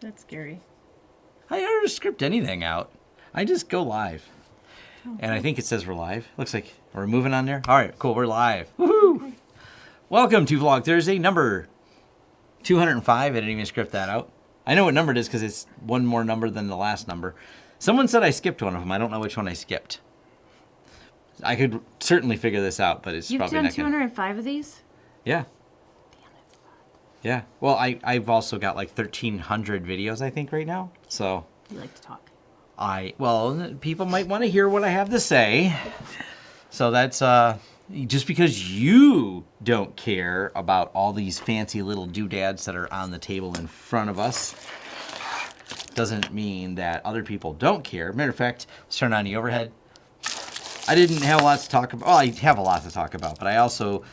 That's scary. I don't script anything out. I just go live. Oh, and I think it says we're live. Looks like we're moving on there. All right, cool. We're live. Woohoo! Okay. Welcome to Vlog Thursday, number 205. I didn't even script that out. I know what number it is because it's one more number than the last number. Someone said I skipped one of them. I don't know which one I skipped. I could certainly figure this out, but it's probably not. You've done 205 of these? Yeah. Yeah. Well, I've also got like 1,300 videos, I think, right now. So. You like to talk. Well, people might want to hear what I have to say. So that's just because you don't care about all these fancy little doodads that are on the table in front of us doesn't mean that other people don't care. Matter of fact, let's turn on the overhead. I didn't have a lot to talk about. Well, I have a lot to talk about, but I also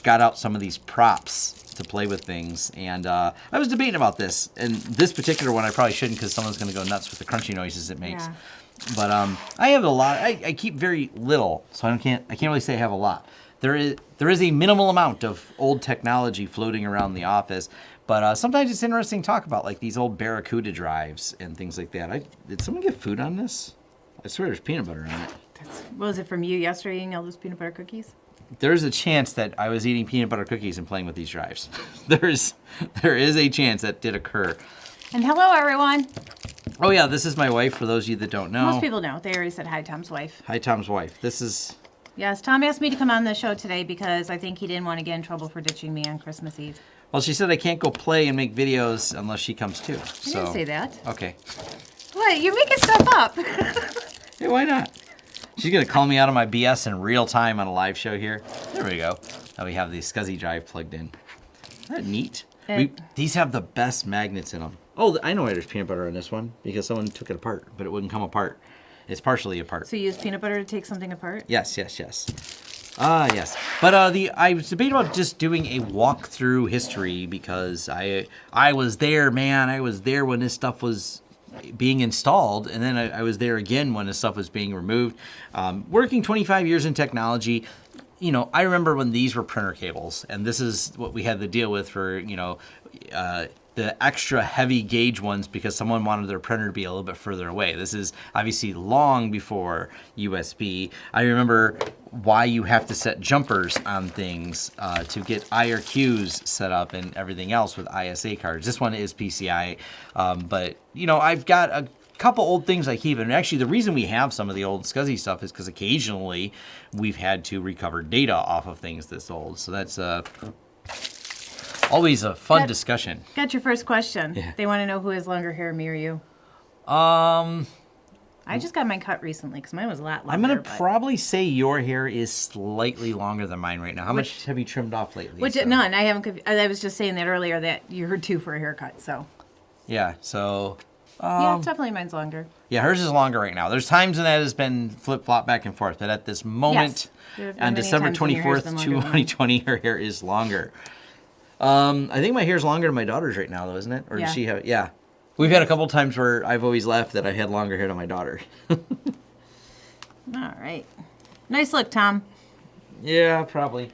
got out some of these props to play with things, and I was debating about this. And this particular one I probably shouldn't because someone's going to go nuts with the crunchy noises it makes. Yeah. But I have a lot. I keep very little, so I can't really say I have a lot. There is a minimal amount of old technology floating around the office, but sometimes it's interesting to talk about, like these old Barracuda drives and things like that. Did someone get food on this? I swear there's peanut butter on it. Was it from you yesterday eating all those peanut butter cookies? There's a chance that I was eating peanut butter cookies and playing with these drives. there is a chance that did occur. And hello, everyone. Oh, yeah, this is my wife, for those of you that don't know. Most people know. They already said hi, Tom's wife. Hi, Tom's wife. This is... Yes, Tom asked me to come on the show today because I think he didn't want to get in trouble for ditching me on Christmas Eve. Well, she said I can't go play and make videos unless she comes too. I didn't say that. Okay. What? You're making stuff up. Hey, why not? She's going to call me out on my BS in real time on a live show here. There we go. Now we have the SCSI drive plugged in. Isn't that neat? These have the best magnets in them. Oh, I know why there's peanut butter on this one, because someone took it apart, but it wouldn't come apart. It's partially apart. So you use peanut butter to take something apart? Yes. Yes. But I was debating about just doing a walkthrough history because I was there, man. I was there when this stuff was being installed, and then I was there again when this stuff was being removed. Working 25 years in technology, you know, I remember when these were printer cables, and this is what we had to deal with for, you know, the extra heavy gauge ones because someone wanted their printer to be a little bit further away. This is obviously long before USB. I remember why you have to set jumpers on things to get IRQs set up and everything else with ISA cards. This one is PCI, but you know, I've got a couple old things I keep, and actually the reason we have some of the old SCSI stuff is because occasionally we've had to recover data off of things this old. So that's always a fun discussion. Got your first question. Yeah. They want to know who has longer hair, me or you. I just got mine cut recently because mine was a lot longer. I'm going to probably say your hair is slightly longer than mine right now. How much have you trimmed off lately? None. I haven't. I was just saying that earlier that you're due for a haircut, so. Yeah, so. Yeah, definitely mine's longer. Yeah, hers is longer right now. There's times when that has been flip-flop back and forth, but at this moment, on December 24th, 2020, her hair is longer. I think my hair's longer than my daughter's right now, though, isn't it? Or does she have? Yeah. We've had a couple times where I've always laughed that I had longer hair than my daughter. All right. Nice look, Tom. Yeah, probably.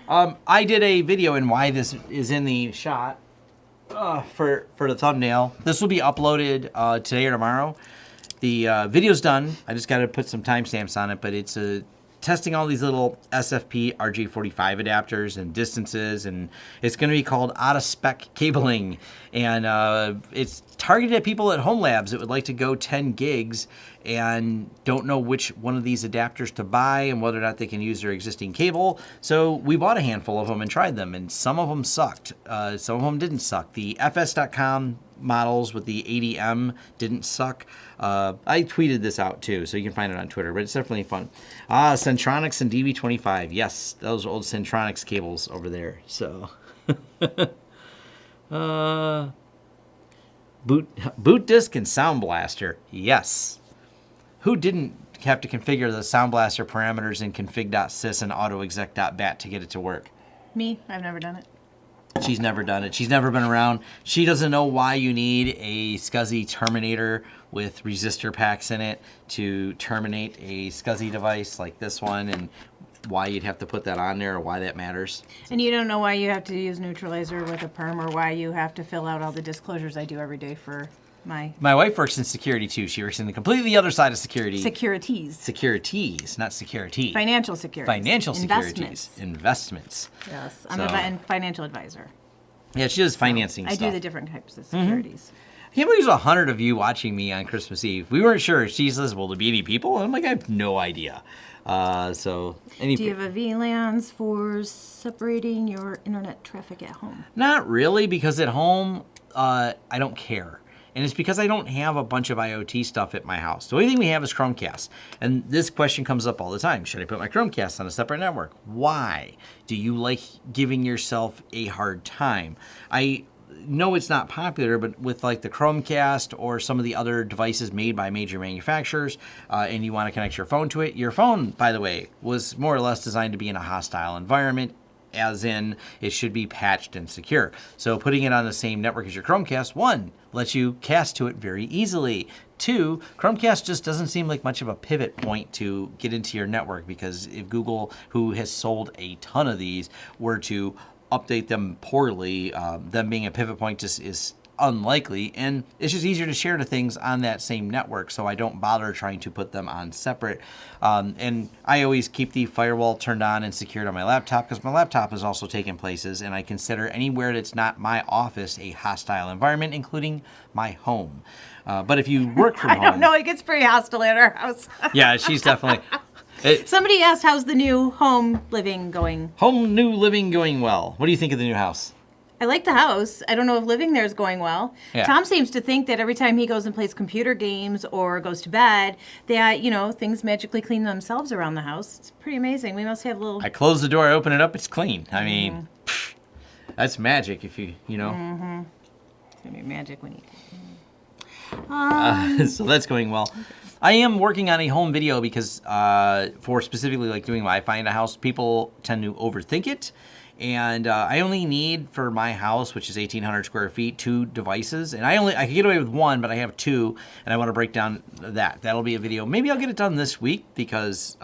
I did a video in why this is in the shot for the thumbnail. This will be uploaded today or tomorrow. The video's done. I just got to put some timestamps on it, but it's testing all these little SFP RJ45 adapters and distances, and it's going to be called out of spec cabling, and it's targeted at people at home labs that would like to go 10 gigs and don't know which one of these adapters to buy and whether or not they can use their existing cable. So we bought a handful of them and tried them, and some of them sucked. Some of them didn't suck. The FS.com models with the ADM didn't suck. I tweeted this out too, so you can find it on Twitter, but it's definitely fun. Centronics and DB25. Yes, those old Centronics cables over there. So, boot disk and Sound Blaster. Yes. Who didn't have to configure the Sound Blaster parameters in config.sys and autoexec.bat to get it to work? Me. I've never done it. She's never done it. She's never been around. She doesn't know why you need a SCSI terminator with resistor packs in it to terminate a SCSI device like this one. And why you'd have to put that on there or why that matters. And you don't know why you have to use neutralizer with a perm or why you have to fill out all the disclosures I do every day for my wife works in security too. She works in the completely other side of security. securities. Securities, not security. Financial securities. Financial securities. Investments. Yes, I'm So- a financial advisor. Yeah, she does financing I stuff. do the different types of securities. I can't believe there's 100 of you watching me on Christmas Eve. We weren't sure. She says, will there be any people? And I'm like, I have no idea. Any Do you have a VLANs for separating your internet traffic at home? Not really, because at home, I don't care. And it's because I don't have a bunch of IoT stuff at my house. The only thing we have is Chromecast. And this question comes up all the time. Should I put my Chromecast on a separate network? Why? Do you like giving yourself a hard time? I know it's not popular, but with like the Chromecast or some of the other devices made by major manufacturers, and you want to connect your phone to it, your phone, by the way, was more or less designed to be in a hostile environment, as in it should be patched and secure. So putting it on the same network as your Chromecast, one, lets you cast to it very easily. Two, Chromecast just doesn't seem like much of a pivot point to get into your network, because if Google, who has sold a ton of these, were to update them poorly, them being a pivot point just is unlikely, and it's just easier to share the things on that same network, so I don't bother trying to put them on separate. And I always keep the firewall turned on and secured on my laptop, because my laptop is also taking places, and I consider anywhere that's not my office a hostile environment, including my home. But if you work from home... I don't know, it gets pretty hostile at our house. Yeah, she's definitely... Somebody asked, how's the new home living going? New living going well. What do you think of the new house? I like the house. I don't know if living there is going well. Yeah. Tom seems to think that every time he goes and plays computer games or goes to bed, that, things magically clean themselves around the house. It's pretty amazing. We must have little... I close the door, I open it up, it's clean. I mean, that's magic if you know. Mm-hmm. It's going to be magic when you... So that's going well. I am working on a home video because for specifically like doing Wi-Fi in a house, people tend to overthink it. And I only need for my house, which is 1,800 square feet, 2 devices. And I can get away with 1, but I have 2, and I want to break down that. That'll be a video. Maybe I'll get it done this week, because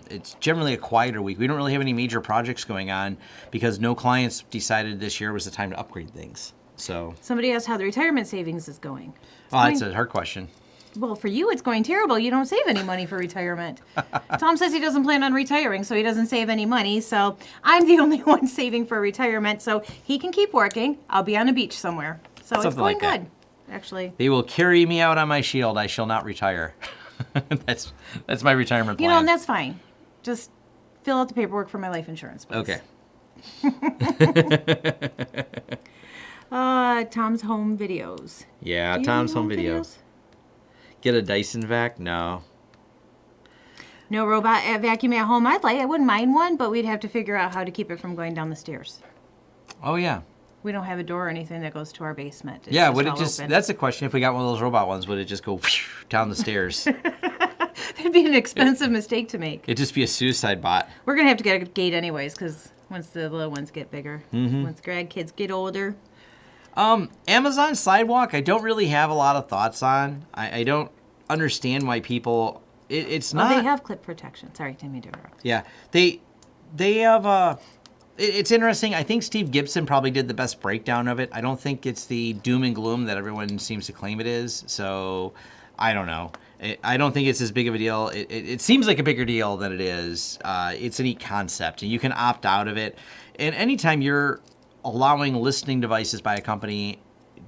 it's generally a quieter week. We don't really have any major projects going on because no clients decided this year was the time to upgrade things. So Somebody asked how the retirement savings is going. oh, that's a hard question. Well, for you, it's going terrible. You don't save any money for retirement. Tom says he doesn't plan on retiring, so he doesn't save any money. So I'm the only one saving for retirement, so he can keep working. I'll be on a beach somewhere. So it's going good, actually. They will carry me out on my shield. I shall not retire. That's my retirement plan. And that's fine. Just fill out the paperwork for my life insurance, please. Okay. Tom's home videos. Yeah, Do you Tom's do home video. videos? Get a Dyson vac? No. No robot vacuum at home. I wouldn't mind one, but we'd have to figure out how to keep it from going down the stairs. Oh yeah. We don't have a door or anything that goes to our basement. It's Yeah, would it all just? open. That's a question. If we got one of those robot ones, would it just go down the stairs? That'd be an expensive mistake to make. It'd just be a suicide bot. We're gonna have to get a gate anyways, because once the little ones get bigger, once grandkids get older. Amazon Sidewalk, I don't really have a lot of thoughts on. I don't understand why people. It's not. Well, they have clip protection. Sorry, didn't mean to interrupt. Yeah, they have. It's interesting. I think Steve Gibson probably did the best breakdown of it. I don't think it's the doom and gloom that everyone seems to claim it is. So, I don't know. I don't think it's as big of a deal. It seems like a bigger deal than it is. It's a neat concept, and you can opt out of it. And anytime you're allowing listening devices by a company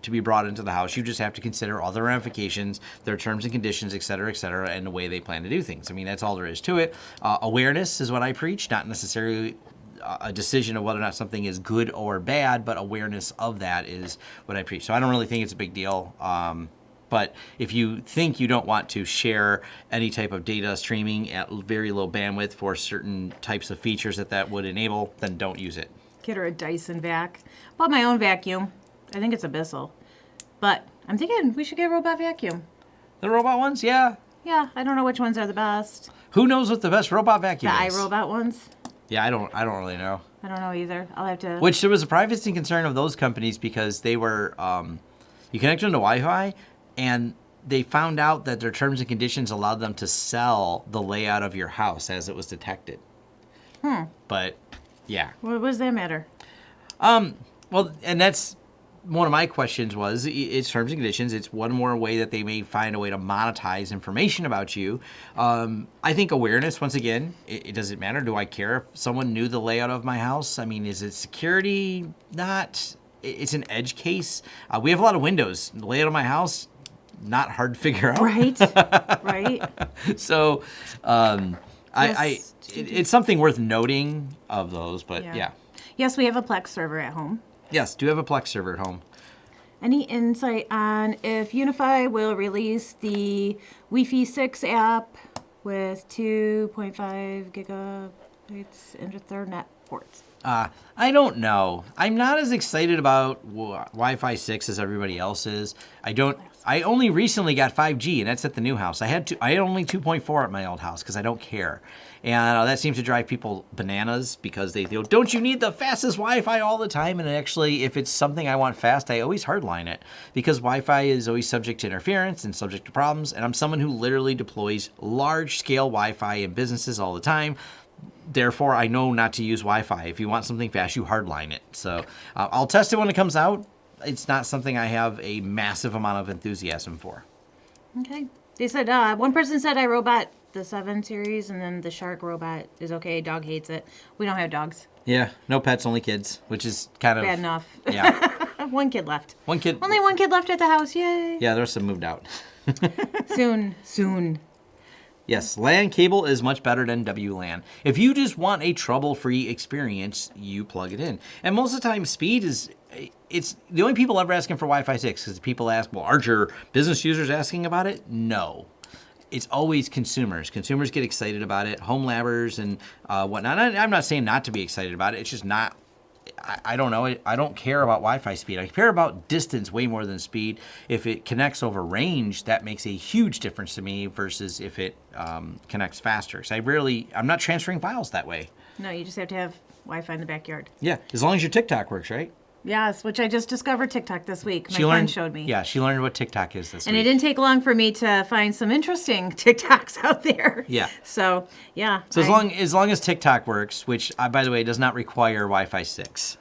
to be brought into the house, you just have to consider all the ramifications, their terms and conditions, et cetera, and the way they plan to do things. I mean, that's all there is to it. Awareness is what I preach, not necessarily a decision of whether or not something is good or bad, but awareness of that is what I preach. So I don't really think it's a big deal. But if you think you don't want to share any type of data streaming at very low bandwidth for certain types of features that would enable, then don't use it. Get her a Dyson vac. Bought my own vacuum. I think it's a Bissell. But I'm thinking we should get a robot vacuum. The robot ones, yeah. Yeah, I don't know which ones are the best. Who knows what the best robot vacuum The is? iRobot ones? Yeah, I don't really know. I don't know either. I'll have to... Which there was a privacy concern of those companies because they were, you connect them to Wi-Fi, and they found out that their terms and conditions allowed them to sell the layout of your house as it was detected. But yeah. What does that matter? Well, and that's one of my questions was, it's terms and conditions. It's one more way that they may find a way to monetize information about you. I think awareness, once again, it doesn't matter. Do I care if someone knew the layout of my house? I mean, is it security? Not. It's an edge case. We have a lot of windows. The layout of my house, not hard to figure out. Right, right. So it's something worth noting of those, but yeah. Yes, we have a Plex server at home. Yes, do have a Plex server at home. Any insight on if UniFi will release the Wi-Fi 6 app with 2.5 gigabytes Ethernet ports? I don't know. I'm not as excited about Wi-Fi 6 as everybody else is. I only recently got 5G, and that's at the new house. I had only 2.4 at my old house because I don't care. And that seems to drive people bananas because they go, don't you need the fastest Wi-Fi all the time? And actually, if it's something I want fast, I always hardline it because Wi-Fi is always subject to interference and subject to problems. And I'm someone who literally deploys large-scale Wi-Fi in businesses all the time. Therefore, I know not to use Wi-Fi. If you want something fast, you hardline it. So I'll test it when it comes out. It's not something I have a massive amount of enthusiasm for. Okay. They said, one person said iRobot, the 7 series, and then the Shark robot is okay. Dog hates it. We don't have dogs. Yeah, no pets, only kids, which is kind of... Bad enough. Yeah. One kid left. Only one kid left at the house. Yay. Yeah, the rest of them moved out. Soon. Yes, LAN cable is much better than WLAN. If you just want a trouble-free experience, you plug it in. And most of the time, speed is... It's the only people ever asking for Wi-Fi 6 because people ask, well, aren't your business users asking about it? No. It's always consumers. Consumers get excited about it, home labbers and whatnot. I'm not saying not to be excited about it. It's just not... I don't know. I don't care about Wi-Fi speed. I care about distance way more than speed. If it connects over range, that makes a huge difference to me versus if it connects faster. So I'm not transferring files that way. No, you just have to have Wi-Fi in the backyard. Yeah, as long as your TikTok works, right? Yes, which I just discovered TikTok this week. My friend showed me. Yeah, she learned what TikTok is this week. And it didn't take long for me to find some interesting TikToks out there. Yeah. So, yeah. So as long as TikTok works, which, by the way, does not require Wi-Fi 6.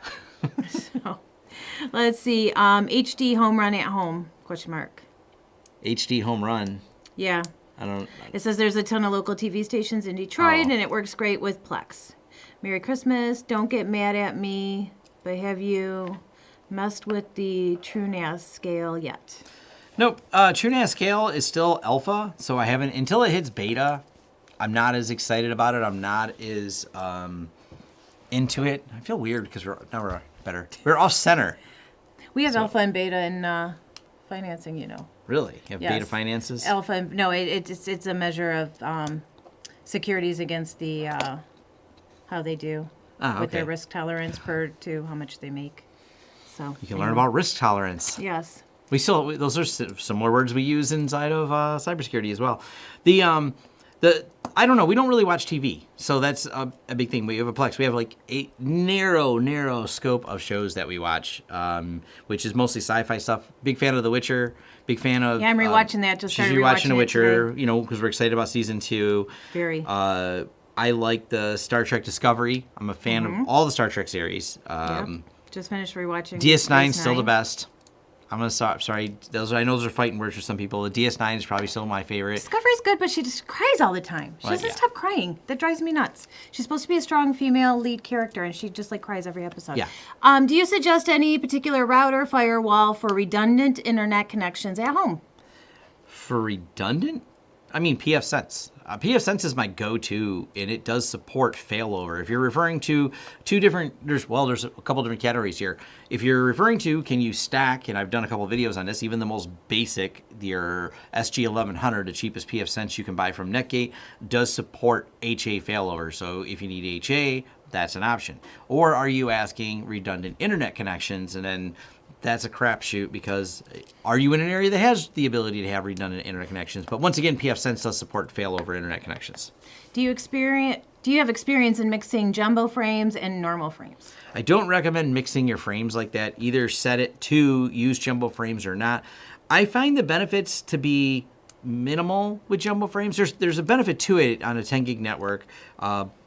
So, let's see. HD home run at home, ? HD home run. Yeah. I don't... It says there's a ton of local TV stations in Detroit, and it works great with Plex. Merry Christmas. Don't get mad at me. But have you messed with the TrueNAS scale yet? Nope. TrueNAS scale is still alpha, so I haven't until it hits beta. I'm not as excited about it. I'm not as into it. I feel weird because we're better. We're off center. We have alpha and beta in financing, you know. Really? You have Yes. beta finances? Alpha. No, it's a measure of securities against the how they do. With their risk tolerance to how much they make. So you can learn about risk tolerance. Yes. Those are similar words we use inside of cybersecurity as well. I don't know. We don't really watch TV, so that's a big thing. We have a Plex. We have like a narrow scope of shows that we watch, which is mostly sci-fi stuff. Big fan of The Witcher. Big fan of... Yeah, I'm rewatching that. Just started rewatching The Witcher, today. you know, because we're excited about season 2. Very. I like the Star Trek Discovery. I'm a fan of all the Star Trek series. Just finished rewatching. DS9 is still the best. I'm going to stop. Sorry. I know those are fighting words for some people. The DS9 is probably still my favorite. Discovery's good, but she just cries all the time. She doesn't stop crying. That drives me nuts. She's supposed to be a strong female lead character, and she just cries every episode. Yeah. Do you suggest any particular router, firewall for redundant internet connections at home? For redundant? I mean, pfSense. pfSense is my go-to, and it does support failover. If you're referring to there's a couple different categories here. If you're referring to, can you stack, and I've done a couple videos on this, even the most basic, your SG1100, the cheapest pfSense you can buy from Netgate, does support HA failover. So if you need HA, that's an option. Or are you asking redundant internet connections, and then that's a crapshoot because are you in an area that has the ability to have redundant internet connections? But once again, pfSense does support failover internet connections. Do you have experience in mixing jumbo frames and normal frames? I don't recommend mixing your frames like that. Either set it to use jumbo frames or not. I find the benefits to be minimal with jumbo frames. There's a benefit to it on a 10 gig network.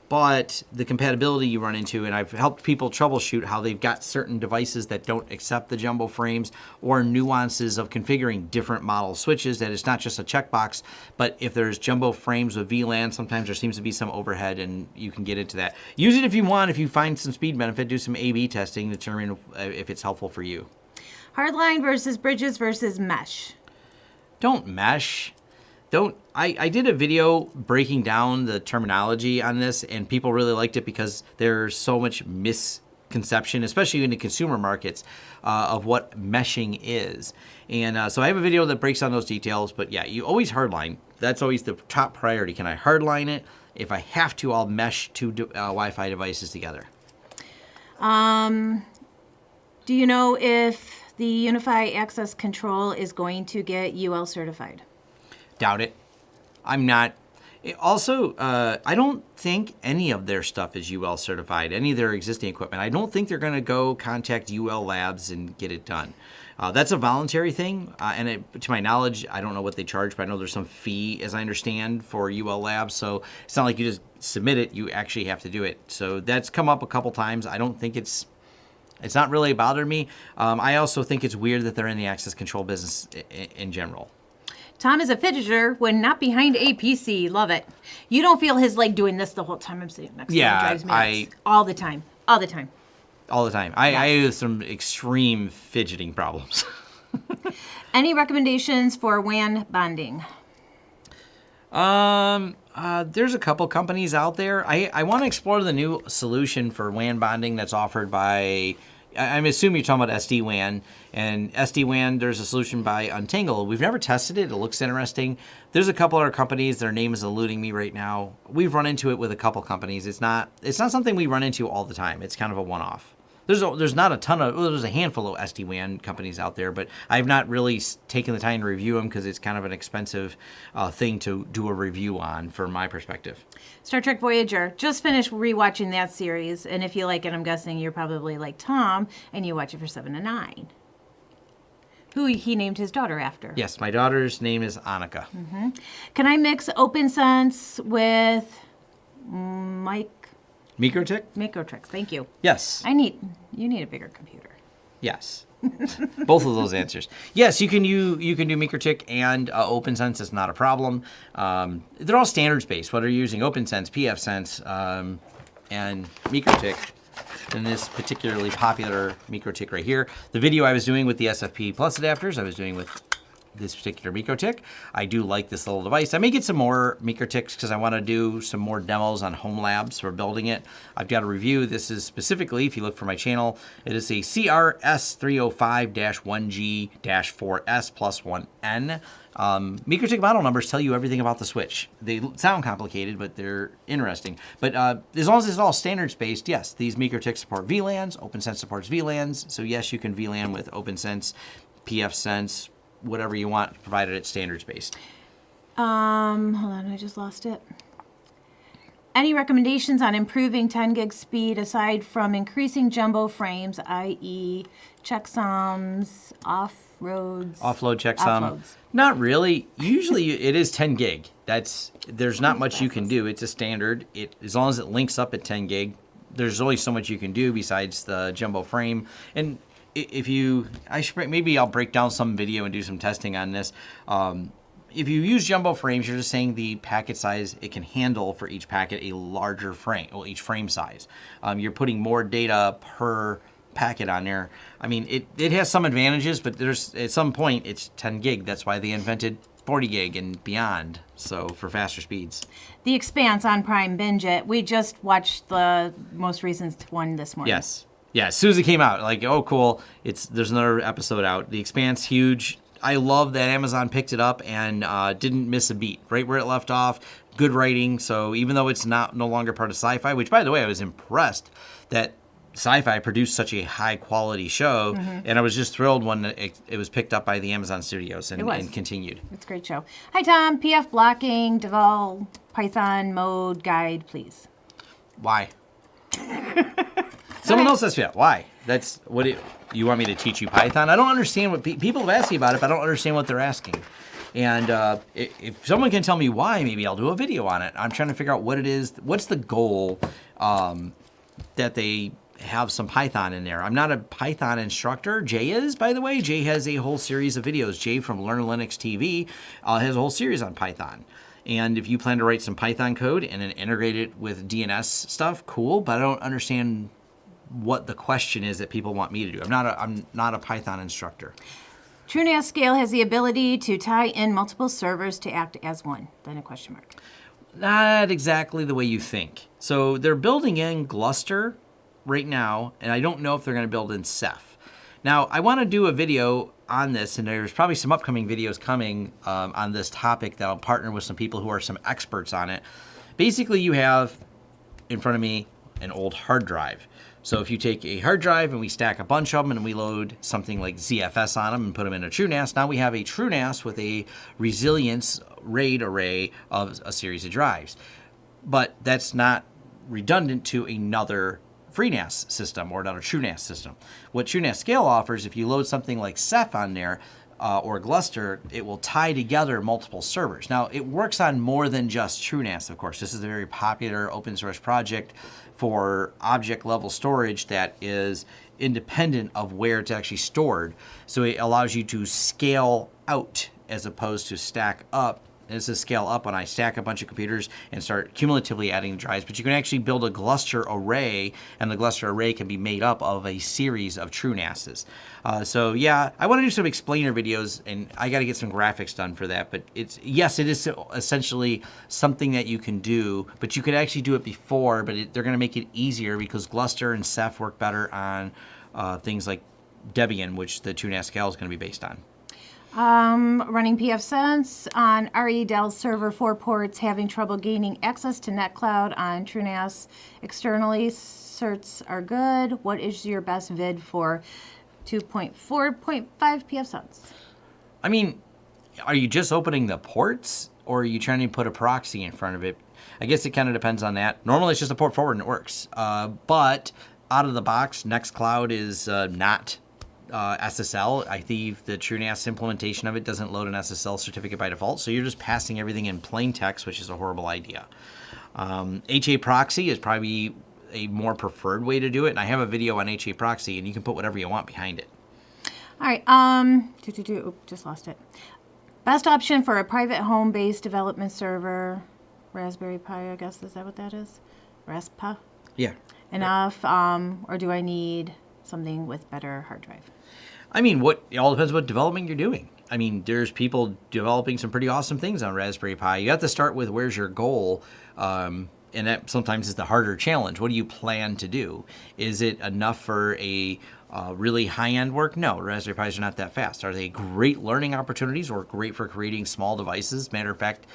but the compatibility you run into, and I've helped people troubleshoot how they've got certain devices that don't accept the jumbo frames, or nuances of configuring different model switches, that it's not just a checkbox, but if there's jumbo frames with VLAN, sometimes there seems to be some overhead, and you can get into that. Use it if you want. If you find some speed benefit, do some A/B testing to determine if it's helpful for you. Hardline versus bridges versus mesh. Don't mesh. I did a video breaking down the terminology on this, and people really liked it because there's so much misconception, especially in the consumer markets, of what meshing is. And so I have a video that breaks down those details, but yeah, you always hardline. That's always the top priority. Can I hardline it? If I have to, I'll mesh two Wi-Fi devices together. Do you know if the UniFi access control is going to get UL certified? Doubt it. I'm not. Also, I don't think any of their stuff is UL certified, any of their existing equipment. I don't think they're going to go contact UL Labs and get it done. That's a voluntary thing, and to my knowledge, I don't know what they charge, but I know there's some fee, as I understand, for UL Labs, so it's not like you just submit it, you actually have to do it. So that's come up a couple times. I don't think it's not really bothered me. I also think it's weird that they're in the access control business in general. Tom is a fidgeter when not behind a PC. Love it. You don't feel his leg doing this the whole time I'm sitting next to him. It drives me nuts. All the time. All the time. All the time. I have some extreme fidgeting problems. Any recommendations for Wan Bonding? There's a couple companies out there. I want to explore the new solution for WAN bonding that's offered by, I'm assuming you're talking about SD-WAN. And SD-WAN, there's a solution by Untitled. We've never tested it. It looks interesting. There's a couple other companies. Their name is eluding me right now. We've run into it with a couple companies. It's not something we run into all the time. It's kind of a one-off. There's not a ton of, well, there's a handful of SD-WAN companies out there, but I've not really taken the time to review them because it's kind of an expensive thing to do a review on from my perspective. Star Trek Voyager. Just finished rewatching that series, and if you like it, I'm guessing you're probably like Tom, and you watch it for 7 to 9. Who he named his daughter after. Yes, my daughter's name is Annika. Mm-hmm. Can I mix OpenSense with Microtik? Microtrix, thank you. Yes. You need a bigger computer. Yes. Both of those answers. Yes, you can do Microtik and OpenSense. It's not a problem. They're all standards based. Whether you're using OpenSense, PFSense, and Microtik, and this particularly popular Microtik right here. The video I was doing with the SFP Plus adapters, I was doing with this particular Microtik. I do like this little device. I may get some more Microtiks because I want to do some more demos on home labs for building it. I've got a review. This is specifically, if you look for my channel, it is a CRS305-1G-4S plus 1N. Microtik model numbers tell you everything about the switch. They sound complicated, but they're interesting. But as long as it's all standards-based, yes, these Microtiks support VLANs. OpenSense supports VLANs. So yes, you can VLAN with OpenSense, PFSense, whatever you want, provided it's standards-based. Hold on, I just lost it. Any recommendations on improving 10 gig speed aside from increasing jumbo frames, i.e. checksums, offload checksum? Not really. Usually it is 10 gig. There's not much you can do. It's a standard. As long as it links up at 10 gig, there's only so much you can do besides the jumbo frame. And maybe I'll break down some video and do some testing on this. If you use jumbo frames, you're just saying the packet size it can handle for each packet a larger frame, well, each frame size. You're putting more data per packet on there. I mean, it has some advantages, but at some point it's 10 gig. That's why they invented 40 gig and beyond, so for faster speeds. The Expanse on Prime Binge It. We just watched the most recent one this morning. Yes. Yeah, as soon as it came out, like, oh, cool, there's another episode out. The Expanse, huge. I love that Amazon picked it up and didn't miss a beat. Right where it left off, good writing. So even though it's no longer part of Sci-Fi, which, by the way, I was impressed that Sci-Fi produced such a high-quality show, and I was just thrilled when it was picked up by the Amazon studios and continued. It's a great show. Hi, Tom. PF blocking, Deval, Python, mode, guide, please. Why? Someone else says, yeah, why? That's what you want me to teach you Python? I don't understand what people have asked me about it, but I don't understand what they're asking. And if someone can tell me why, maybe I'll do a video on it. I'm trying to figure out what it is. What's the goal that they have some Python in there? I'm not a Python instructor. Jay is, by the way. Jay has a whole series of videos. Jay from Learn Linux TV has a whole series on Python. And if you plan to write some Python code and then integrate it with DNS stuff, cool. But I don't understand what the question is that people want me to do. I'm not a Python instructor. TrueNAS Scale has the ability to tie in multiple servers to act as one. Then a question mark. Not exactly the way you think. So they're building in Gluster right now, and I don't know if they're going to build in Ceph. Now, I want to do a video on this, and there's probably some upcoming videos coming on this topic that I'll partner with some people who are some experts on it. Basically, you have in front of me an old hard drive. So if you take a hard drive and we stack a bunch of them and we load something like ZFS on them and put them in a TrueNAS, now we have a TrueNAS with a resilience RAID array of a series of drives. But that's not redundant to another Freenas system or another TrueNAS system. What TrueNAS Scale offers, if you load something like Ceph on there or Gluster, it will tie together multiple servers. Now, it works on more than just TrueNAS, of course. This is a very popular open source project for object level storage that is independent of where it's actually stored. So it allows you to scale out as opposed to stack up. This is scale up when I stack a bunch of computers and start cumulatively adding drives, but you can actually build a Gluster array, and the Gluster array can be made up of a series of TrueNASes. So yeah, I want to do some explainer videos, and I got to get some graphics done for that, but it is essentially something that you can do, but you could actually do it before, but they're going to make it easier because Gluster and Ceph work better on things like Debian, which the TrueNAS Scale is going to be based on. Running pfSense on RE Dell server 4 ports, having trouble gaining access to NetCloud on TrueNAS externally. Certs are good. What is your best vid for 2.4.5 pfSense? I mean, are you just opening the ports, or are you trying to put a proxy in front of it? I guess it kind of depends on that. Normally, it's just a port forward and it works. But out of the box, NextCloud is not SSL. I think the TrueNAS implementation of it doesn't load an SSL certificate by default, so you're just passing everything in plain text, which is a horrible idea. HA proxy is probably a more preferred way to do it, and I have a video on HA proxy, and you can put whatever you want behind it. All right, just lost it. Best option for a private home-based development server, Raspberry Pi, I guess, is that what that is? Raspa? Yeah. Enough, or do I need something with better hard drive? I mean, it all depends what development you're doing. I mean, there's people developing some pretty awesome things on Raspberry Pi. You have to start with where's your goal, and that sometimes is the harder challenge. What do you plan to do? Is it enough for a really high-end work? No, Raspberry Pis are not that fast. Are they great learning opportunities or great for creating small devices? Matter of fact,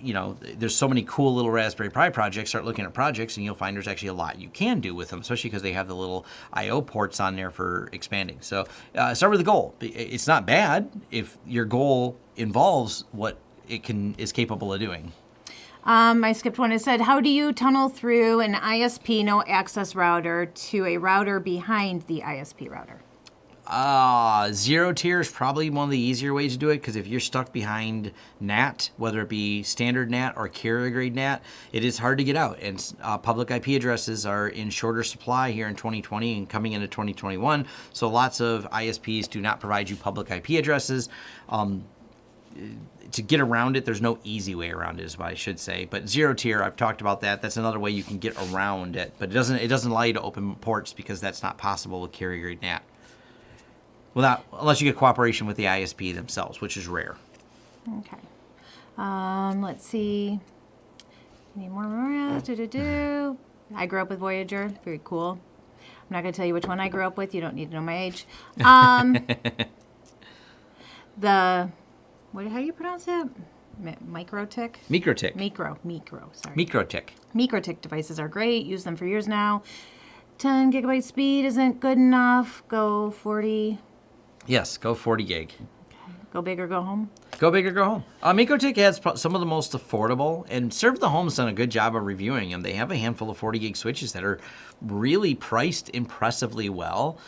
there's so many cool little Raspberry Pi projects. Start looking at projects, and you'll find there's actually a lot you can do with them, especially because they have the little I/O ports on there for expanding. So start with the goal. It's not bad if your goal involves what it is capable of doing. I skipped one. It said, how do you tunnel through an ISP no access router to a router behind the ISP router? Zero tier is probably one of the easier ways to do it, because if you're stuck behind NAT, whether it be standard NAT or carrier grade NAT, it is hard to get out. And public IP addresses are in shorter supply here in 2020 and coming into 2021. So lots of ISPs do not provide you public IP addresses. To get around it, there's no easy way around it, is what I should say. But zero tier, I've talked about that. That's another way you can get around it. But it doesn't allow you to open ports, because that's not possible with carrier grade NAT. Unless you get cooperation with the ISP themselves, which is rare. Okay. Let's see. Any more? I grew up with Voyager. Very cool. I'm not going to tell you which one I grew up with. You don't need to know my age. How do you pronounce it? MikroTik? MikroTik. Sorry. MikroTik. MikroTik devices are great. Use them for years now. 10 gigabyte speed isn't good enough. Go 40. Yes, go 40 gig. Okay. Go big or go home? Go big or go home. MikroTik has some of the most affordable, and Serve the Home's done a good job of reviewing them. They have a handful of 40 gig switches that are really priced impressively well.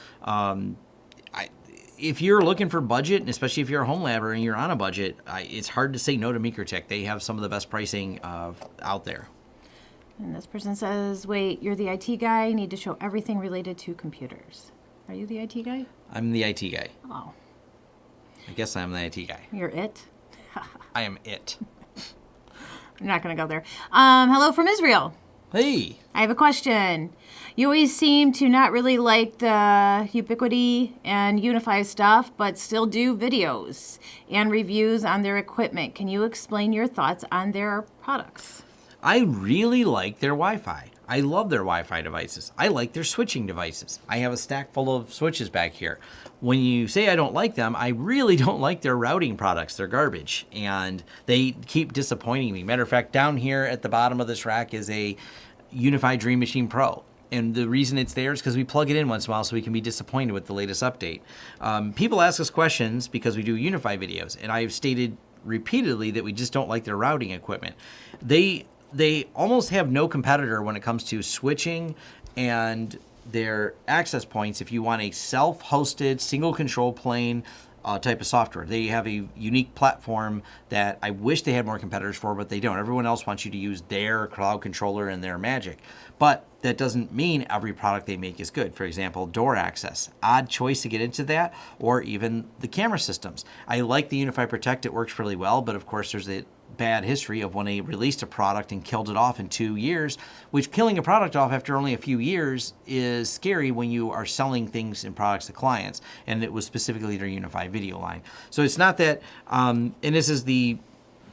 if you're looking for budget, and especially if you're a home labber and you're on a budget, it's hard to say no to MikroTik. They have some of the best pricing out there. And this person says, wait, you're the IT guy. You need to show everything related to computers. Are you the IT guy? I'm the IT guy. Oh. I guess I'm the IT guy. You're it? I am it. I'm not going to go there. Hello from Israel. Hey. I have a question. You always seem to not really like the Ubiquiti and UniFi stuff, but still do videos and reviews on their equipment. Can you explain your thoughts on their products? I really like their Wi-Fi. I love their Wi-Fi devices. I like their switching devices. I have a stack full of switches back here. When you say I don't like them, I really don't like their routing products. They're garbage, and they keep disappointing me. Matter of fact, down here at the bottom of this rack is a UniFi Dream Machine Pro. And the reason it's there is because we plug it in once in a while so we can be disappointed with the latest update. People ask us questions because we do UniFi videos, and I've stated repeatedly that we just don't like their routing equipment. They almost have no competitor when it comes to switching and their access points if you want a self-hosted, single control plane type of software. They have a unique platform that I wish they had more competitors for, but they don't. Everyone else wants you to use their cloud controller and their magic. But that doesn't mean every product they make is good. For example, door access, odd choice to get into that, or even the camera systems. I like the UniFi Protect, it works really well, but of course there's a bad history of when they released a product and killed it off in 2 years, which killing a product off after only a few years is scary when you are selling things and products to clients, and it was specifically their UniFi video line. So it's not that, and this is the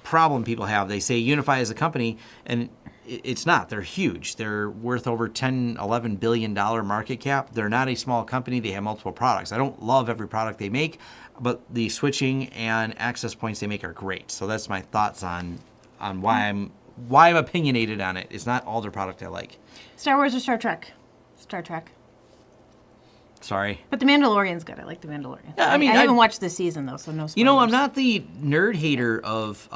problem people have. They say UniFi is a company, and it's not. They're huge. They're worth over $10, $11 billion market cap. They're not a small company. They have multiple products. I don't love every product they make, but the switching and access points they make are great. So that's my thoughts on why I'm opinionated on it. It's not all their product I like. Star Wars or Star Trek? Star Trek. Sorry. But The Mandalorian's good. I like The Mandalorian. Yeah, I mean, I haven't watched this season, though, so no spoilers. You know, I'm not the nerd hater of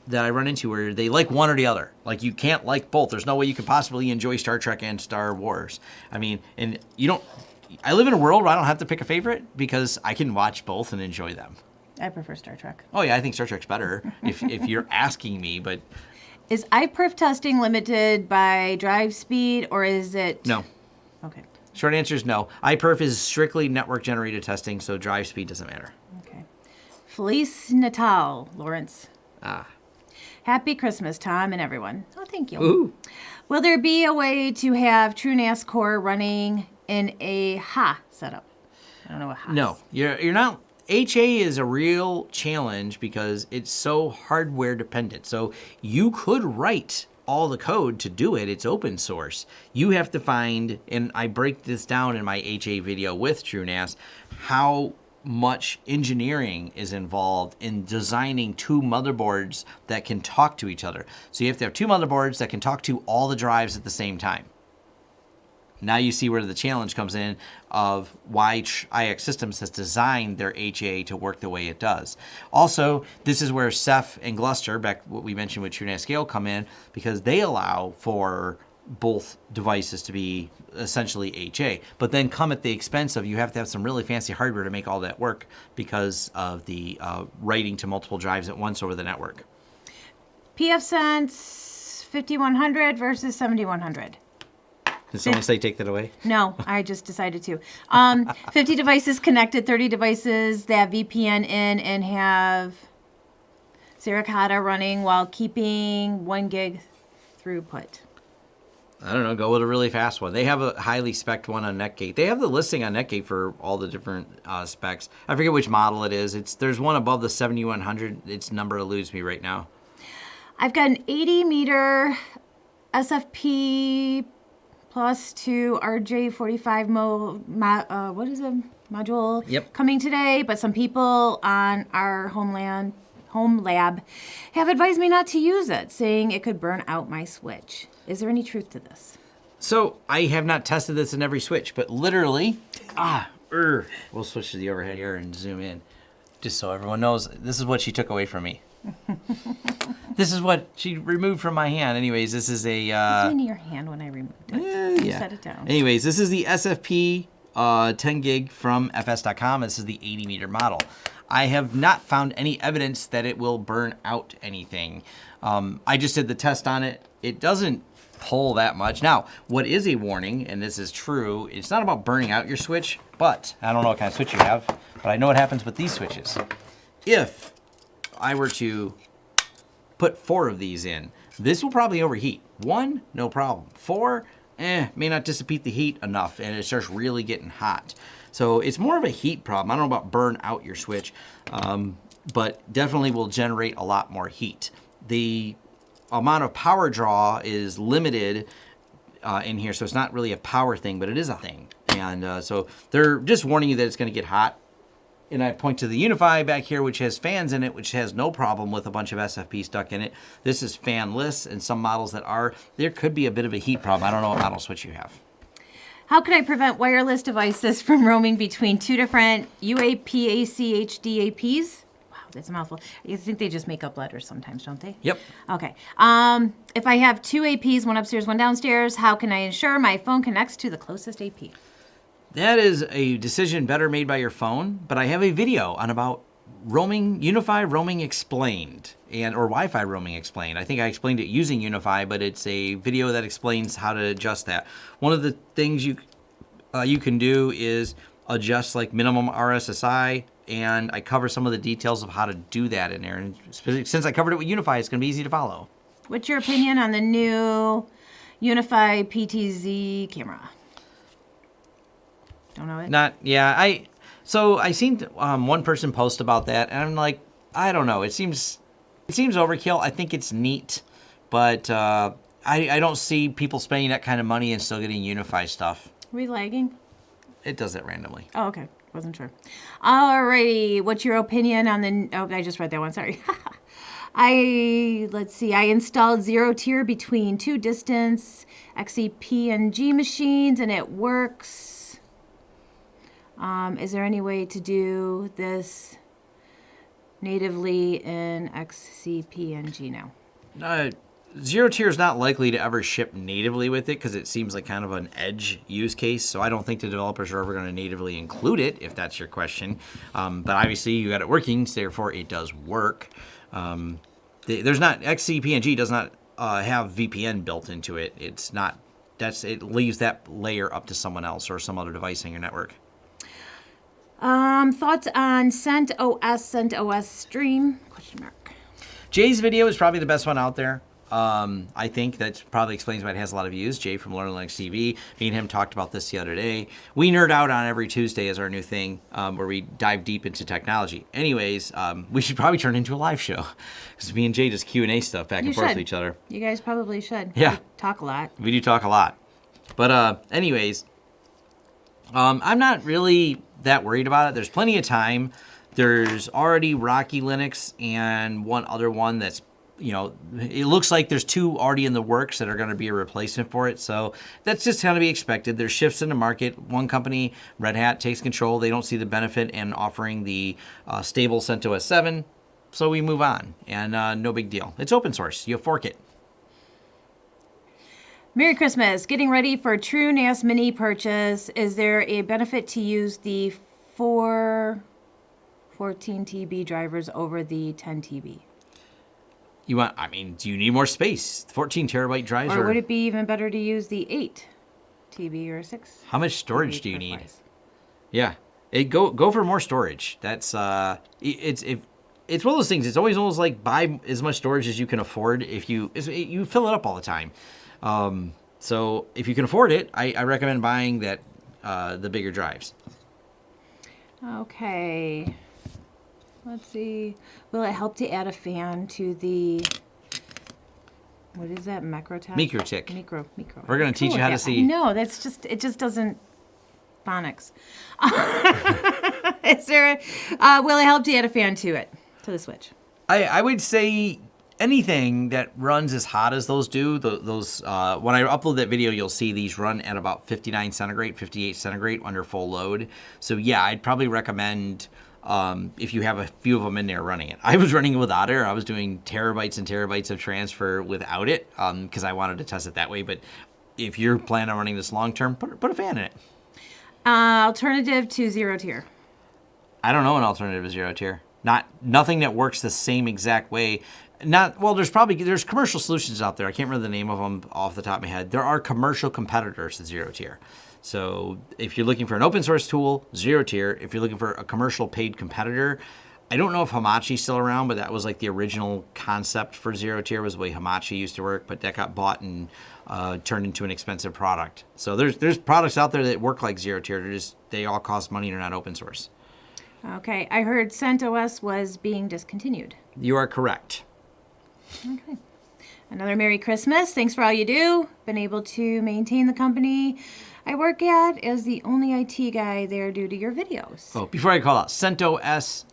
that I run into where they like one or the other. Like, you can't like both. There's no way you could possibly enjoy Star Trek and Star Wars. I mean, and you don't... I live in a world where I don't have to pick a favorite because I can watch both and enjoy them. I prefer Star Trek. Oh, yeah, I think Star Trek's better if you're asking me, but... Is iPerf testing limited by drive speed, or is it... No. Okay. Short answer is no. iPerf is strictly network-generated testing, so drive speed doesn't matter. Okay. Felice Natal, Lawrence. Ah. Happy Christmas, Tom and everyone. Oh, thank you. Ooh. Will there be a way to have TrueNAS Core running in a HA setup? I don't know what HA is. No, you're not. HA is a real challenge because it's so hardware dependent. So you could write all the code to do it. It's open source. You have to find, and I break this down in my HA video with TrueNAS, how much engineering is involved in designing two motherboards that can talk to each other. So you have to have two motherboards that can talk to all the drives at the same time. Now you see where the challenge comes in of why IX Systems has designed their HA to work the way it does. Also, this is where Ceph and Gluster, back what we mentioned with TrueNAS Scale, come in because they allow for both devices to be essentially HA, but then come at the expense of you have to have some really fancy hardware to make all that work because of the writing to multiple drives at once over the network. pfSense 5100 versus 7100. Did someone say take that away? No, I just decided to. 50 devices connected, 30 devices that have VPN in and have Errata running while keeping 1 gig throughput. I don't know, go with a really fast one. They have a highly spec'd one on Netgate. They have the listing on Netgate for all the different specs. I forget which model it is. There's one above the 7100. Its number eludes me right now. I've got an 80 meter SFP plus 2 RJ45 module Yep. coming today, but some people on our home lab have advised me not to use it, saying it could burn out my switch. Is there any truth to this? So I have not tested this in every switch, but literally, we'll switch to the overhead here and zoom in, just so everyone knows this is what she took away from me. This is what she removed from my hand. Anyways, this is a... It's in your hand when I removed it. You set it down. Anyways, this is the SFP 10 gig from fs.com. This is the 80 meter model. I have not found any evidence that it will burn out anything. I just did the test on it. It doesn't pull that much. Now, what is a warning, and this is true, it's not about burning out your switch, but I don't know what kind of switch you have, but I know what happens with these switches. If I were to put 4 of these in, this will probably overheat. 1, no problem. 4, may not dissipate the heat enough, and it starts really getting hot. So it's more of a heat problem. I don't know about burn out your switch, but definitely will generate a lot more heat. The amount of power draw is limited in here, so it's not really a power thing, but it is a thing. And so they're just warning you that it's going to get hot. And I point to the UniFi back here, which has fans in it, which has no problem with a bunch of SFP stuck in it. This is fanless, and some models that are, there could be a bit of a heat problem. I don't know what model switch you have. How can I prevent wireless devices from roaming between 2 different UAPAC HDAPs? Wow, that's a mouthful. I think they just make up letters sometimes, don't they? Yep. Okay. If I have 2 APs, one upstairs, one downstairs, how can I ensure my phone connects to the closest AP? That is a decision better made by your phone, but I have a video on about roaming, UniFi roaming explained, or Wi-Fi roaming explained. I think I explained it using UniFi, but it's a video that explains how to adjust that. One of the things you can do is adjust like minimum RSSI, and I cover some of the details of how to do that in there. And since I covered it with UniFi, it's going to be easy to follow. What's your opinion on the new UniFi PTZ camera? Don't know it? So I seen one person post about that, and I'm like, I don't know. It seems overkill. I think it's neat, but I don't see people spending that kind of money and still getting UniFi stuff. Are we lagging? It does it randomly. Oh, okay. Wasn't sure. Alrighty. What's your opinion on the... Oh, I just read that one. Sorry. Let's see. I installed 0 tier between 2 distance XCP&G machines, and it works. Is there any way to do this natively in XCP&G now? 0 tier is not likely to ever ship natively with it because it seems like kind of an edge use case. So I don't think the developers are ever going to natively include it, if that's your question. But obviously you got it working, so therefore it does work. There's not XCP&G does not have VPN built into it. It's not. It leaves that layer up to someone else or some other device in your network. Thoughts on CentOS stream? Question mark. Jay's video is probably the best one out there. I think that probably explains why it has a lot of views. Jay from Learn Linux TV. Me and him talked about this the other day. We nerd out on every Tuesday as our new thing, where we dive deep into technology. Anyways, we should probably turn into a live show because me and Jay just Q&A stuff back and forth with each other. You guys probably should. Yeah. We talk a lot. We do talk a lot. But anyways, I'm not really that worried about it. There's plenty of time. There's already Rocky Linux and one other one that's, it looks like there's 2 already in the works that are going to be a replacement for it. So that's just kind of be expected. There's shifts in the market. One company, Red Hat, takes control. They don't see the benefit in offering the stable CentOS 7. So we move on, and no big deal. It's open source. You fork it. Merry Christmas. Getting ready for a true NAS mini purchase. Is there a benefit to use the 14 TB drivers over the 10 TB? Do you need more space? 14 terabyte drives? Or would it be even better to use the 8 TB or 6? How much storage do you need? Yeah. Go for more storage. That's it's one of those things. It's always like buy as much storage as you can afford. If you fill it up all the time. So if you can afford it, I recommend buying the bigger drives. Okay. Let's see. Will it help to add a fan to the... What is that? MicroTik? MikroTik. Micro. We're going to teach you how to see. No, it just doesn't... Phonics. Is there will it help to add a fan to the switch? I would say anything that runs as hot as those do, those when I upload that video, you'll see these run at about 59 centigrade, 58 centigrade under full load. So yeah, I'd probably recommend if you have a few of them in there running it. I was running it without it. I was doing terabytes and terabytes of transfer without it because I wanted to test it that way. But if you're planning on running this long term, put a fan in it. Alternative to zero tier. I don't know an alternative to zero tier. Nothing that works the same exact way. There's commercial solutions out there. I can't remember the name of them off the top of my head. There are commercial competitors to zero tier. So if you're looking for an open source tool, zero tier. If you're looking for a commercial paid competitor, I don't know if Hamachi's still around, but that was like the original concept for zero tier was the way Hamachi used to work, but that got bought and turned into an expensive product. So there's products out there that work like zero tier. They all cost money and are not open source. Okay, I heard CentOS was being discontinued. You are correct. Okay. Another Merry Christmas. Thanks for all you do. Been able to maintain the company I work at as the only IT guy there due to your videos. Oh, before I call out, CentOS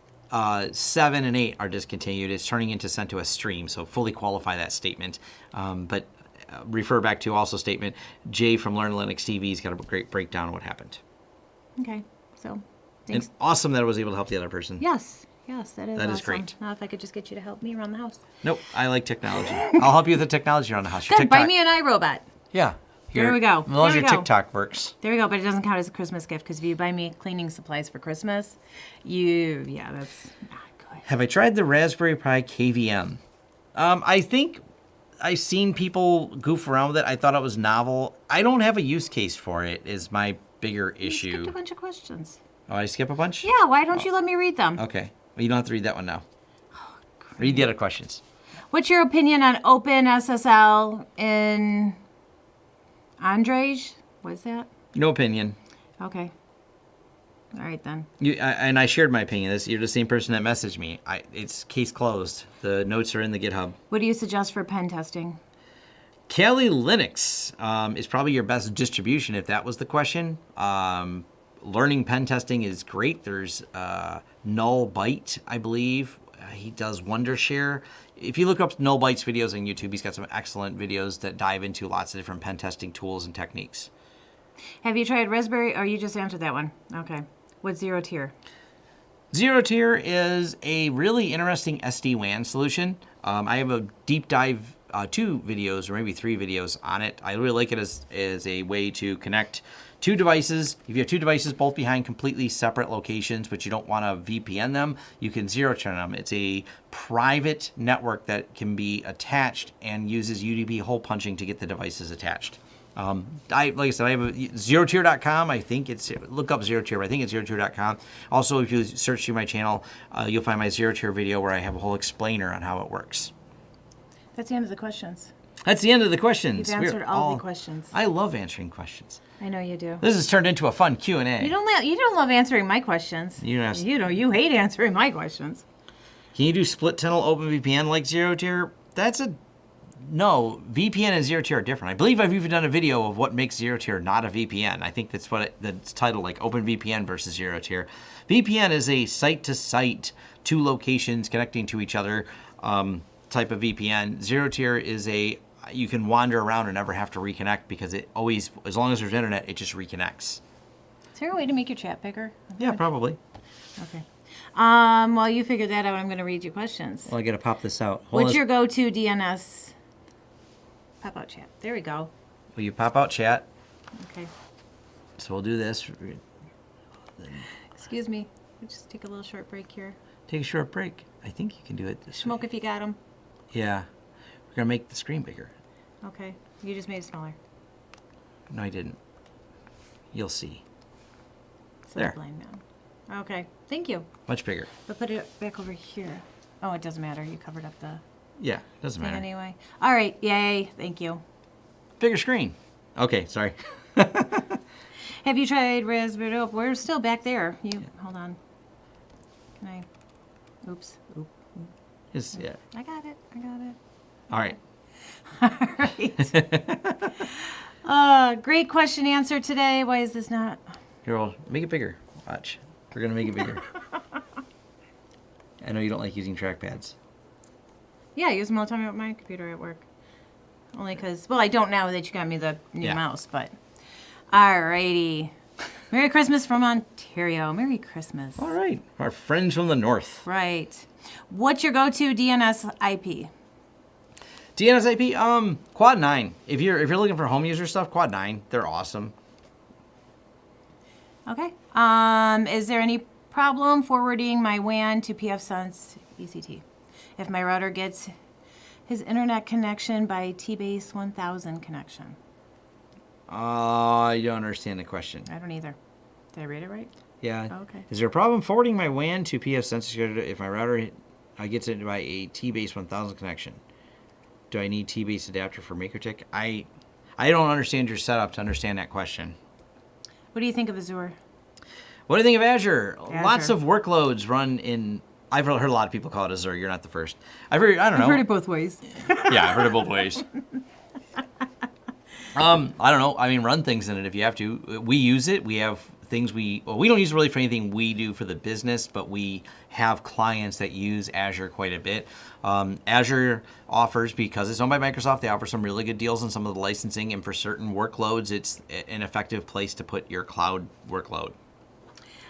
7 and 8 are discontinued. It's turning into CentOS Stream, so fully qualify that statement. But refer back to also statement, Jay from Learn Linux TV's got a great breakdown of what happened. Okay, so thanks. And awesome that I was able to help the other person. Yes, that is That is awesome. great. Now if I could just get you to help me around the house. Nope, I like technology. I'll help you with the technology around the house. Your Good, buy TikTok- me an iRobot. Yeah. There we go. As long as There your we go. TikTok works. There we go, but it doesn't count as a Christmas gift because if you buy me cleaning supplies for Christmas, that's not good. Have I tried the Raspberry Pi KVM? I think I've seen people goof around with it. I thought it was novel. I don't have a use case for it is my bigger You skipped issue. a bunch of questions. Oh, I skip a bunch? Yeah, why don't you let me read them? Okay. Well, you don't have to read that one now. Read the other questions. What's your opinion on OpenSSL in Andrej? What's that? No opinion. Okay. All right then. And I shared my opinion. You're the same person that messaged me. It's case closed. The notes are in the GitHub. What do you suggest for pen testing? Kali Linux is probably your best distribution if that was the question. Learning pen testing is great. There's Nullbyte, I believe. He does Wondershare. If you look up Nullbyte's videos on YouTube, he's got some excellent videos that dive into lots of different pen testing tools and techniques. Have you tried Raspberry? Oh, you just answered that one. Okay. What's zero tier? Zero tier is a really interesting SD-WAN solution. I have a deep dive 2 videos or maybe 3 videos on it. I really like it as a way to connect 2 devices. If you have 2 devices both behind completely separate locations, but you don't want to VPN them, you can zero tier them. It's a private network that can be attached and uses UDP hole punching to get the devices attached. Like I said, I have zerotier.com. I think it's, look up zero tier, but I think it's zerotier.com. Also, if you search through my channel, you'll find my zero tier video where I have a whole explainer on how it works. That's the end of the questions. That's the end of the questions. You've answered all the questions. I love answering questions. I know you do. This has turned into a fun Q&A. You don't love answering my questions. You asked- You hate answering my questions. Can you do split tunnel OpenVPN like zero tier? No, VPN and zero tier are different. I believe I've even done a video of what makes zero tier not a VPN. I think that's that's titled like OpenVPN versus zero tier. VPN is a site-to-site, 2 locations connecting to each other type of VPN. Zero tier is you can wander around and never have to reconnect because it always, as long as there's internet, it just reconnects. Is there a way to make your chat bigger? Yeah, probably. Okay. While you figure that out, I'm going to read you questions. Well, I got to pop this out. What's your go-to DNS pop-out chat? There we go. Will you pop out chat? Okay. So we'll do this. Excuse me. We'll just take a little short break here. Take a short break. I think you can do it this Smoke way. if you got them. Yeah. We're going to make the screen bigger. Okay. You just made it smaller. No, I didn't. You'll see. So There. blind man. Okay. Thank you. Much bigger. But put it back over here. Oh, it doesn't matter. You covered up the Yeah, doesn't thing matter. anyway. All right. Yay. Thank you. Bigger screen. Okay, sorry. Have you tried Raspberry? Oh, we're still back there. Hold on. Can I? Oops. Oop. Yeah. I got it. All right. All right. Great question answer today. Why is this not? Here, I'll make it bigger. Watch. We're going to make it bigger. I know you don't like using trackpads. Yeah, I use them all the time at my computer at work. Only because, well, I don't now that you got me the new mouse, but. Alrighty. Merry Christmas from Ontario. Merry Christmas. All right. Our friends from the north. Right. What's your go-to DNS IP? DNS IP, Quad 9. If you're looking for home user stuff, Quad 9, they're awesome. Okay. Is there any problem forwarding my WAN to pfSense ECT if my router gets his internet connection by T-Base 1000 connection? I don't understand the question. I don't either. Did I read it right? Yeah. Oh, okay. Is there a problem forwarding my WAN to pfSense if my router gets it by a T-Base 1000 connection? Do I need T-Base adapter for MakerTik? I don't understand your setup to understand that question. What do you think of Azure? What do you think of Azure? Azure. Lots of workloads run in. I've heard a lot of people call it Azure. You're not the first. I don't know. I've heard it both ways. Yeah, I've heard it both ways. I don't know. I mean, run things in it if you have to. We use it. We have things we don't use it really for anything we do for the business, but we have clients that use Azure quite a bit. Azure offers, because it's owned by Microsoft, they offer some really good deals on some of the licensing, and for certain workloads, it's an effective place to put your cloud workload.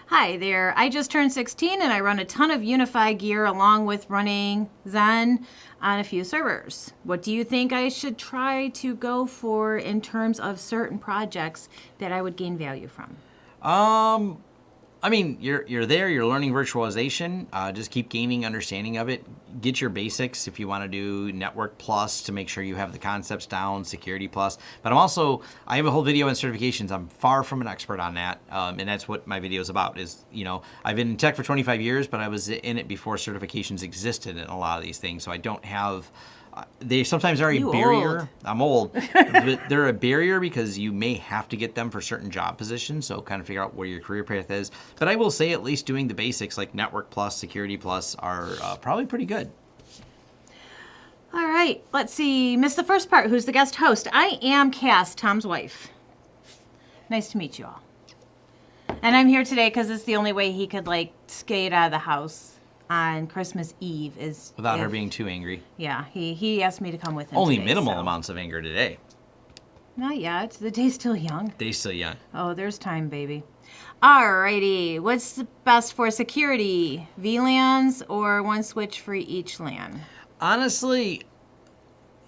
Hi there. I just turned 16 and I run a ton of UniFi gear along with running Zen on a few servers. What do you think I should try to go for in terms of certain projects that I would gain value from? I mean, you're there, you're learning virtualization. Just keep gaining understanding of it. Get your basics if you want to do Network Plus to make sure you have the concepts down, Security Plus. But I have a whole video on certifications. I'm far from an expert on that, and that's what my video is about. I've been in tech for 25 years, but I was in it before certifications existed in a lot of these things, so I don't have... They sometimes are a barrier. Old. I'm old. But they're a barrier because you may have to get them for certain job positions, so kind of figure out where your career path is. But I will say at least doing the basics like Network Plus, Security Plus are probably pretty good. All right, let's see. Missed the first part. Who's the guest host? I am Cass, Tom's wife. Nice to meet you all. And I'm here today because it's the only way he could skate out of the house on Christmas Eve is Without her being too angry. Yeah, he asked me to come with him. Only today, minimal so. amounts of anger today. Not yet. The day's still young. Day's still young. Oh, there's time, baby. Alrighty. What's the best for security? VLANs or one switch for each LAN? Honestly,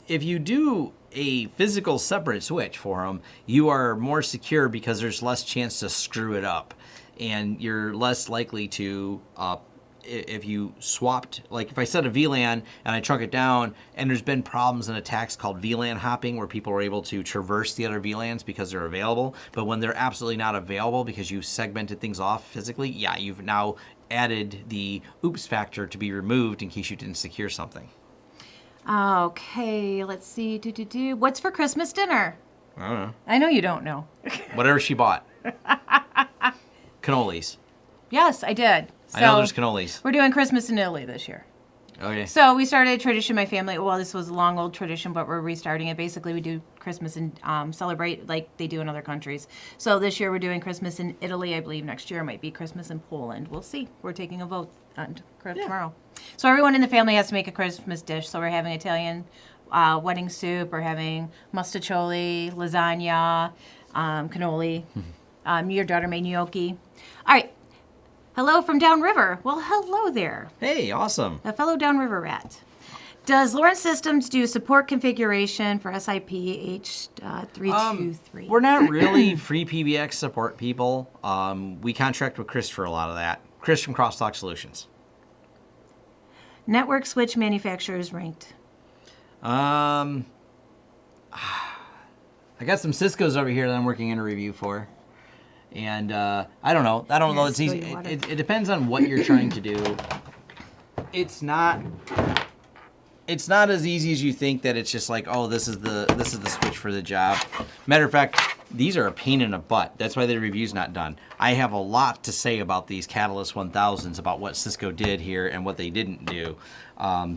if you do a physical separate switch for them, you are more secure because there's less chance to screw it up. And you're less likely to... if you swapped, like if I set a VLAN and I trunk it down, and there's been problems and attacks called VLAN hopping where people are able to traverse the other VLANs because they're available, but when they're absolutely not available because you segmented things off physically, yeah, you've now added the oops factor to be removed in case you didn't secure something. Okay, let's see. What's for Christmas dinner? I don't know. I know you don't know. Whatever she bought. Cannolis. Yes, I did. So I know there's cannolis. We're doing Christmas in Italy this year. Okay. So we started a tradition, my family. Well, this was a long old tradition, but we're restarting it. Basically, we do Christmas and celebrate like they do in other countries. So this year we're doing Christmas in Italy. I believe next year might be Christmas in Poland. We'll see. We're taking a vote on tomorrow. So everyone in the family has to make a Christmas dish. So we're having Italian wedding soup. We're having mustacholi, lasagna, cannoli. Your daughter made gnocchi. All right. Hello from downriver. Well, hello there. Hey, awesome. A fellow downriver rat. Does Lawrence Systems do support configuration for SIP H.323? We're not really free PBX support people. We contract with Chris for a lot of that. Chris from Crosstalk Solutions. Network switch manufacturers ranked. I got some Cisco's over here that I'm working in a review for. And I don't know. I don't know. It's easy. It depends on what you're trying to do. It's not as easy as you think that it's just like, oh, this is the switch for the job. Matter of fact, these are a pain in the butt. That's why the review's not done. I have a lot to say about these Catalyst 1000s, about what Cisco did here and what they didn't do.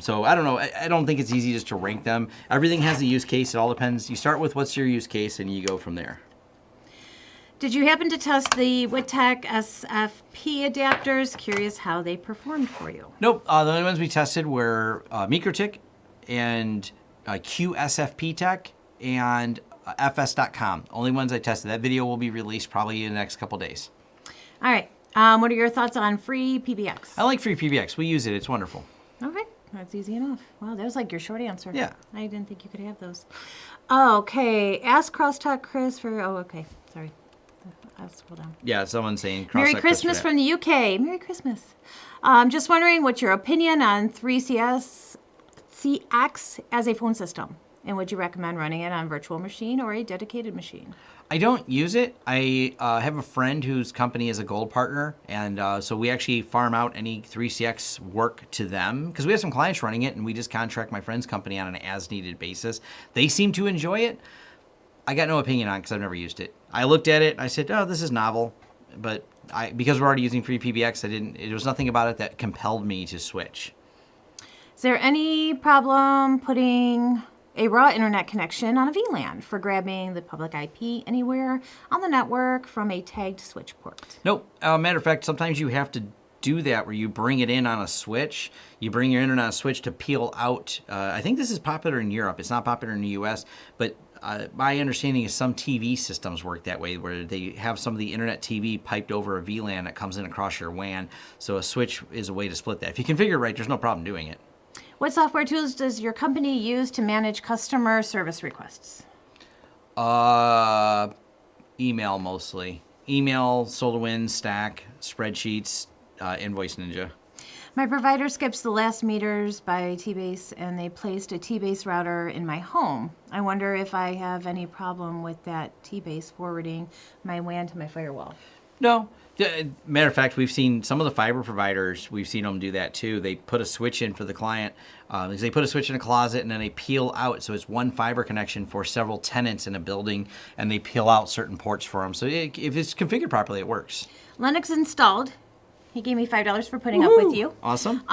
So I don't know. I don't think it's easy just to rank them. Everything has a use case. It all depends. You start with what's your use case and you go from there. Did you happen to test the Wittech SFP adapters? Curious how they performed for you. Nope. The only ones we tested were MikroTik and QSFP Tech and FS.com. Only ones I tested. That video will be released probably in the next couple days. All right. What are your thoughts on free PBX? I like free PBX. We use it. It's wonderful. Okay. That's easy enough. Wow, that was like your short answer. Yeah. I didn't think you could have those. Okay. Ask Crosstalk Chris for... Oh, okay. Sorry. I'll scroll down. Yeah, someone's saying Merry cross-site Christmas from the UK. Merry Christmas. Just wondering what's your opinion on 3CX as a phone system, and would you recommend running it on a virtual machine or a dedicated machine? I don't use it. I have a friend whose company is a gold partner, and so we actually farm out any 3CX work to them because we have some clients running it, and we just contract my friend's company on an as-needed basis. They seem to enjoy it. I got no opinion on it because I've never used it. I looked at it, and I said, oh, this is novel, but because we're already using free PBX, there was nothing about it that compelled me to switch. Is there any problem putting a raw internet connection on a VLAN for grabbing the public IP anywhere on the network from a tagged switch port? Nope. Matter of fact, sometimes you have to do that where you bring it in on a switch. You bring your internet on a switch to peel out. I think this is popular in Europe. It's not popular in the US, but my understanding is some TV systems work that way where they have some of the internet TV piped over a VLAN that comes in across your WAN. So a switch is a way to split that. If you configure it right, there's no problem doing it. What software tools does your company use to manage customer service requests? Email mostly. Email, SolarWinds, Stack, spreadsheets, Invoice Ninja. My provider skips the last meters by T-Base, and they placed a T-Base router in my home. I wonder if I have any problem with that T-Base forwarding my WAN to my firewall. No. Matter of fact, we've seen some of the fiber providers, we've seen them do that too. They put a switch in for the client. Because they put a switch in a closet and then they peel out. So it's one fiber connection for several tenants in a building, and they peel out certain ports for them. So if it's configured properly, it works. Linux installed. He gave me $5 for putting up with you. Awesome.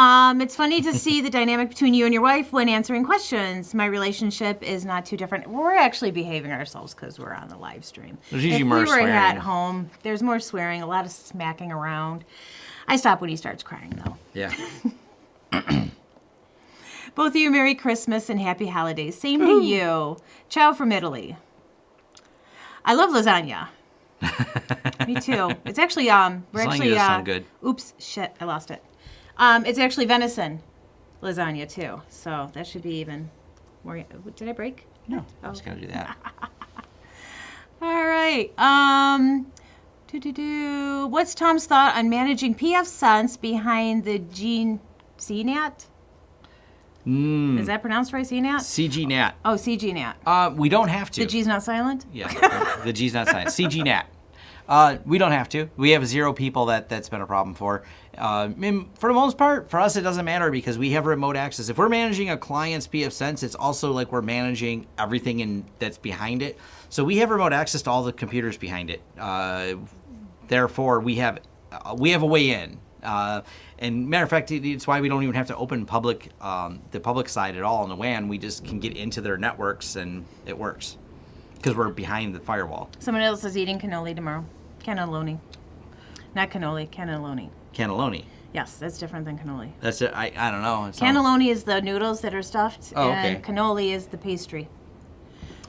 It's funny to see the dynamic between you and your wife when answering questions. My relationship is not too different. We're actually behaving ourselves because we're on the live stream. There's usually if more we were swearing. at home, there's more swearing, a lot of smacking around. I stop when he starts crying, though. Yeah. Both of you, Merry Christmas and Happy Holidays. Same to you. Ciao from Italy. I love lasagna. Me too. It's actually Lasagna does sound good. Oops, shit, I lost it. It's actually venison lasagna too, so that should be even more. Did I break? No, I was gonna do that. All right. What's Tom's thought on managing pfSense behind the CNAT? Is that pronounced right, CNAT? CGNAT. Oh, CGNAT. We don't have to. The G's not silent? Yeah, the G's not silent. CGNAT. We don't have to. We have 0 people that's been a problem for. And for the most part, for us, it doesn't matter because we have remote access. If we're managing a client's pfSense, it's also like we're managing everything that's behind it. So we have remote access to all the computers behind it. Therefore, we have a way in. And matter of fact, it's why we don't even have to open the public side at all on the WAN. We just can get into their networks and it works because we're behind the firewall. Someone else is eating cannoli tomorrow. Cannelloni. Not cannoli, cannelloni. Cannelloni. Yes, that's different than cannoli. That's it. I don't know. Cannelloni is the noodles that are stuffed, okay. And cannoli is the pastry.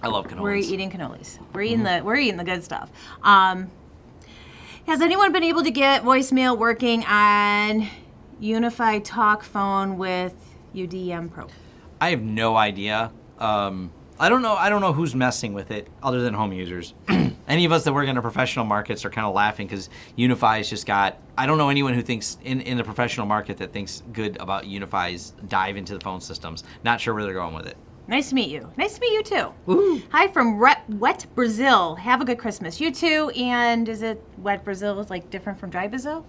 I love cannolis. We're eating cannolis. We're eating the good stuff. Has anyone been able to get voicemail working on UniFi talk phone with UDM Pro? I have no idea. I don't know who's messing with it other than home users. Any of us that work in the professional markets are kind of laughing because UniFi's just got. I don't know anyone who thinks in the professional market that thinks good about UniFi's dive into the phone systems. Not sure where they're going with it. Nice to meet you. Nice to meet you too. Woo. Hi from Wet Brazil. Have a good Christmas. You too. And is it Wet Brazil like different from Dry Brazil?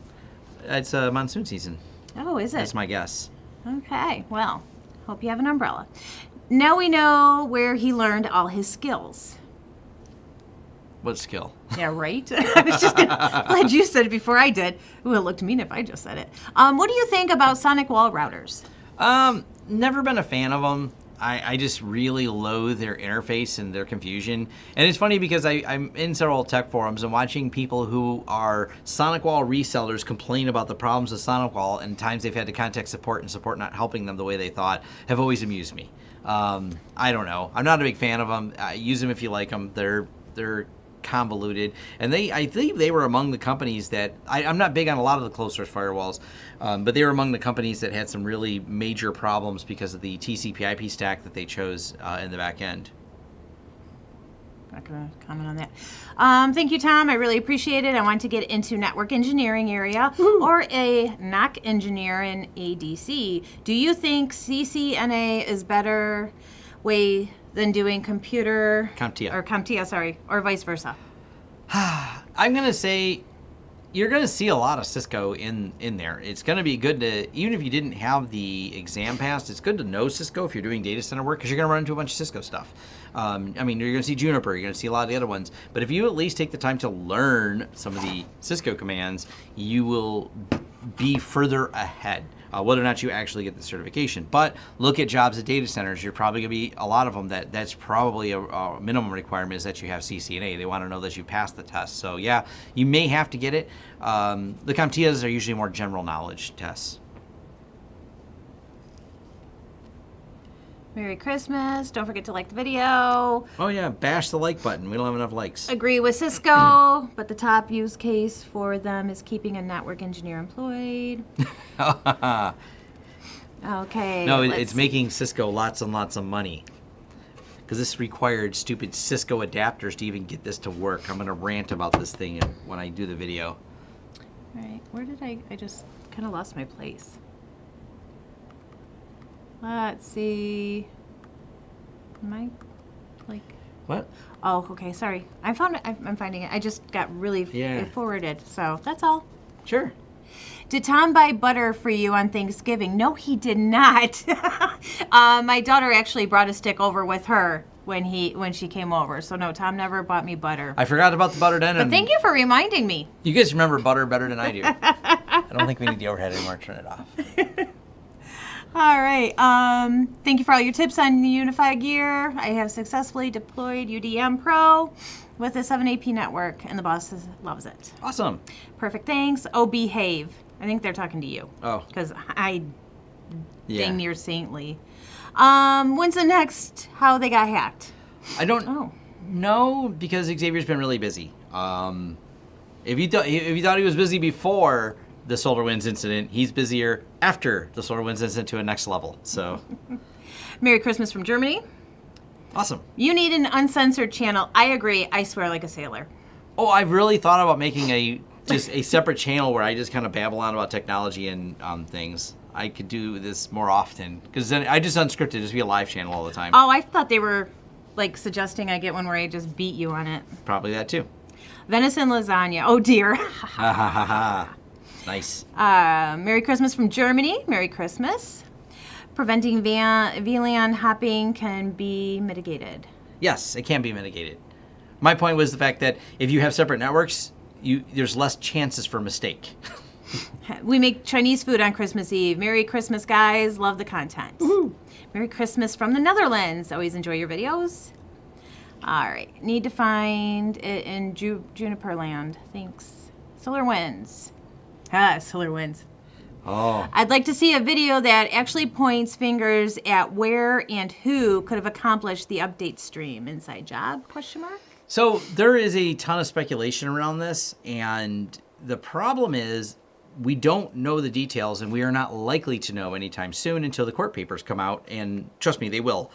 It's monsoon season. Oh, is it? That's my guess. Okay. Well, hope you have an umbrella. Now we know where he learned all his skills. What skill? Yeah, right? I was just glad you said it before I did. Ooh, it looked mean if I just said it. What do you think about sonic wall routers? Never been a fan of them. I just really loathe their interface and their confusion. And it's funny because I'm in several tech forums and watching people who are Sonic Wall resellers complain about the problems with Sonic Wall and times they've had to contact support and support not helping them the way they thought have always amused me. I don't know. I'm not a big fan of them. Use them if you like them. They're convoluted, and I think they were among the companies that I'm not big on a lot of the closed source firewalls, but they were among the companies that had some really major problems because of the TCP/IP stack that they chose in the back end. not going to comment on that. Thank you, Tom. I really appreciate it. I want to get into network engineering area or a NOC engineer in ADC. Do you think CCNA is better way than doing computer CompTIA, or vice versa? I'm going to say you're going to see a lot of Cisco in there. It's going to be good to, even if you didn't have the exam passed, it's good to know Cisco if you're doing data center work because you're going to run into a bunch of Cisco stuff. I mean, you're going to see Juniper, you're going to see a lot of the other ones. But if you at least take the time to learn some of the Cisco commands, you will be further ahead. Whether or not you actually get the certification. But look at jobs at data centers. You're probably going to be, a lot of them, that's probably a minimum requirement is that you have CCNA. They want to know that you passed the test. So yeah, you may have to get it. The CompTIAs are usually more general knowledge tests. Merry Christmas. Don't forget to like the video. Oh yeah, bash the like button. We don't have enough likes. Agree with Cisco, but the top use case for them is keeping a network engineer employed. Okay. No, it's making Cisco lots and lots of money. Because this required stupid Cisco adapters to even get this to work. I'm going to rant about this thing when I do the video. All right. Where did I just kind of lost my place. Let's see. Am I like? What? Oh, okay. Sorry. I'm finding it. I just got really forwarded. So that's all. Sure. Did Tom buy butter for you on Thanksgiving? No, he did not. My daughter actually brought a stick over with her when she came over. So no, Tom never bought me butter. I forgot about the butter then. But thank you for reminding me. You guys remember butter better than I do. I don't think we need the overhead anymore. Turn it off. All right. Thank you for all your tips on the UniFi gear. I have successfully deployed UDM Pro with a 7AP network, and the boss loves it. Awesome. Perfect. Thanks. Oh, behave. I think they're talking to you. Oh. Because dang near saintly. When's the next how they got hacked? I don't know because Xavier's been really busy. If you thought he was busy before the SolarWinds incident, he's busier after the SolarWinds incident to a next level. So, Merry Christmas from Germany. Awesome. You need an uncensored channel. I agree. I swear like a sailor. Oh, I've really thought about making a separate channel where I just kind of babble on about technology and things. I could do this more often because then I just unscripted, just be a live channel all the time. Oh, I thought they were like suggesting I get one where I just beat you on it. Probably that too. Venison lasagna. Oh dear. Ha ha ha ha. Nice. Merry Christmas from Germany. Merry Christmas. Preventing VLAN hopping can be mitigated. Yes, it can be mitigated. My point was the fact that if you have separate networks, there's less chances for mistake. We make Chinese food on Christmas Eve. Merry Christmas, guys. Love the content. Woo-hoo. Merry Christmas from the Netherlands. Always enjoy your videos. All right. Need to find it in Juniper Land. Thanks. SolarWinds. SolarWinds. Oh. I'd like to see a video that actually points fingers at where and who could have accomplished the update stream. Inside job, question mark? So there is a ton of speculation around this, and the problem is we don't know the details, and we are not likely to know anytime soon until the court papers come out, and trust me, they will.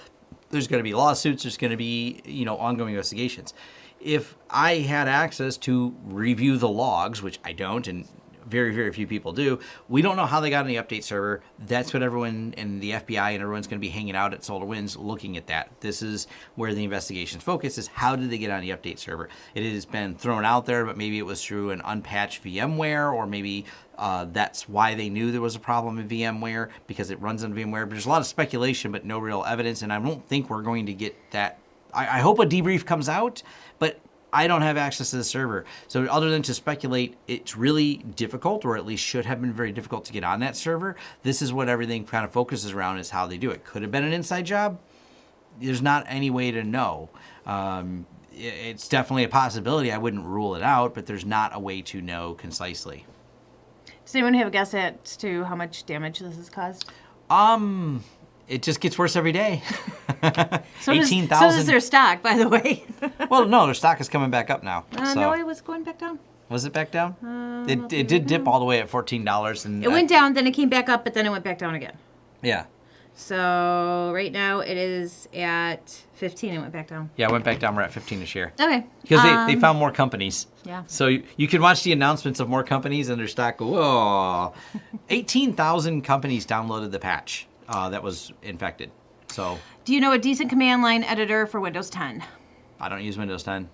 There's going to be lawsuits, there's going to be, ongoing investigations. If I had access to review the logs, which I don't, and very, very few people do, we don't know how they got on the update server. That's what everyone in the FBI and everyone's going to be hanging out at SolarWinds looking at that. This is where the investigation's focus is. How did they get on the update server? It has been thrown out there, but maybe it was through an unpatched VMware, or maybe that's why they knew there was a problem in VMware, because it runs on VMware. But there's a lot of speculation, but no real evidence, and I don't think we're going to get that. I hope a debrief comes out, but I don't have access to the server. So other than to speculate, it's really difficult, or at least should have been very difficult to get on that server. This is what everything kind of focuses around, is how they do it. Could have been an inside job. There's not any way to know. It's definitely a possibility. I wouldn't rule it out, but there's not a way to know concisely. Does anyone have a guess as to how much damage this has caused? It just gets worse every day. So 18,000. So does their stock, by the way. Well, no, their stock is coming back up now. No, it was going back down. Was it back down? It did dip all the way at $14. And it went down, then it came back up, but then it went back down again. Yeah. So right now it is at 15. It went back down. Yeah, I went back down. We're at 15 a share. Okay. Because they found more companies. Yeah. So you can watch the announcements of more companies and their stock go, whoa. 18,000 companies downloaded the patch that was infected. So Do you know a decent command line editor for Windows 10? I don't use Windows 10.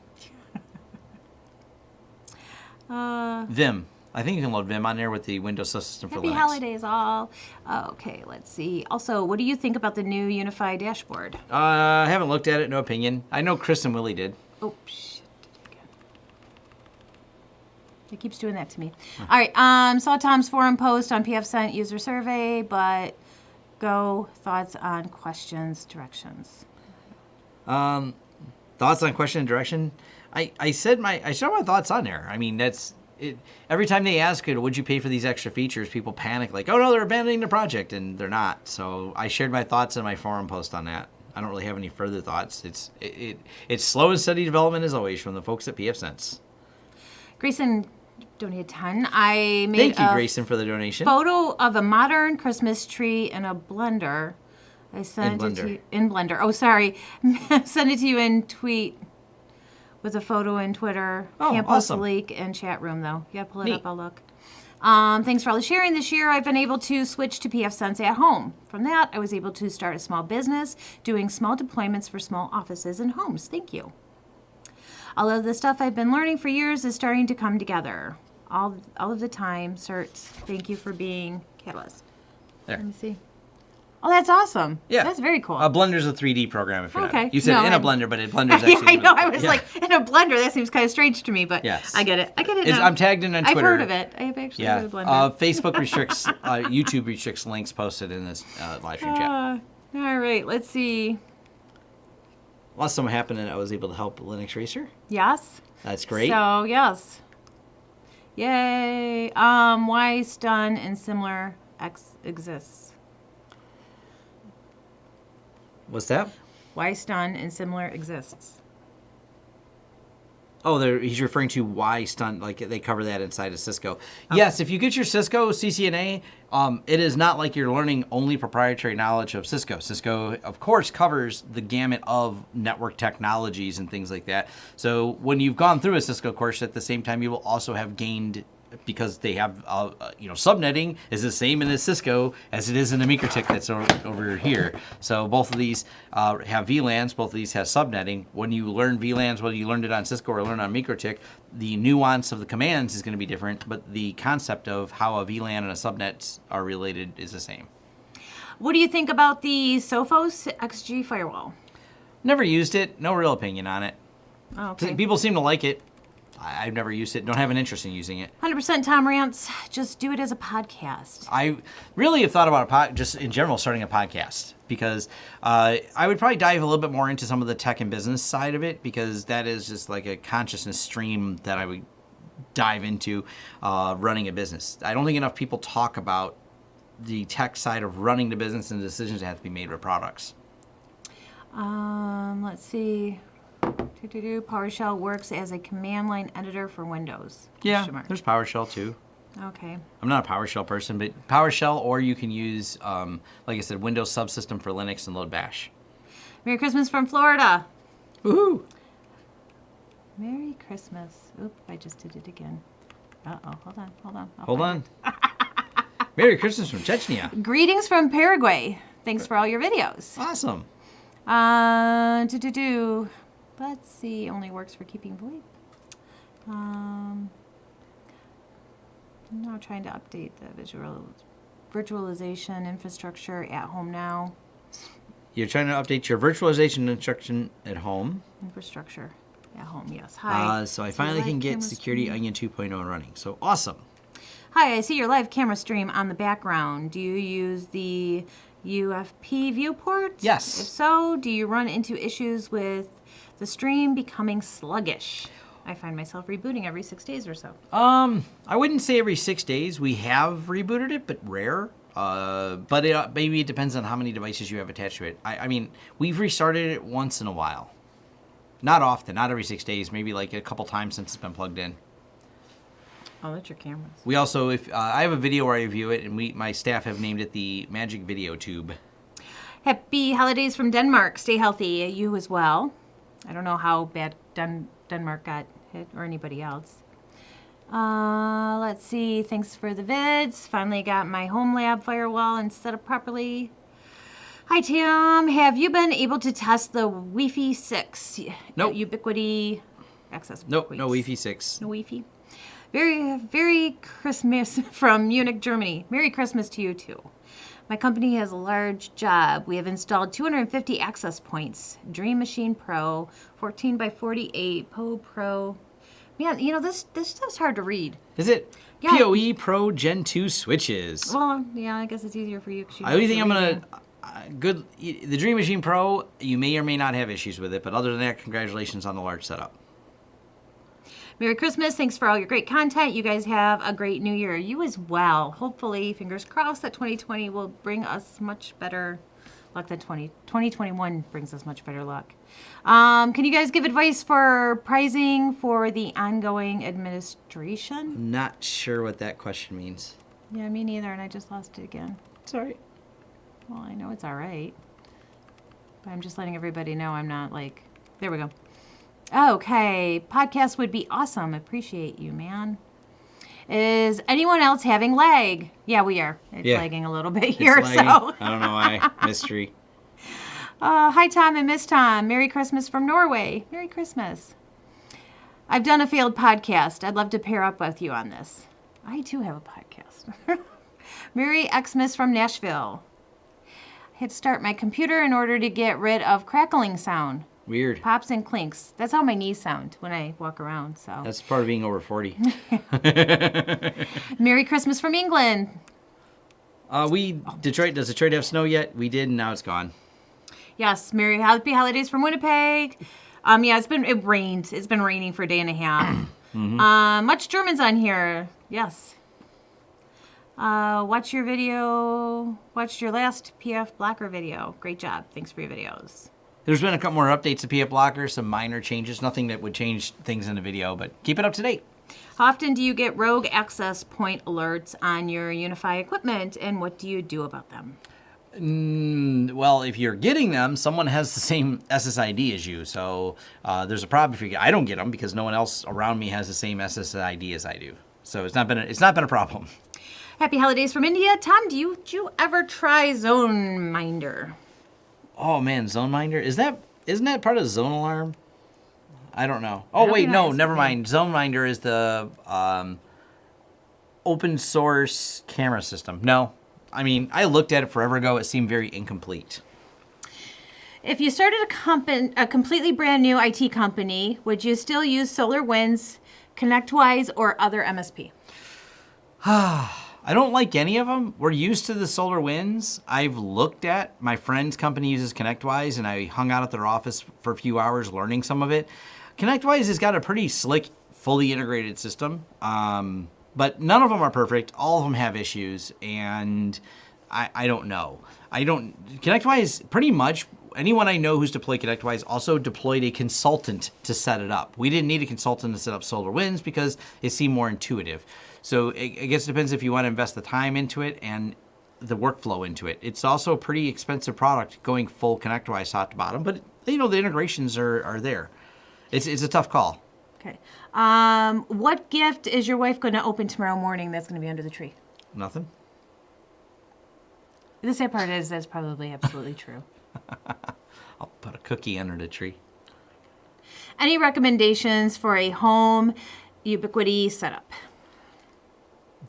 Uh, Vim. I think you can load Vim on there with the Windows subsystem for Happy Linux. holidays, all. Okay, let's see. Also, what do you think about the new UniFi dashboard? I haven't looked at it, no opinion. I know Chris and Willie did. Oh, shit. Did it again. It keeps doing that to me. All right, saw Tom's forum post on PFSent user survey, but go thoughts on questions, directions. Thoughts on question and direction? I shared my thoughts on there. I mean, that's it. Every time they ask it, would you pay for these extra features, people panic like, oh no, they're abandoning the project, and they're not. So I shared my thoughts in my forum post on that. I don't really have any further thoughts. It's slow and steady development as always from the folks at PFSense. Grayson donated 10. I made Thank you, a Grayson, for the donation. photo of a modern Christmas tree in a blender. I sent it to you in Blender. Oh, sorry. Send it to you in tweet with a photo in Twitter. Oh, Can't post awesome. a link in chat room though. Yeah, pull it Neat. up. I'll look. Thanks for all the sharing this year. I've been able to switch to PFSense at home. From that, I was able to start a small business doing small deployments for small offices and homes. Thank you. All of the stuff I've been learning for years is starting to come together. All of the time, certs. Thank you for being Catalyst. There. Let me see. Oh, that's awesome. Yeah. That's very cool. Blender's a 3D program. If you're Okay. not. You said No, in a I- Blender, but Blender's Yeah, actually. I know. I was Yeah. like, in a blender, that seems kind of strange to me, but Yes. I get it. I get it It's- now. I'm tagged in on I've Twitter. heard of it. I've actually Yeah. heard of Blender. Facebook restricts, YouTube restricts links posted in this live stream chat. All right, let's see. Last time happened, and I was able to help Linux Racer. Yes? That's great. So, yes. Yay. Why stun and similar exists? What's that? Why stun and similar exists? Oh, he's referring to why stunt, like they cover that inside of Cisco. Yes, if you get your Cisco CCNA, it is not like you're learning only proprietary knowledge of Cisco. Cisco, of course, covers the gamut of network technologies and things like that. So when you've gone through a Cisco course, at the same time, you will also have gained, because they have, subnetting is the same in a Cisco as it is in a MikroTik that's over here. So both of these have VLANs, both of these have subnetting. When you learn VLANs, whether you learned it on Cisco or learned on MikroTik, the nuance of the commands is going to be different, but the concept of how a VLAN and a subnet are related is the same. What do you think about the Sophos XG firewall? Never used it, no real opinion on it. Oh, okay. People seem to like it. I've never used it, don't have an interest in using it. 100% Tom Rants. Just do it as a podcast. I really have thought about just in general starting a podcast, because I would probably dive a little bit more into some of the tech and business side of it, because that is just like a consciousness stream that I would dive into running a business. I don't think enough people talk about the tech side of running the business and the decisions that have to be made with products. Let's see. PowerShell works as a command line editor for Windows. Yeah, Question mark. there's PowerShell too. Okay. I'm not a PowerShell person, but PowerShell, or you can use, like I said, Windows subsystem for Linux and load Bash. Merry Christmas from Florida. Woohoo! Merry Christmas. Oop, I just did it again. Uh-oh, hold on. I'll Hold find on. Merry Christmas from Chechnya. it. Greetings from Paraguay. Thanks for all your videos. Awesome. Let's see, only works for keeping VoIP. I'm now trying to update the virtualization infrastructure at home now. You're trying to update your virtualization instruction at home. Infrastructure at home, yes. Hi. So I See finally your can live get camera Security stream? Onion 2.0 running. So awesome. Hi, I see your live camera stream on the background. Do you use the UFP viewport? Yes. If so, do you run into issues with the stream becoming sluggish? I find myself rebooting every 6 days or so. I wouldn't say every 6 days. We have rebooted it, but rare. But maybe it depends on how many devices you have attached to it. I mean, we've restarted it once in a while. Not often, not every 6 days. Maybe like a couple times since it's been plugged in. Oh, that's your cameras. We also, I have a video where I review it, and my staff have named it the Magic Video Tube. Happy holidays from Denmark. Stay healthy. You as well. I don't know how bad Denmark got hit or anybody else. Let's see. Thanks for the vids. Finally got my home lab firewall and set up properly. Hi, Tim. Have you been able to test the Wi-Fi 6? Nope. Ubiquity access Nope, points? no Wi-Fi 6. No Wi-Fi. Very Christmas from Munich, Germany. Merry Christmas to you, too. My company has a large job. We have installed 250 access points. Dream Machine Pro, 14 by 48, Pro. Man, you know, this stuff's hard to read. Is it? Yeah. PoE Pro Gen 2 switches. Well, yeah, I guess it's easier for you. I only think I'm going to... the Dream Machine Pro, you may or may not have issues with it, but other than that, congratulations on the large setup. Merry Christmas. Thanks for all your great content. You guys have a great new year. You as well. Hopefully, fingers crossed, that 2020 will bring us much better luck than 2021 brings us much better luck. Can you guys give advice for pricing for the ongoing administration? I'm not sure what that question means. Yeah, me neither, and I just lost it again. Sorry. Well, I know it's all right. But I'm just letting everybody know I'm not like... There we go. Okay. Podcast would be awesome. Appreciate you, man. Is anyone else having lag? Yeah, we are. It's lagging a little bit here, It's lagging. so... I don't know why. Mystery. Hi, Tom and Miss Tom. Merry Christmas from Norway. Merry Christmas. I've done a failed podcast. I'd love to pair up with you on this. I, too, have a podcast. Merry Xmas from Nashville. I had to start my computer in order to get rid of crackling sound. Weird. Pops and clinks. That's how my knees sound when I walk around. So That's part of being over 40. Merry Christmas from England. Detroit, does Detroit have snow yet? We did, and now it's gone. Yes, happy holidays from Winnipeg. Yeah, it rained. It's been raining for a day and a half. Much Germans on here. Yes. Watched your last PF Blocker video. Great job. Thanks for your videos. There's been a couple more updates to PF Blocker, some minor changes, nothing that would change things in the video, but keep it up to date. How often do you get rogue access point alerts on your UniFi equipment, and what do you do about them? Well, if you're getting them, someone has the same SSID as you, so there's a problem if you get. I don't get them because no one else around me has the same SSID as I do, so it's not been a problem. Happy holidays from India. Tom, did you ever try ZoneMinder? Oh man, ZoneMinder, isn't that part of Zone Alarm? I don't know. Oh wait, no, never mind. ZoneMinder is the open source camera system. No, I mean I looked at it forever ago. It seemed very incomplete. If you started a completely brand new IT company, would you still use SolarWinds, ConnectWise, or other MSP? I don't like any of them. We're used to the SolarWinds. I've looked at, my friend's company uses ConnectWise, and I hung out at their office for a few hours learning some of it. ConnectWise has got a pretty slick, fully integrated system, but none of them are perfect. All of them have issues, and I don't know. ConnectWise, pretty much, anyone I know who's deployed ConnectWise also deployed a consultant to set it up. We didn't need a consultant to set up SolarWinds because it seemed more intuitive. So I guess it depends if you want to invest the time into it and the workflow into it. It's also a pretty expensive product going full ConnectWise top to bottom, but you know the integrations are there. It's a tough call. Okay. What gift is your wife going to open tomorrow morning that's going to be under the tree? Nothing? The sad part is that's probably absolutely true. I'll put a cookie under the tree. Any recommendations for a home Ubiquiti setup?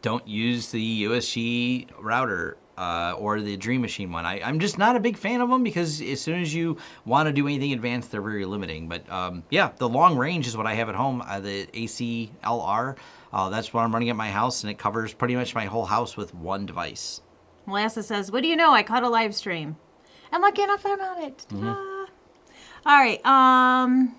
Don't use the USG router or the Dream Machine one. I'm just not a big fan of them because as soon as you want to do anything advanced, they're very limiting. But yeah, the long range is what I have at home, the ACLR. That's what I'm running at my house, and it covers pretty much my whole house with one device. Melissa says, what do you know? I caught a live stream. I'm lucky enough that I'm on it. All right.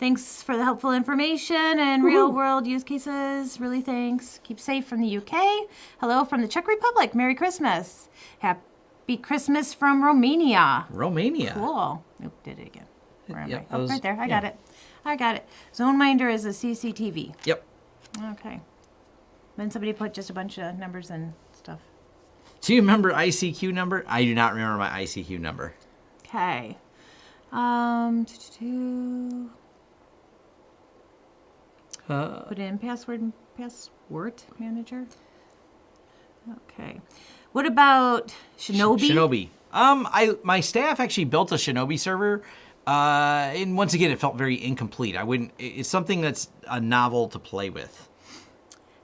Thanks for the helpful information and real-world use cases. Really thanks. Keep safe from the UK. Hello from the Czech Republic. Merry Christmas. Happy Christmas from Romania. Romania. Cool. Oop, did it again. Where am Yep, I? Oh, right there. I got it. I got it. ZoneMinder is a CCTV. Yep. Okay. Then somebody put just a bunch of numbers and stuff. Do you remember ICQ number? I do not remember my ICQ number. Okay. Put in password manager. Okay. What about Shinobi? My staff actually built a Shinobi server, and once again, it felt very incomplete. It's something that's a novel to play with.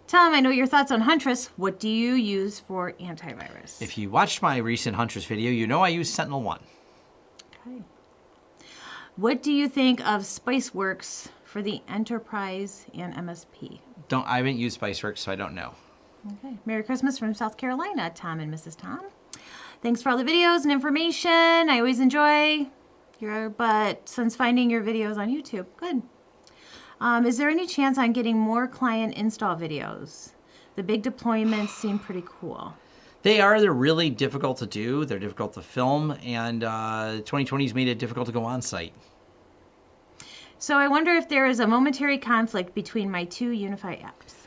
Tom, I know your thoughts on Huntress. What do you use for antivirus? If you watched my recent Huntress video, you know I use Sentinel-1. Okay. What do you think of Spiceworks for the enterprise and MSP? I haven't used Spiceworks, so I don't know. Okay. Merry Christmas from South Carolina, Tom and Mrs. Tom. Thanks for all the videos and information. I always enjoy but since finding your videos on YouTube, good. Is there any chance on getting more client install videos? The big deployments seem pretty cool. They're really difficult to do. They're difficult to film, and 2020's made it difficult to go on site. So I wonder if there is a momentary conflict between my two UniFi apps.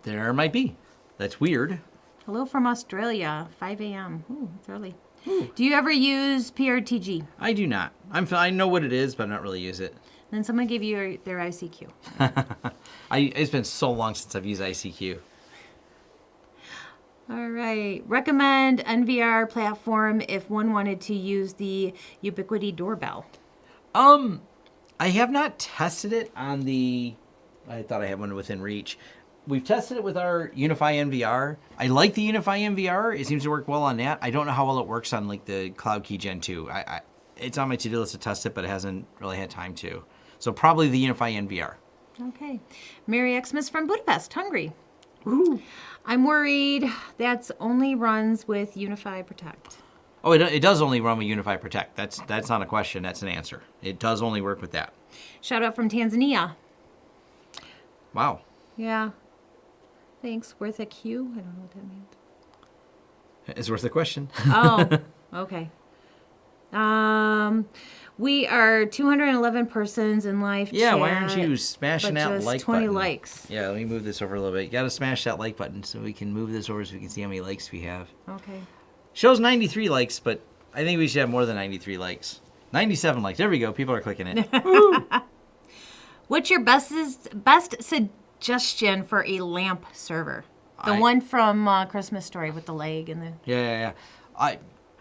There might be. That's weird. Hello from Australia, 5 a.m. Ooh, it's early. Do you ever use PRTG? I do not. I know what it is, but I don't really use it. Then someone gave you their ICQ. It's been so long since I've used ICQ. All right. Recommend NVR platform if one wanted to use the Ubiquiti doorbell. I have not tested it on I thought I had one within reach. We've tested it with our UniFi NVR. I like the UniFi NVR. It seems to work well on that. I don't know how well it works on like the CloudKey Gen 2. It's on my to-do list to test it, but it hasn't really had time to. So probably the UniFi NVR. Okay. Merry Xmas from Budapest, Hungary. Woo. I'm worried that only runs with UniFi Protect. Oh, it does only run with UniFi Protect. That's not a question. That's an answer. It does only work with that. Shout out from Tanzania. Wow. Yeah. Thanks. Worth a Q? I don't know what that means. It's worth a question. Oh, okay. We are 211 persons in live Yeah, chat. why aren't you smashing that just like 20 button? likes. Yeah, let me move this over a little bit. You got to smash that like button so we can move this over so we can see how many likes we have. Okay. Shows 93 likes, but I think we should have more than 93 likes. 97 likes. There we go. People are clicking it. What's your best suggestion for a lamp server? The one from Christmas Story with the leg and the... Yeah.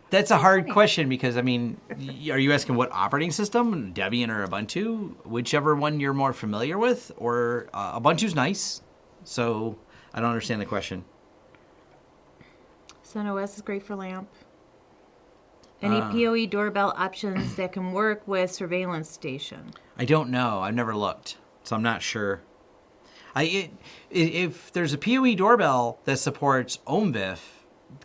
That's a hard question because, I mean, are you asking what operating system? Debian or Ubuntu? Whichever one you're more familiar with? Or Ubuntu's nice, so I don't understand the question. SunOS is great for lamp. Any PoE doorbell options that can work with surveillance station? I don't know. I've never looked, so I'm not sure. If there's a PoE doorbell that supports OMVIF,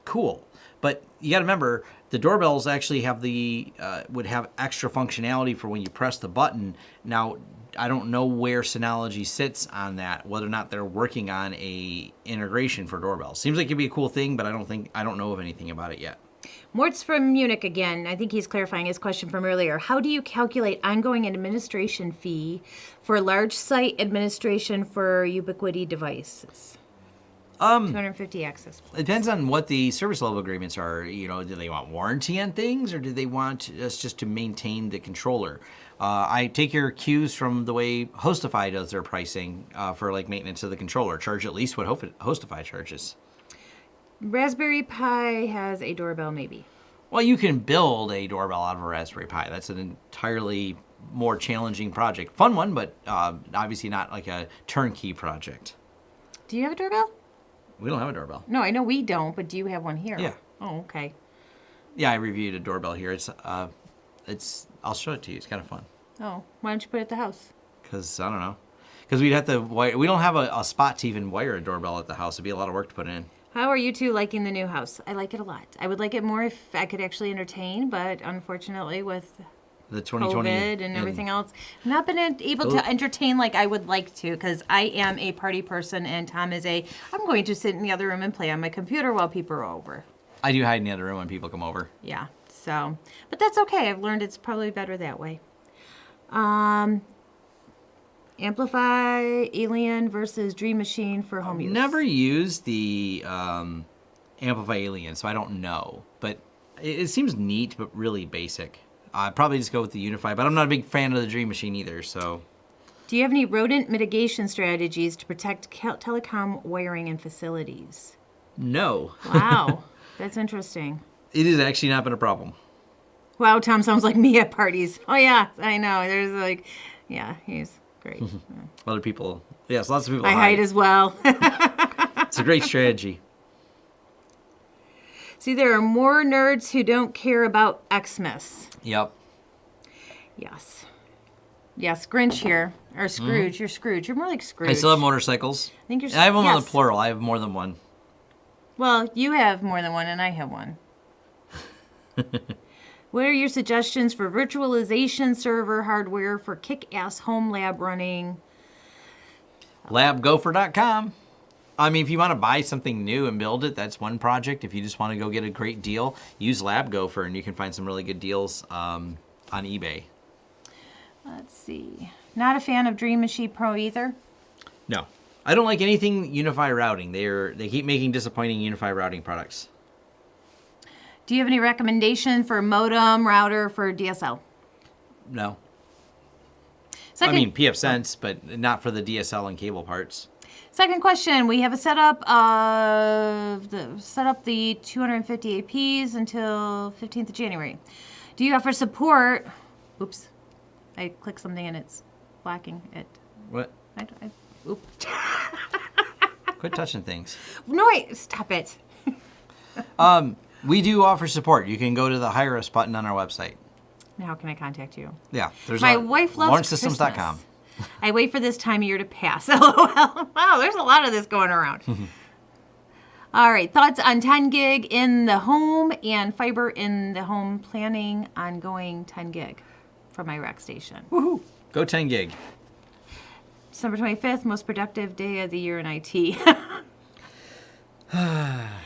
cool. But you got to remember, the doorbells actually have would have extra functionality for when you press the button. Now, I don't know where Synology sits on that, whether or not they're working on a integration for doorbells. Seems like it'd be a cool thing, but I don't know of anything about it yet. Mort's from Munich again. I think he's clarifying his question from earlier. How do you calculate ongoing administration fee for large site administration for Ubiquiti devices? 250 access points. It depends on what the service level agreements are. You know, do they want warranty on things, or do they want us just to maintain the controller? I take your cues from the way HostiFi does their pricing for like maintenance of the controller. Charge at least what HostiFi charges. Raspberry Pi has a doorbell, maybe. Well, you can build a doorbell out of a Raspberry Pi. That's an entirely more challenging project. Fun one, but obviously not like a turnkey project. Do you have a doorbell? We don't have a doorbell. No, I know we don't, but do you have one here? Yeah. Oh, okay. Yeah, I reviewed a doorbell here. I'll show it to you. It's kind of fun. Oh, why don't you put it at the house? Because, I don't know. Because we'd have to wire. We don't have a spot to even wire a doorbell at the house. It'd be a lot of work to put in. How are you two liking the new house? I like it a lot. I would like it more if I could actually entertain, but unfortunately with the 2020 COVID and everything else, I've not been able to entertain like I would like to, because I am a party person and Tom is I'm going to sit in the other room and play on my computer while people are over. I do hide in the other room when people come over. Yeah, so, but that's okay. I've learned it's probably better that way. Amplify, Alien versus Dream Machine for home use. Never used the Amplify Alien, so I don't know. But it seems neat, but really basic. I'd probably just go with the UniFi, but I'm not a big fan of the Dream Machine either, so... Do you have any rodent mitigation strategies to protect telecom wiring and facilities? No. Wow, that's interesting. It has actually not been a problem. Wow, Tom sounds like me at parties. Oh, yeah, I know. There's like, yeah, he's great. Other people, yes, lots of people I hide as well. It's a great strategy. See, there are more nerds who don't care about Xmas. Yep. Yes. Yes, Grinch here. Or Scrooge. You're Scrooge. You're more like Scrooge. I still have motorcycles. I think you're I have them on the yes. plural. I have more than one. Well, you have more than one, and I have one. What are your suggestions for virtualization server hardware for kick-ass home lab running? Labgopher.com. I mean, if you want to buy something new and build it, that's one project. If you just want to go get a great deal, use LabGopher, and you can find some really good deals on eBay. Let's see. Not a fan of Dream Machine Pro either. No. I don't like anything UniFi routing. They keep making disappointing UniFi routing products. Do you have any recommendation for modem router for DSL? No. Second, I mean, pfSense, but not for the DSL and cable parts. Second question. We have a setup of the 250 APs until 15th of January. Do you offer support? Oops. I clicked something and it's blocking it. What? Oops. Quit touching things. No, wait. Stop it. We do offer support. You can go to the Hire Us button on our website. Now, how can I contact you? Yeah. There's My wife loves launchsystems.com. Christmas. I wait for this time of year to pass. LOL. Wow, there's a lot of this going around. All right. Thoughts on 10 gig in the home and fiber in the home planning on going 10 gig for my rack station. Woohoo. Go 10 gig. December 25th, most productive day of the year in IT.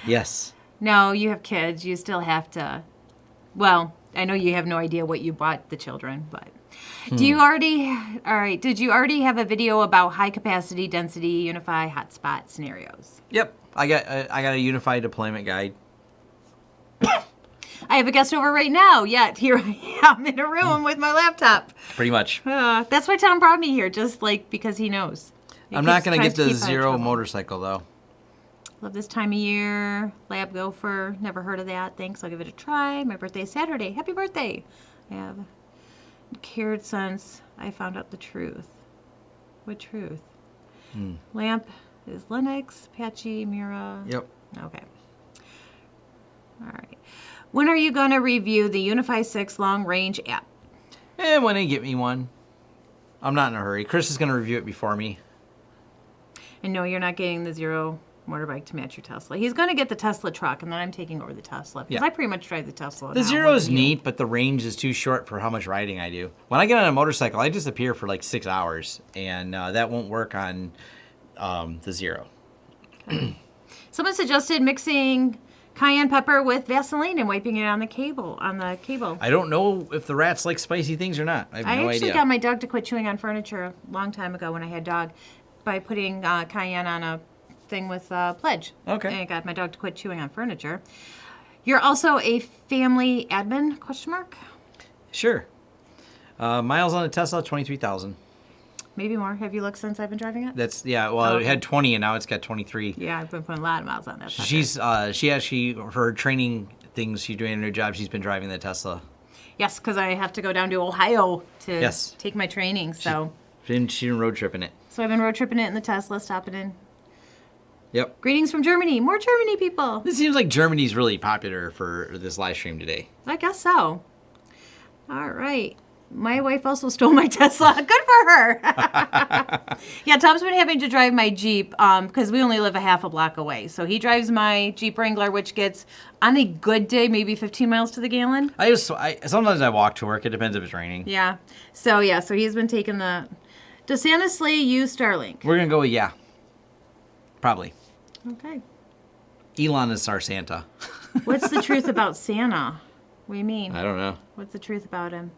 Yes. No, you have kids. You still have to. Well, I know you have no idea what you bought the children, but do you already? All right. Did you already have a video about high capacity density UniFi hotspot scenarios? Yep. I got a UniFi deployment guide. I have a guest over right now. Yet here I am in a room with my laptop. Pretty much. That's why Tom brought me here, just like because he knows. I'm not going to get the Zero motorcycle though. Love this time of year. Lab Gopher. Never heard of that. Thanks. I'll give it a try. My birthday is Saturday. Happy birthday. I have cared since I found out the truth. What truth? Lamp is Linux, Apache, Mira. Yep. Okay. All right. When are you going to review the UniFi 6 long range app? And when they get me one. I'm not in a hurry. Chris is going to review it before me. And no, you're not getting the Zero motorbike to match your Tesla. He's going to get the Tesla truck, and then I'm taking over the Tesla. Because I pretty much drive the Tesla. The Zero is neat, but the range is too short for how much riding I do. When I get on a motorcycle, I disappear for like 6 hours, and that won't work on the Zero. Someone suggested mixing cayenne pepper with Vaseline and wiping it on the cable. I don't know if the rats like spicy things or not. I have no idea. I actually got my dog to quit chewing on furniture a long time ago when I had a dog by putting cayenne on a thing with Pledge. Okay. And I got my dog to quit chewing on furniture. You're also a family admin, question mark? Sure. Miles on a Tesla, 23,000. Maybe more. Have you looked since I've been driving it? It had 20 and now it's got 23. Yeah, I've been putting a lot of miles on that. She actually, for her training things she's doing in her job, she's been driving the Tesla. Yes, because I have to go down to Ohio to take my training, so. She didn't road tripping it. So I've been road tripping it in the Tesla, stopping in. Yep. Greetings from Germany. More Germany people. It seems like Germany's really popular for this live stream today. I guess so. All right. My wife also stole my Tesla. Good for her. Yeah, Tom's been having to drive my Jeep because we only live a half a block away. So he drives my Jeep Wrangler, which gets, on a good day, maybe 15 miles to the gallon. Sometimes I walk to work. It depends if it's raining. Yeah. So he's been taking the... Does Santa Slay use Starlink? We're going to go with yeah. Probably. Okay. Elon is our Santa. What's the truth about Santa? What do you mean? I don't know. What's the truth about him?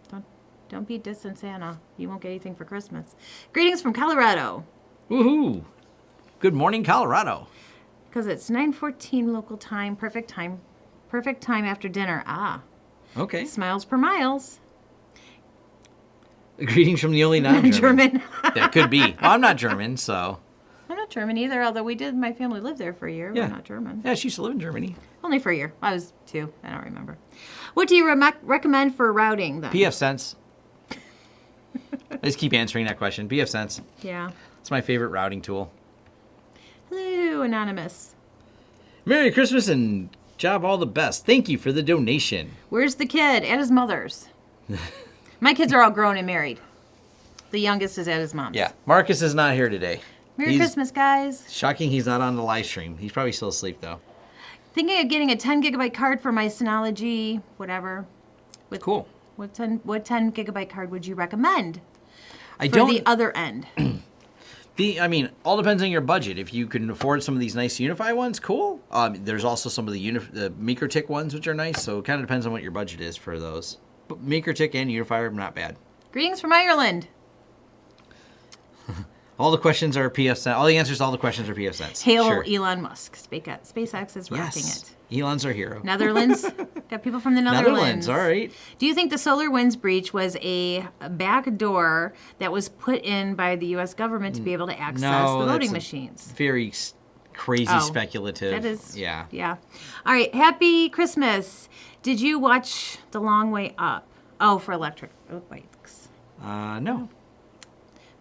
Don't be dissing Santa. You won't get anything for Christmas. Greetings from Colorado. Woohoo! Good morning, Colorado. Because it's 9:14 local time. Perfect time. Perfect time after dinner. Ah. Okay. Smiles per miles. Greetings from the only non-German. German. That could be. Well, I'm not German, so. I'm not German either, although my family lived there for a year. Yeah. We're not German. Yeah, she used to live in Germany. Only for a year. I was 2. I don't remember. What do you recommend for routing then? PF Sense. I just keep answering that question. PF Sense. Yeah. It's my favorite routing tool. Hello, Anonymous. Merry Christmas and job all the best. Thank you for the donation. Where's the kid? At his mother's. My kids are all grown and married. The youngest is at his mom's. Yeah, Marcus is not here today. Merry Christmas, guys. Shocking he's not on the live stream. He's probably still asleep, though. Thinking of getting a 10 gigabyte card for my Synology, whatever. Cool. What 10 gigabyte card would you recommend I for don't. the other end? All depends on your budget. If you can afford some of these nice UniFi ones, cool. There's also some of the MikroTik ones, which are nice. So it kind of depends on what your budget is for those. But MikroTik and UniFi are not bad. Greetings from Ireland. All the questions are PF Sense. All the answers to all the questions are PF Sense. Hail Sure. Elon Musk. SpaceX is rocking it. Elon's our hero. Netherlands. Got people from the Netherlands. All right. Do you think the SolarWinds breach was a back door that was put in by the U.S. government to be able to access the voting machines? Very crazy speculative. That is. Yeah. Yeah. All right. Happy Christmas. Did you watch The Long Way Up? Oh, for electric bikes. No.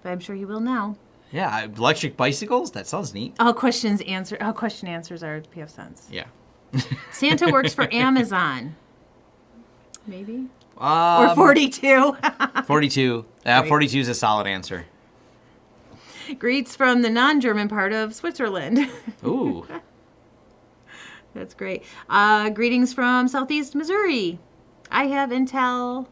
But I'm sure you will now. Yeah, electric bicycles? That sounds neat. Question answers are PF Sense. Yeah. Santa works for Amazon. Maybe? Or Or 42. 42. 42 is a solid answer. Greets from the non-German part of Switzerland. Ooh. That's great. Greetings from Southeast Missouri. I have Intel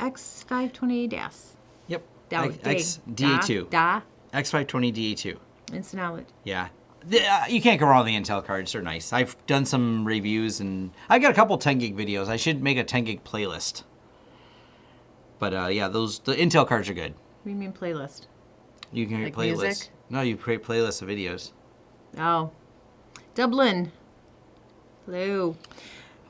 X520 DAS. Yep. DA2. X520 DA2. In Synology. Yeah. You can't go wrong with the Intel cards. They're nice. I've done some reviews, and I got a couple 10 gig videos. I should make a 10 gig playlist. But yeah, the Intel cards are good. What do you mean playlist? You can Like playlists. music? No, you create playlists of videos. Oh. Dublin. Hello.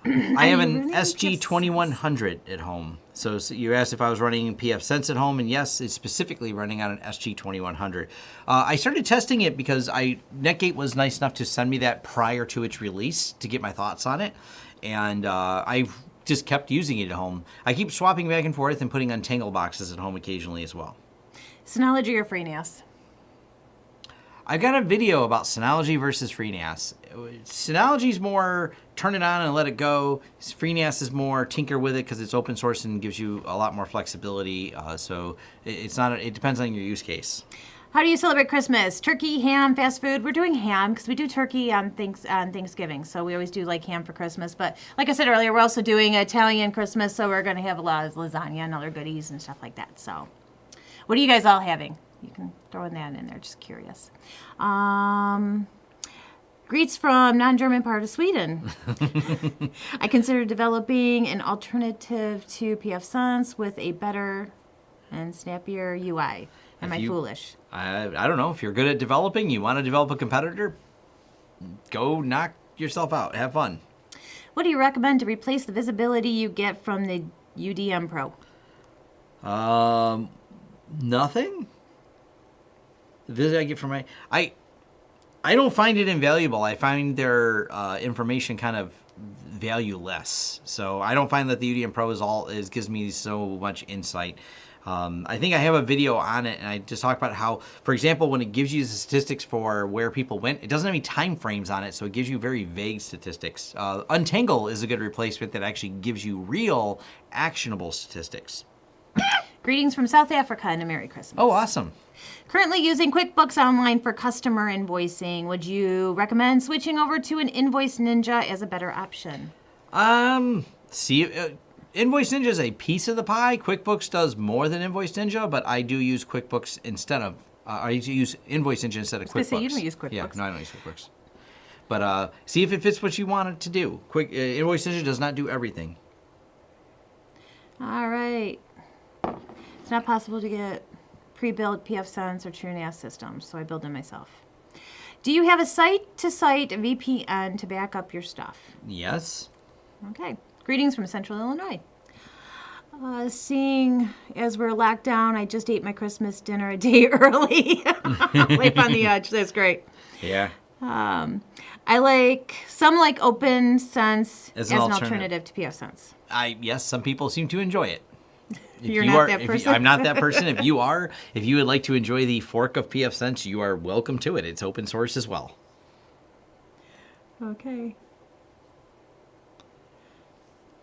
I have an running SG2100 at home. So you asked if I was running PF Sense at home, and yes, it's specifically running on an SG2100. I started testing it because Netgate was nice enough to send me that prior to its release to get my thoughts on it, and I've just kept using it at home. I keep swapping back and forth and putting Untangle boxes at home occasionally as well. Synology or Freenas? I've got a video about Synology versus Freenas. Synology's more turn it on and let it go. Freenas is more tinker with it because it's open source and gives you a lot more flexibility. So it's not. It depends on your use case. How do you celebrate Christmas? Turkey, ham, fast food? We're doing ham because we do turkey on Thanksgiving. So we always do like ham for Christmas. But like I said earlier, we're also doing Italian Christmas. So we're going to have a lot of lasagna and other goodies and stuff like that. So what are you guys all having? You can throw that in there, just curious. Greets from non-German part of Sweden. I consider developing an alternative to PF Sense with a better and snappier UI. Am I foolish? I don't know. If you're good at developing, you want to develop a competitor, go knock yourself out. Have fun. What do you recommend to replace the visibility you get from the UDM Pro? Nothing. The visit I get from I don't find it invaluable. I find their information kind of valueless. So I don't find that the UDM Pro gives me so much insight. I think I have a video on it, and I just talk about how, for example, when it gives you the statistics for where people went, it doesn't have any time frames on it, so it gives you very vague statistics. Untangle is a good replacement that actually gives you real, actionable statistics. Greetings from South Africa and a Merry Christmas. Oh, awesome. Currently using QuickBooks Online for customer invoicing. Would you recommend switching over to an Invoice Ninja as a better option? Invoice Ninja is a piece of the pie. QuickBooks does more than Invoice Ninja, but I do use QuickBooks instead of. I use Invoice Ninja instead of QuickBooks. Say, you don't use QuickBooks. Yeah, no, I don't use QuickBooks. But see if it fits what you want it to do. Invoice Ninja does not do everything. All right. It's not possible to get pre-built PF Sense or TrueNAS systems, so I build them myself. Do you have a site-to-site VPN to back up your stuff? Yes. Okay. Greetings from Central Illinois. Seeing as we're locked down, I just ate my Christmas dinner a day early. Life on the edge. That's great. Yeah. Some like OpenSense as an alternative to pfSense. Yes, some people seem to enjoy it. You're not that person? I'm not that person. If you would like to enjoy the fork of pfSense, you are welcome to it. It's open source as well. Okay.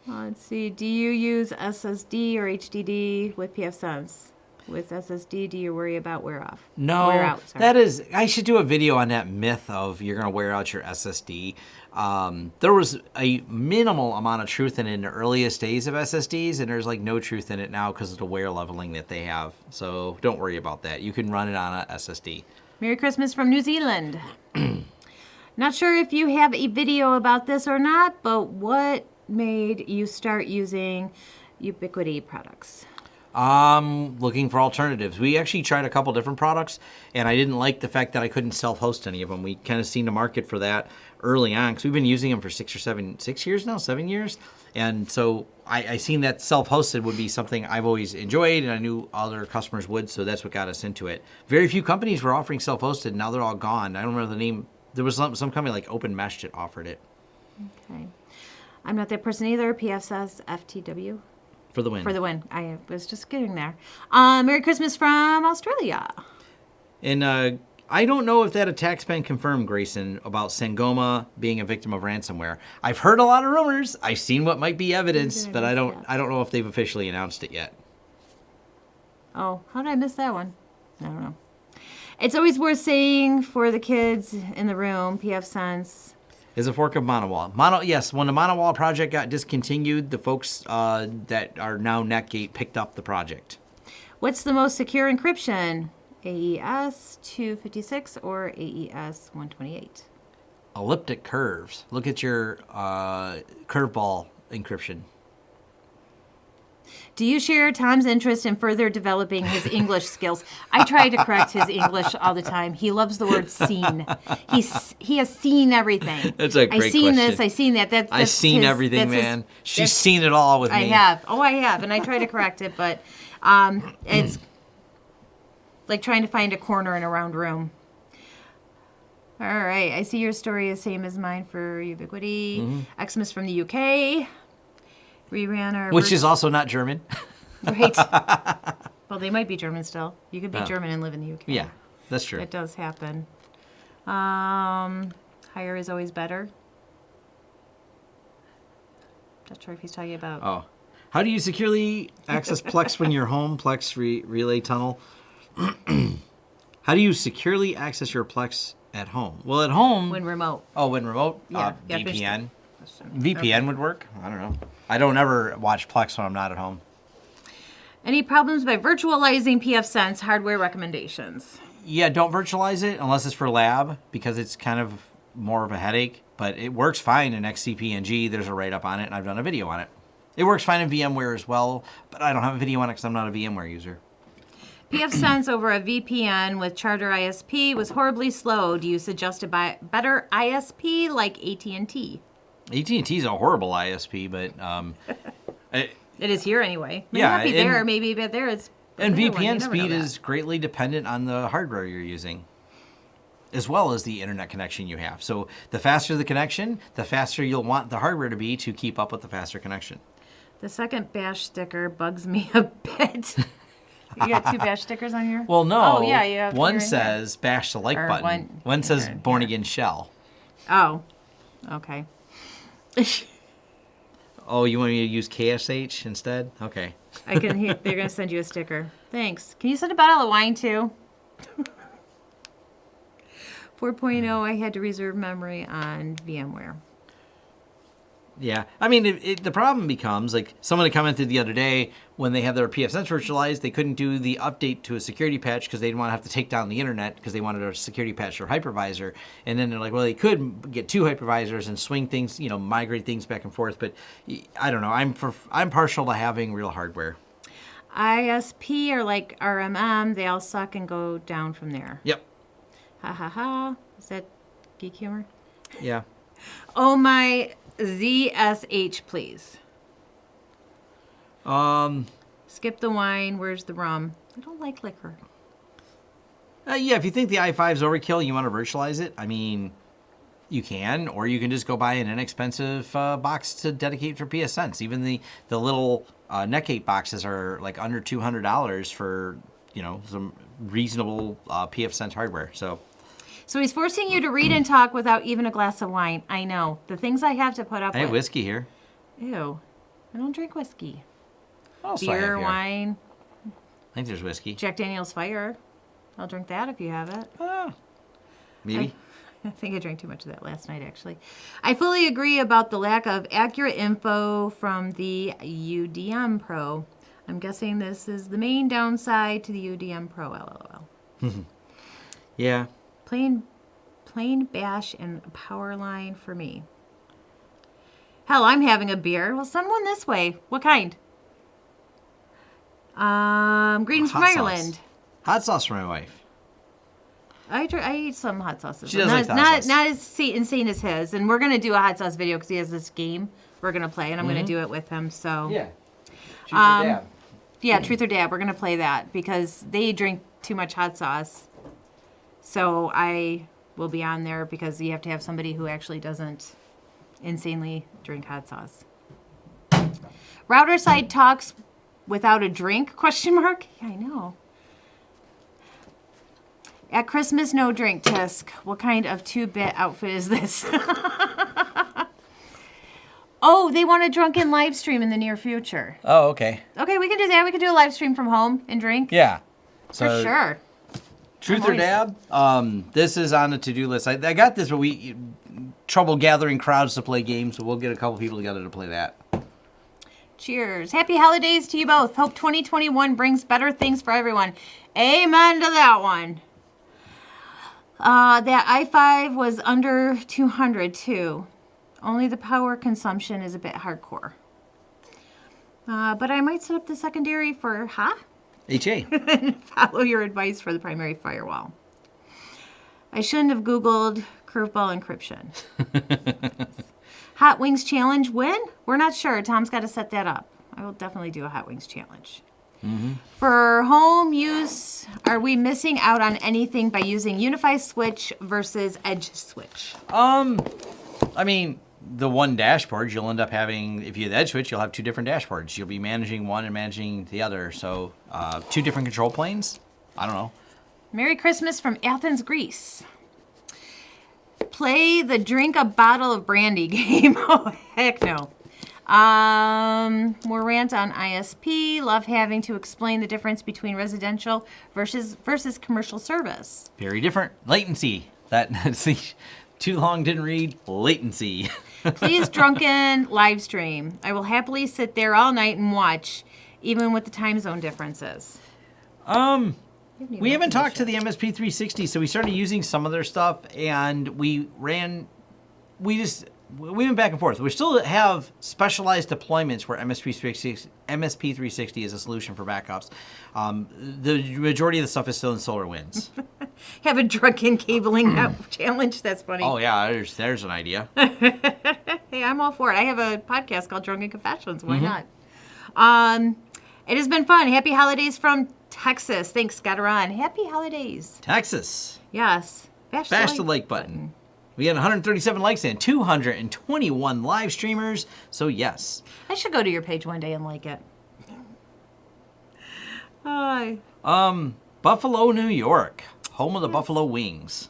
Let's see. Do you use SSD or HDD with pfSense? With SSD, do you worry about wear off? No, wear out, sorry. I should do a video on that myth of you're going to wear out your SSD. There was a minimal amount of truth in it in the earliest days of SSDs, and there's like no truth in it now because of the wear leveling that they have. So don't worry about that. You can run it on a SSD. Merry Christmas from New Zealand. Not sure if you have a video about this or not, but what made you start using Ubiquiti products? Looking for alternatives. We actually tried a couple different products, and I didn't like the fact that I couldn't self-host any of them. We kind of seen the market for that early on because we've been using them for 6 years now, 7 years. And so I seen that self-hosted would be something I've always enjoyed, and I knew other customers would, so that's what got us into it. Very few companies were offering self-hosted. Now they're all gone. I don't remember the name. There was some company like Open Mesh that offered it. Okay. I'm not that person either. PFS FTW. For the win. For the win. I was just getting there. Merry Christmas from Australia. And I don't know if that attack's been confirmed, Grayson, about Sangoma being a victim of ransomware. I've heard a lot of rumors. I've seen what might be evidence, but I don't know if they've officially announced it yet. Oh, how did I miss that one? I don't know. It's always worth saying for the kids in the room, pfSense is a fork of Monowall. Yes, when the Monowall project got discontinued, the folks that are now Netgate picked up the project. What's the most secure encryption? AES 256 or AES 128? Elliptic curves. Look at your curveball encryption. Do you share Tom's interest in further developing his English skills? I try to correct his English all the time. He loves the word seen. He has seen everything. That's a great question. I've seen this. I've seen that. I've seen everything, man. She's seen it all with me. I have. Oh, I have. And I try to correct it, but it's like trying to find a corner in a round room. All right. I see your story is same as mine for Ubiquiti. Mm-hmm. Xmas from the UK. We ran our... Which is also not German. Right. Well, they might be German still. You could be German and live in the UK. Yeah, that's true. It does happen. Higher is always better. Not sure if he's talking about... Oh. How do you securely access Plex when you're home? Plex relay tunnel. How do you securely access your Plex at home? Well, at home... When remote. Oh, when remote? Yeah. VPN. VPN would work? I don't know. I don't ever watch Plex when I'm not at home. Any problems by virtualizing pfSense hardware recommendations? Yeah, don't virtualize it unless it's for lab because it's kind of more of a headache. But it works fine in XCP-NG. There's a write-up on it, and I've done a video on it. It works fine in VMware as well, but I don't have a video on it because I'm not a VMware user. pfSense over a VPN with Charter ISP was horribly slow. Do you suggest a better ISP like AT&T? AT&T is a horrible ISP, but it is here anyway. Maybe yeah, not be there. Maybe but there it's. And VPN speed is greatly dependent on the hardware you're using, as well as the internet connection you have. So the faster the connection, the faster you'll want the hardware to be to keep up with the faster connection. The second bash sticker bugs me a bit. You got 2 bash stickers on here? Well, no. Oh, yeah, you have one says bash the like button. One says born again shell. Oh, okay. Oh, you want me to use KSH instead? Okay. They're going to send you a sticker. Thanks. Can you send a bottle of wine too? 4.0, I had to reserve memory on VMware. Yeah. I mean, the problem becomes, like, someone commented the other day, when they had their pfSense virtualized, they couldn't do the update to a security patch because they didn't want to have to take down the internet because they wanted a security patch for hypervisor. And then they're like, well, they could get 2 hypervisors and swing things, migrate things back and forth. But I don't know. I'm partial to having real hardware. ISP are like RMM. They all suck and go down from there. Yep. Ha ha ha. Is that geek humor? Yeah. Oh my ZSH, please. Skip the wine. Where's the rum? I don't like liquor. Yeah, if you think the i5 is overkill and you want to virtualize it, I mean, you can, or you can just go buy an inexpensive box to dedicate for PSNs. Even the little Netgate boxes are like under $200 for, some reasonable PFSense hardware. So he's forcing you to read and talk without even a glass of wine. I know. The things I have to put up I have with. whiskey here. Ew. I don't drink whiskey. What else do I have Beer, here? wine, I think there's whiskey. Jack Daniel's Fire. I'll drink that if you have it. Maybe. I think I drank too much of that last night, actually. I fully agree about the lack of accurate info from the UDM Pro. I'm guessing this is the main downside to the UDM Pro, LOL. Yeah. Plain bash and power line for me. Hell, I'm having a beer. Well, send one this way. What kind? Greetings from Hot sauce. Ireland. Hot sauce for my wife. I eat some hot sauces. She does like the hot not sauce. not as insane as his. And we're gonna do a hot sauce video because he has this game we're gonna play, and I'm gonna do it with him. So Yeah. Choose your dab. yeah, truth or dab. We're gonna play that because they drink too much hot sauce. So I will be on there because you have to have somebody who actually doesn't insanely drink hot sauce. Router side talks without a drink? Question mark. Yeah, I know. At Christmas, no drink, Tisk. What kind of 2-bit outfit is this? Oh, they want a drunken live stream in the near future. Oh, okay. Okay, we can do that. We can do a live stream from home and drink. Yeah. For sure. Truth I'm or dab? This is on the to-do list. I got this, but trouble gathering crowds to play games, so we'll get a couple people together to play that. Cheers. Happy holidays to you both. Hope 2021 brings better things for everyone. Amen to that one. That i5 was under 200 too. Only the power consumption is a bit hardcore. But I might set up the secondary for, HA. Follow your advice for the primary firewall. I shouldn't have Googled curveball encryption. Hot Wings challenge when? We're not sure. Tom's got to set that up. I will definitely do a Hot Wings challenge. For home use, are we missing out on anything by using UniFi switch versus edge switch? I mean, the one dashboard, you'll end up having, if you have the edge switch, you'll have two different dashboards. You'll be managing one and managing the other. So, two different control planes? I don't know. Merry Christmas from Athens, Greece. Play the drink a bottle of brandy game. Oh, heck no. More rant on ISP. Love having to explain the difference between residential versus commercial service. Very different. Latency. See, too long didn't read. Latency. Please drunken live stream. I will happily sit there all night and watch, even with the time zone differences. We haven't talked to the MSP360, so we started using some of their stuff, and we went back and forth. We still have specialized deployments where MSP360 is a solution for backups. The majority of the stuff is still in SolarWinds. Have a drunken cabling challenge. That's funny. Oh yeah, there's an idea. Hey, I'm all for it. I have a podcast called Drunken Confessions. Why not? It has been fun. Happy holidays from Texas. Thanks, got her on. Happy holidays. Texas. Yes. Bash the like button. We had 137 likes and 221 live streamers, so yes. I should go to your page one day and like it. Hi. Buffalo, New York, home of the Buffalo Wings.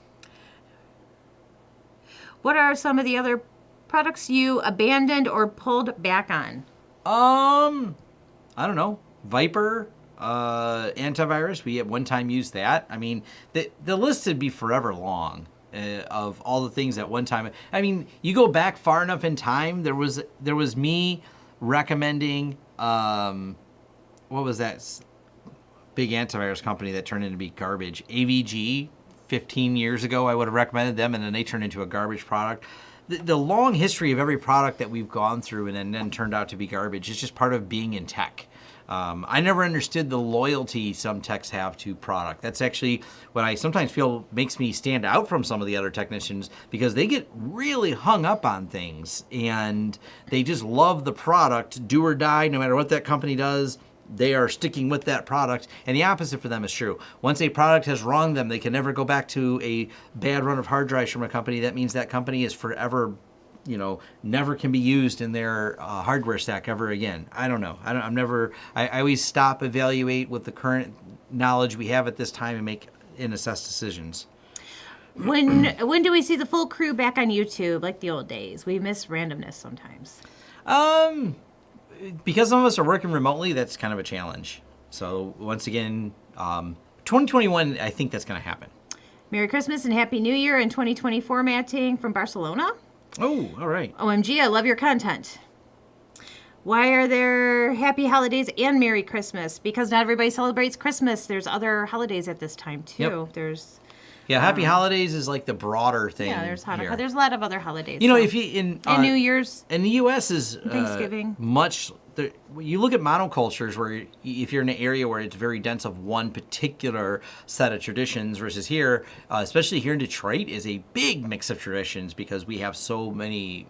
What are some of the other products you abandoned or pulled back on? I don't know. Viper, antivirus. We at one time used that. I mean, the list would be forever long. Of all the things at one time. I mean, you go back far enough in time, there was me recommending, what was that big antivirus company that turned into be garbage? AVG. 15 years ago, I would have recommended them, and then they turned into a garbage product. the long history of every product that we've gone through and then turned out to be garbage is just part of being in tech. I never understood the loyalty some techs have to product. That's actually what I sometimes feel makes me stand out from some of the other technicians, because they get really hung up on things and they just love the product, do or die, no matter what that company does. They are sticking with that product, and the opposite for them is true. Once a product has wronged them, they can never go back to a bad run of hard drives from a company. That means that company is forever, never can be used in their hardware stack ever again. I don't know. I always stop, evaluate with the current knowledge we have at this time, and make and assess decisions. When do we see the full crew back on YouTube like the old days? We miss randomness sometimes. Because some of us are working remotely, that's kind of a challenge. So once again, 2021, I think that's going to happen. Merry Christmas and Happy New Year in 2020 formatting from Barcelona. Oh, all right. OMG, I love your content. Why are there happy holidays and Merry Christmas? Because not everybody celebrates Christmas. There's other holidays at this time, too. Yep. Happy holidays is like the broader thing. Yeah, there's Hanukkah. Here. There's a lot of other holidays. If you and New Year's. And the U.S. is Thanksgiving. You look at monocultures where if you're in an area where it's very dense of one particular set of traditions versus here, especially here in Detroit, is a big mix of traditions because we have so many.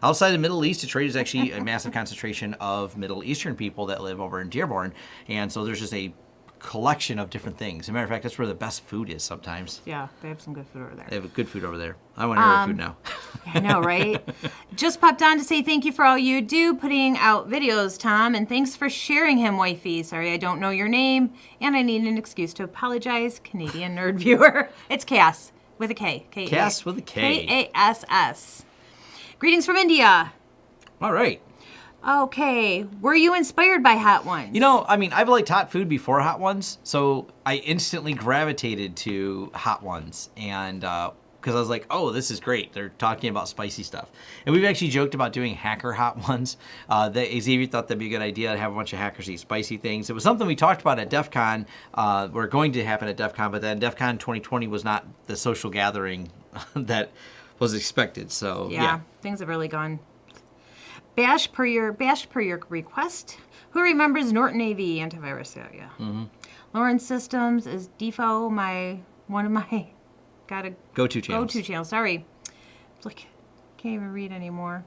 Outside the Middle East, Detroit is actually a massive concentration of Middle Eastern people that live over in Dearborn, and so there's just a collection of different things. As a matter of fact, that's where the best food is sometimes. Yeah, they have some good food over there. They have good food over there. I want to hear food now. I know, right? Just popped on to say thank you for all you do, putting out videos, Tom, and thanks for sharing him, wifey. Sorry I don't know your name, and I need an excuse to apologize, Canadian nerd viewer. It's Cass with a K. Cass with a K. K-A-S-S. Greetings from India. All right. Okay. Were you inspired by Hot Ones? I've liked hot food before Hot Ones, so I instantly gravitated to Hot Ones, and because I was like, oh, this is great. They're talking about spicy stuff. And we've actually joked about doing hacker Hot Ones. Xavier thought that'd be a good idea to have a bunch of hackers eat spicy things. It was something we talked about at DEF CON. We're going to happen at DEF CON, but then DEF CON 2020 was not the social gathering that was expected. So, yeah. Things have really gone. Bash per your request. Who remembers Norton AV antivirus? Yeah. Mm-hmm. Lawrence Systems is default one of my go-to channels. Sorry, can't even read anymore.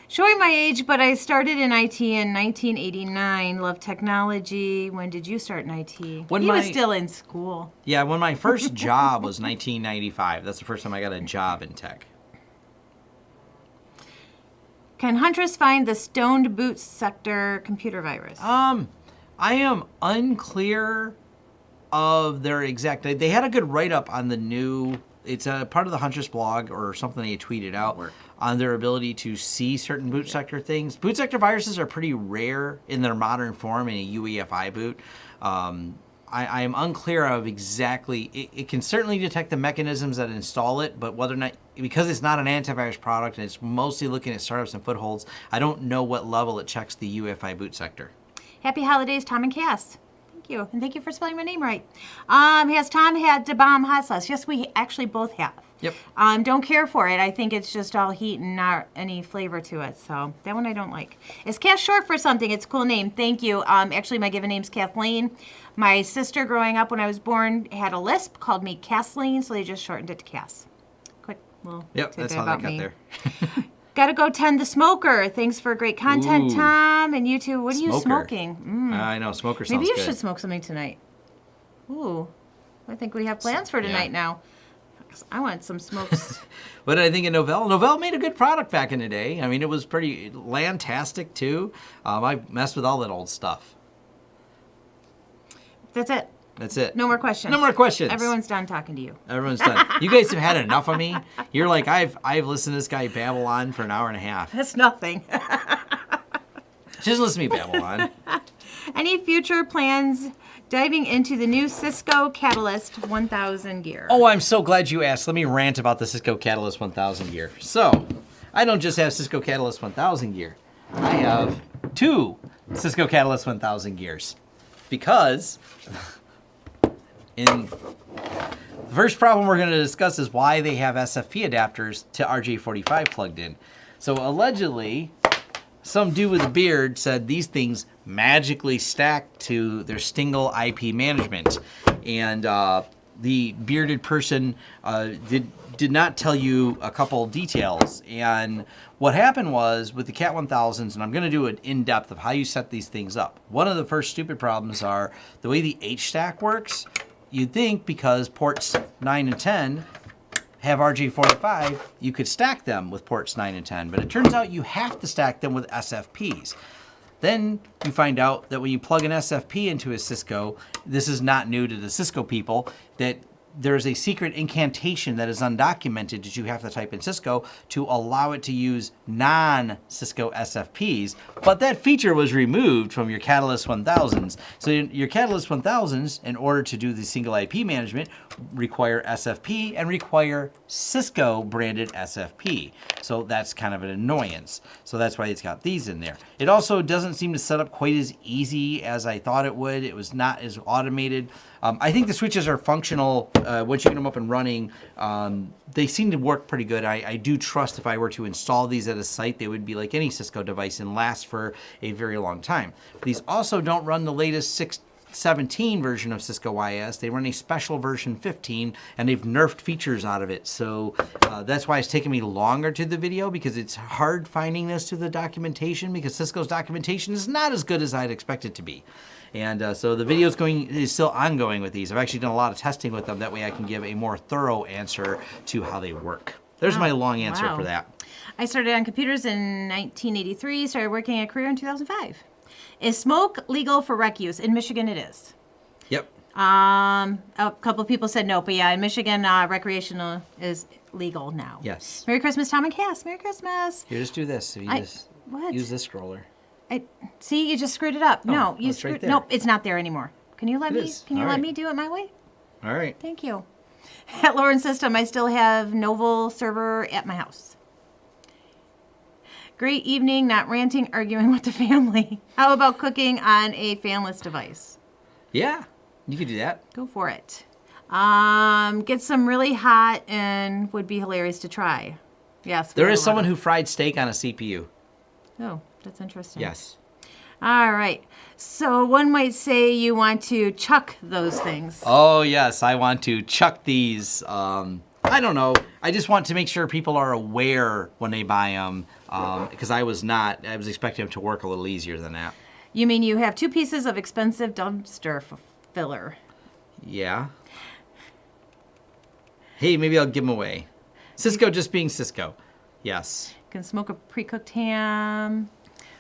Showing my age, but I started in IT in 1989. Love technology. When did you start in IT? He was still in school. Yeah, when my first job was 1995. That's the first time I got a job in tech. Can Huntress find the stoned boot sector computer virus? I am unclear of their exact. They had a good write-up on the new. It's a part of the Huntress blog or something they tweeted out on their ability to see certain boot sector things. Boot sector viruses are pretty rare in their modern form in a UEFI boot. I am unclear of exactly. It can certainly detect the mechanisms that install it, but whether or not, because it's not an antivirus product and it's mostly looking at startups and footholds, I don't know what level it checks the UEFI boot sector. Happy holidays, Tom and Cass. Thank you, and thank you for spelling my name right. Has Tom had the bomb hot sauce? Yes, we actually both have. Yep. Don't care for it. I think it's just all heat and not any flavor to it. So that one I don't like. Is Cass short for something? It's a cool name. Thank you. Actually, my given name's Kathleen. My sister, growing up when I was born, had a lisp, called me Kathleen, so they just shortened it to Cass. Quick little Yep, that's how that got there. Gotta go tend the smoker. Thanks for great content, Tom. And you too. What are you smoking? I know, smoker sounds Maybe you good. should smoke something tonight. Ooh, I think we have plans for tonight now. I want some smokes. What did I think of Novell? Novell made a good product back in the day. I mean, it was pretty LAN-tastic too. I messed with all that old stuff. That's it. That's it. No more questions. No more questions. Everyone's done talking to you. Everyone's done. You guys have had enough of me. You're like, I've listened to this guy babble on for an hour and a half. That's nothing. Just listen to me babble on. Any future plans diving into the new Cisco Catalyst 1000 gear? Oh, I'm so glad you asked. Let me rant about the Cisco Catalyst 1000 gear. So, I don't just have Cisco Catalyst 1000 gear. I have two Cisco Catalyst 1000 gears. Because The first problem we're going to discuss is why they have SFP adapters to RJ45 plugged in. So allegedly, some dude with a beard said these things magically stack to their single IP management. And the bearded person did not tell you a couple details. And what happened was with the Cat 1000s, and I'm going to do an in-depth of how you set these things up. One of the first stupid problems are the way the H-stack works. You'd think because ports 9 and 10 have RJ45, you could stack them with ports 9 and 10, but it turns out you have to stack them with SFPs. Then you find out that when you plug an SFP into a Cisco, this is not new to the Cisco people, that there's a secret incantation that is undocumented that you have to type in Cisco to allow it to use non-Cisco SFPs, but that feature was removed from your Catalyst 1000s. So your Catalyst 1000s, in order to do the single IP management, require SFP and require Cisco branded SFP. So that's kind of an annoyance. So that's why it's got these in there. It also doesn't seem to set up quite as easy as I thought it would. It was not as automated. I think the switches are functional once you get them up and running. They seem to work pretty good. I do trust if I were to install these at a site, they would be like any Cisco device and last for a very long time. These also don't run the latest 6.17 version of Cisco YS. They run a special version 15, and they've nerfed features out of it. So that's why it's taken me longer to the video, because it's hard finding this to the documentation, because Cisco's documentation is not as good as I'd expect it to be. And so the video is still ongoing with these. I've actually done a lot of testing with them. That way I can give a more thorough answer to how they work. There's my long answer for that. I started on computers in 1983, started working a career in 2005. Is smoke legal for rec use? In Michigan, it is. Yep. A couple people said no, but yeah, in Michigan, recreational is legal now. Yes. Merry Christmas, Tom and Cass. Merry Christmas. Here, just do this. You what? Use this scroller. See, you just screwed it up. No, you it's screwed. right there. Nope, it's not there anymore. Can you let It me? is. Can you All let right. me do it my way? All right. Thank you. At Lauren's System, I still have Novel server at my house. Great evening, not ranting, arguing with the family. How about cooking on a fanless device? Yeah, you could do that. Go for it. Get some really hot and would be hilarious to try. Yes. There is someone who fried steak on a CPU. Oh, that's interesting. Yes. All right. So one might say you want to chuck those things. Oh, yes. I want to chuck these. I don't know. I just want to make sure people are aware when they buy them, because I was not. I was expecting them to work a little easier than that. You mean you have 2 pieces of expensive dumpster filler? Yeah. Hey, maybe I'll give them away. Cisco just being Cisco. Yes. Can smoke a pre-cooked ham.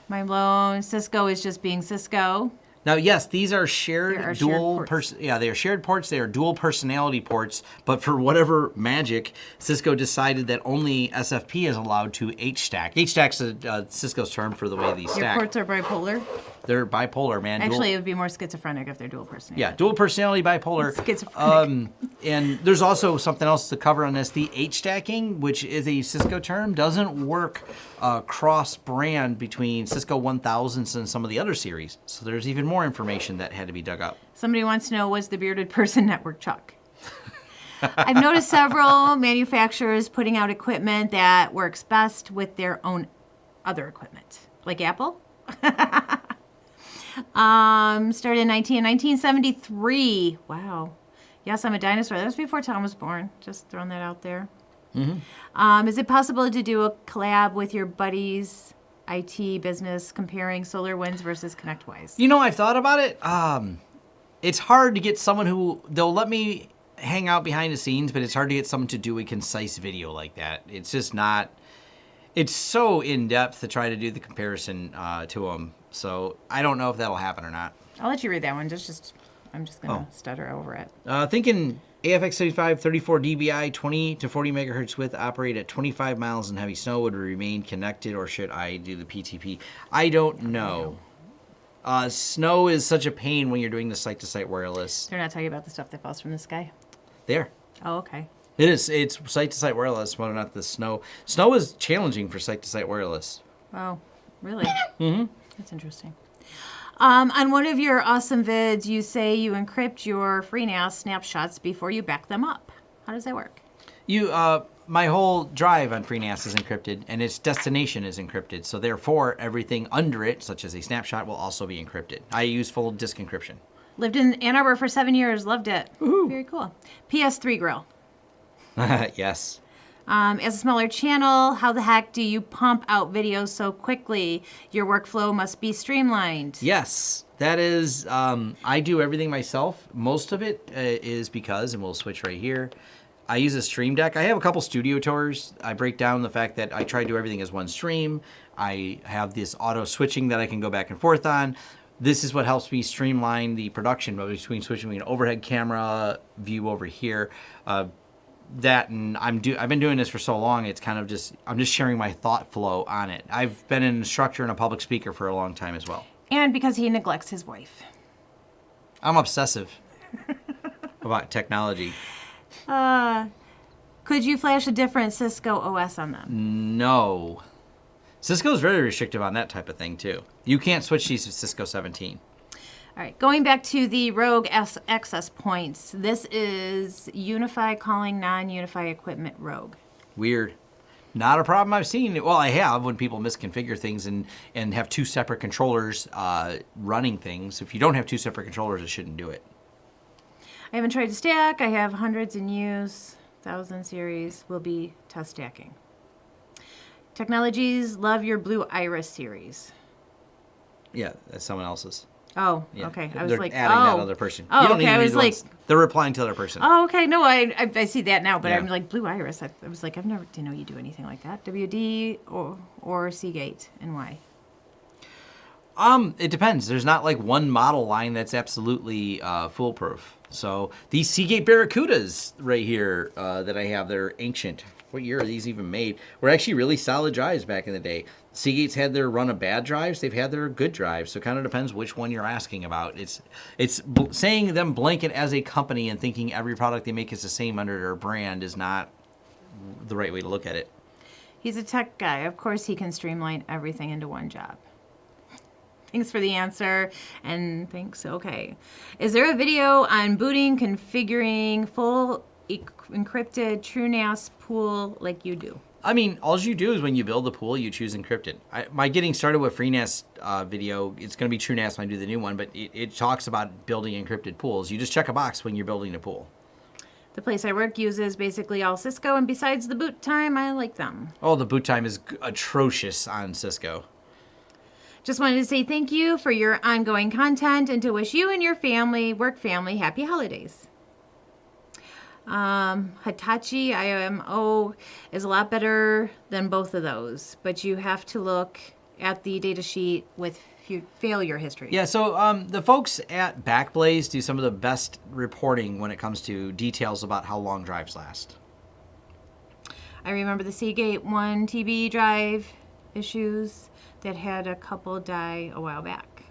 My loan. Cisco is just being Cisco. Now, yes, these are shared They are dual shared yeah, they are shared ports. They are dual personality ports, but for whatever magic, Cisco decided that only SFP is allowed to H-stack. H-stack's Cisco's term for the way these Your stack. ports are bipolar? They're bipolar, man. Actually, it would be more schizophrenic if they're dual personality. Yeah, dual personality, bipolar. Schizophrenic. And there's also something else to cover on this. The H-stacking, which is a Cisco term, doesn't work cross-brand between Cisco 1000s and some of the other series. So there's even more information that had to be dug up. Somebody wants to know, was the bearded person network chuck? I've noticed several manufacturers putting out equipment that works best with their own other equipment. Like Apple? Started in 1973. Wow. Yes, I'm a dinosaur. That was before Tom was born. Just throwing that out there. Mm-hmm. Is it possible to do a collab with your buddies' IT business comparing SolarWinds versus ConnectWise? You know, I've thought about it. It's hard to get someone who, they'll let me hang out behind the scenes, but it's hard to get someone to do a concise video like that. It's just not, it's so in-depth to try to do the comparison to them. So I don't know if that'll happen or not. I'll let you read that one. I'm just going to stutter over it. Thinking AFX75 34 dBi 20 to 40 megahertz width operate at 25 miles in heavy snow would remain connected, or should I do the PTP? I don't know. Snow is such a pain when you're doing the site-to-site wireless. They're not talking about the stuff that falls from the sky? There. Oh, okay. It is. It's site-to-site wireless, whether or not the snow. Snow is challenging for site-to-site wireless. Oh, really? Mm-hmm. That's interesting. On one of your awesome vids, you say you encrypt your Freenas snapshots before you back them up. How does that work? My whole drive on Freenas is encrypted, and its destination is encrypted. So therefore, everything under it, such as a snapshot, will also be encrypted. I use full disk encryption. Lived in Ann Arbor for 7 years. Loved it. Woohoo. Very cool. PS3 grill. Yes. As a smaller channel, how the heck do you pump out videos so quickly? Your workflow must be streamlined. Yes, that is, I do everything myself. Most of it is because, and we'll switch right here, I use a stream deck. I have a couple studio tours. I break down the fact that I try to do everything as one stream. I have this auto switching that I can go back and forth on. This is what helps me streamline the production between switching an overhead camera view over here. That and I've been doing this for so long. It's kind of I'm just sharing my thought flow on it. I've been an instructor and a public speaker for a long time as well. And because he neglects his wife. I'm obsessive about technology. Could you flash a different Cisco OS on them? No. Cisco's very restrictive on that type of thing too. You can't switch these to Cisco 17. All right, going back to the rogue access points. This is UniFi calling non-UniFi equipment rogue. Weird. Not a problem I've seen. Well, I have when people misconfigure things and have two separate controllers running things. If you don't have two separate controllers, it shouldn't do it. I haven't tried to stack. I have hundreds in use. 1000 series will be test stacking. Technologies, love your Blue Iris series. Yeah, that's someone else's. Oh, Yeah. okay. I was They're like, adding that other person. Oh, You don't okay. need to I read was the like, ones. They're replying to the other person. oh, okay. No, I see that now, but Yeah. I'm like, Blue Iris. I was like, didn't know you do anything like that. WD or Seagate, and why? It depends. There's not like one model line that's absolutely foolproof. So these Seagate Barracudas right here that I have, they're ancient. What year are these even made? Were actually really solid drives back in the day. Seagate's had their run of bad drives. They've had their good drives. So it kind of depends which one you're asking about. It's saying them blanket as a company and thinking every product they make is the same under their brand is not the right way to look at it. He's a tech guy. Of course, he can streamline everything into one job. Thanks for the answer, and thanks. Okay. Is there a video on booting, configuring full encrypted TrueNAS pool like you do? I mean, all you do is when you build the pool, you choose encrypted. My getting started with Freenas video, it's going to be TrueNAS when I do the new one, but it talks about building encrypted pools. You just check a box when you're building a pool. The place I work uses basically all Cisco, and besides the boot time, I like them. Oh, the boot time is atrocious on Cisco. Just wanted to say thank you for your ongoing content and to wish you and your family, work family, happy holidays. Hitachi IMO is a lot better than both of those, but you have to look at the data sheet with failure history. Yeah, so the folks at Backblaze do some of the best reporting when it comes to details about how long drives last. I remember the Seagate 1 TB drive issues that had a couple die a while back.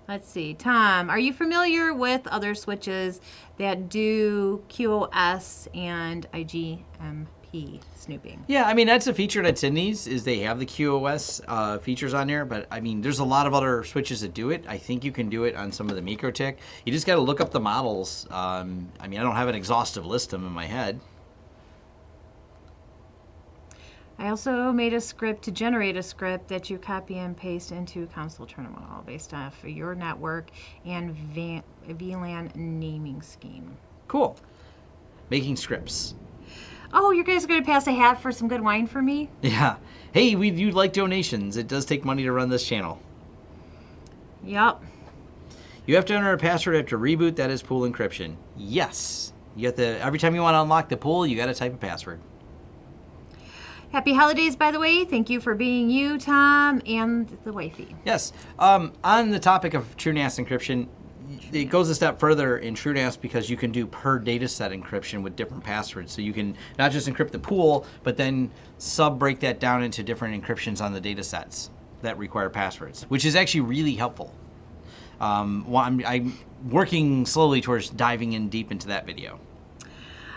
Let's see. Tom, are you familiar with other switches that do QoS and IGMP snooping? Yeah, I mean, that's a feature that's in these, is they have the QoS features on there, but I mean, there's a lot of other switches that do it. I think you can do it on some of the MikroTik. You just got to look up the models. I mean, I don't have an exhaustive list of them in my head. I also made a script to generate a script that you copy and paste into console terminal based off of your network and VLAN naming scheme. Cool. Making scripts. Oh, you guys are going to pass a hat for some good wine for me? Yeah. Hey, we do like donations. It does take money to run this channel. Yep. You have to enter a password after reboot. That is pool encryption. Yes. You have to, every time you want to unlock the pool, you got to type a password. Happy holidays, by the way. Thank you for being you, Tom, and the wifey. Yes. On the topic of TrueNAS encryption, it goes a step further in TrueNAS because you can do per data set encryption with different passwords. So you can not just encrypt the pool, but then break that down into different encryptions on the data sets that require passwords, which is actually really helpful. I'm working slowly towards diving in deep into that video.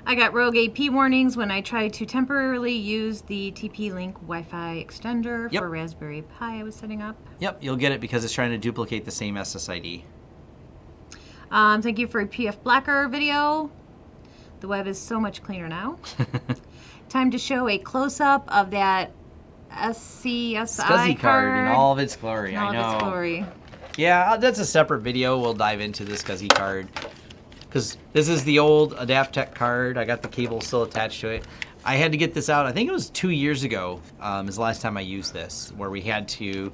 I got rogue AP warnings when I tried to temporarily use the TP-Link Wi-Fi extender Yep. for Raspberry Pi I was setting up. Yep, you'll get it because it's trying to duplicate the same SSID. Thank you for a PF Blocker video. The web is so much cleaner now. Time to show a close-up of that SCSI SCSI card in all of its glory. In all I know. of its glory. Yeah, that's a separate video. We'll dive into the SCSI card. Because this is the old Adaptec card. I got the cable still attached to it. I had to get this out, I think it was 2 years ago, is the last time I used this, where we had to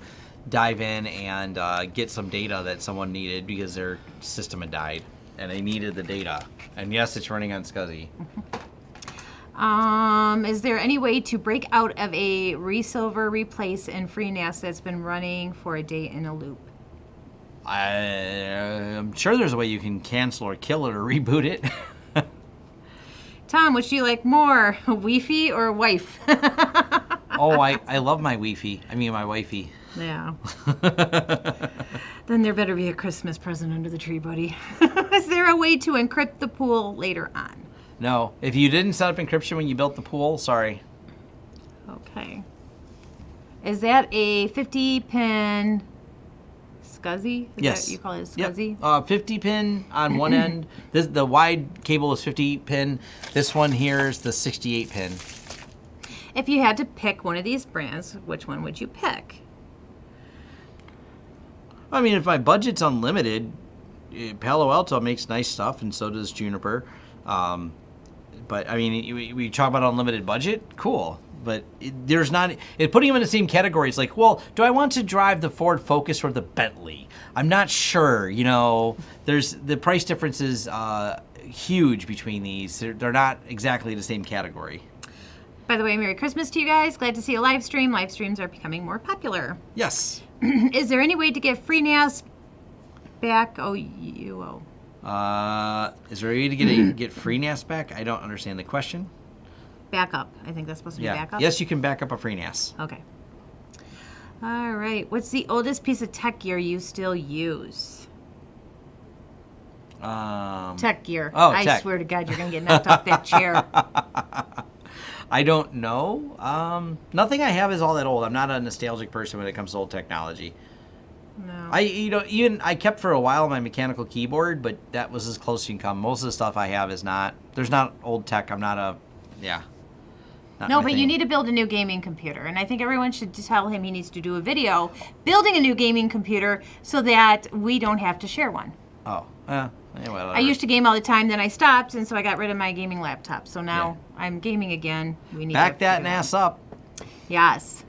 dive in and get some data that someone needed because their system had died. And they needed the data. And yes, it's running on SCSI. Is there any way to break out of a resilver replace in Freenas that's been running for a day in a loop? I'm sure there's a way you can cancel or kill it or reboot it. Tom, which do you like more, Wi-Fi or wife? Oh, I love my Wi-Fi. I mean, my wifey. Yeah. Then there better be a Christmas present under the tree, buddy. Is there a way to encrypt the pool later on? No, if you didn't set up encryption when you built the pool, sorry. Okay. Is that a 50-pin SCSI? Yes. That you call it a SCSI? Yep. 50 pin on one end. The wide cable is 50 pin. This one here is the 68 pin. If you had to pick one of these brands, which one would you pick? I mean, if my budget's unlimited, Palo Alto makes nice stuff, and so does Juniper. But I mean, we talk about unlimited budget, cool. But there's not, putting them in the same category, it's like, well, do I want to drive the Ford Focus or the Bentley? I'm not sure, you know. There's the price difference is huge between these. They're not exactly the same category. By the way, Merry Christmas to you guys. Glad to see a live stream. Live streams are becoming more popular. Yes. Is there any way to get Freenas back? Is there a way to get Freenas back? I don't understand the question. Backup. I think that's supposed to be backup. Yes, you can back up a Freenas. Okay. All right. What's the oldest piece of tech gear you still use? Tech gear. Oh, I tech. swear to God, you're going to get knocked off that chair. I don't know. Nothing I have is all that old. I'm not a nostalgic person when it comes to old technology. No. I kept for a while my mechanical keyboard, but that was as close as you can come. Most of the stuff I have is not. There's not old tech. I'm not a. Yeah. No, but you need to build a new gaming computer. And I think everyone should tell him he needs to do a video building a new gaming computer so that we don't have to share one. Oh, whatever. I used to game all the time, then I stopped, and so I got rid of my gaming laptop. So now I'm gaming again. We need back to that figure ass up. Yes.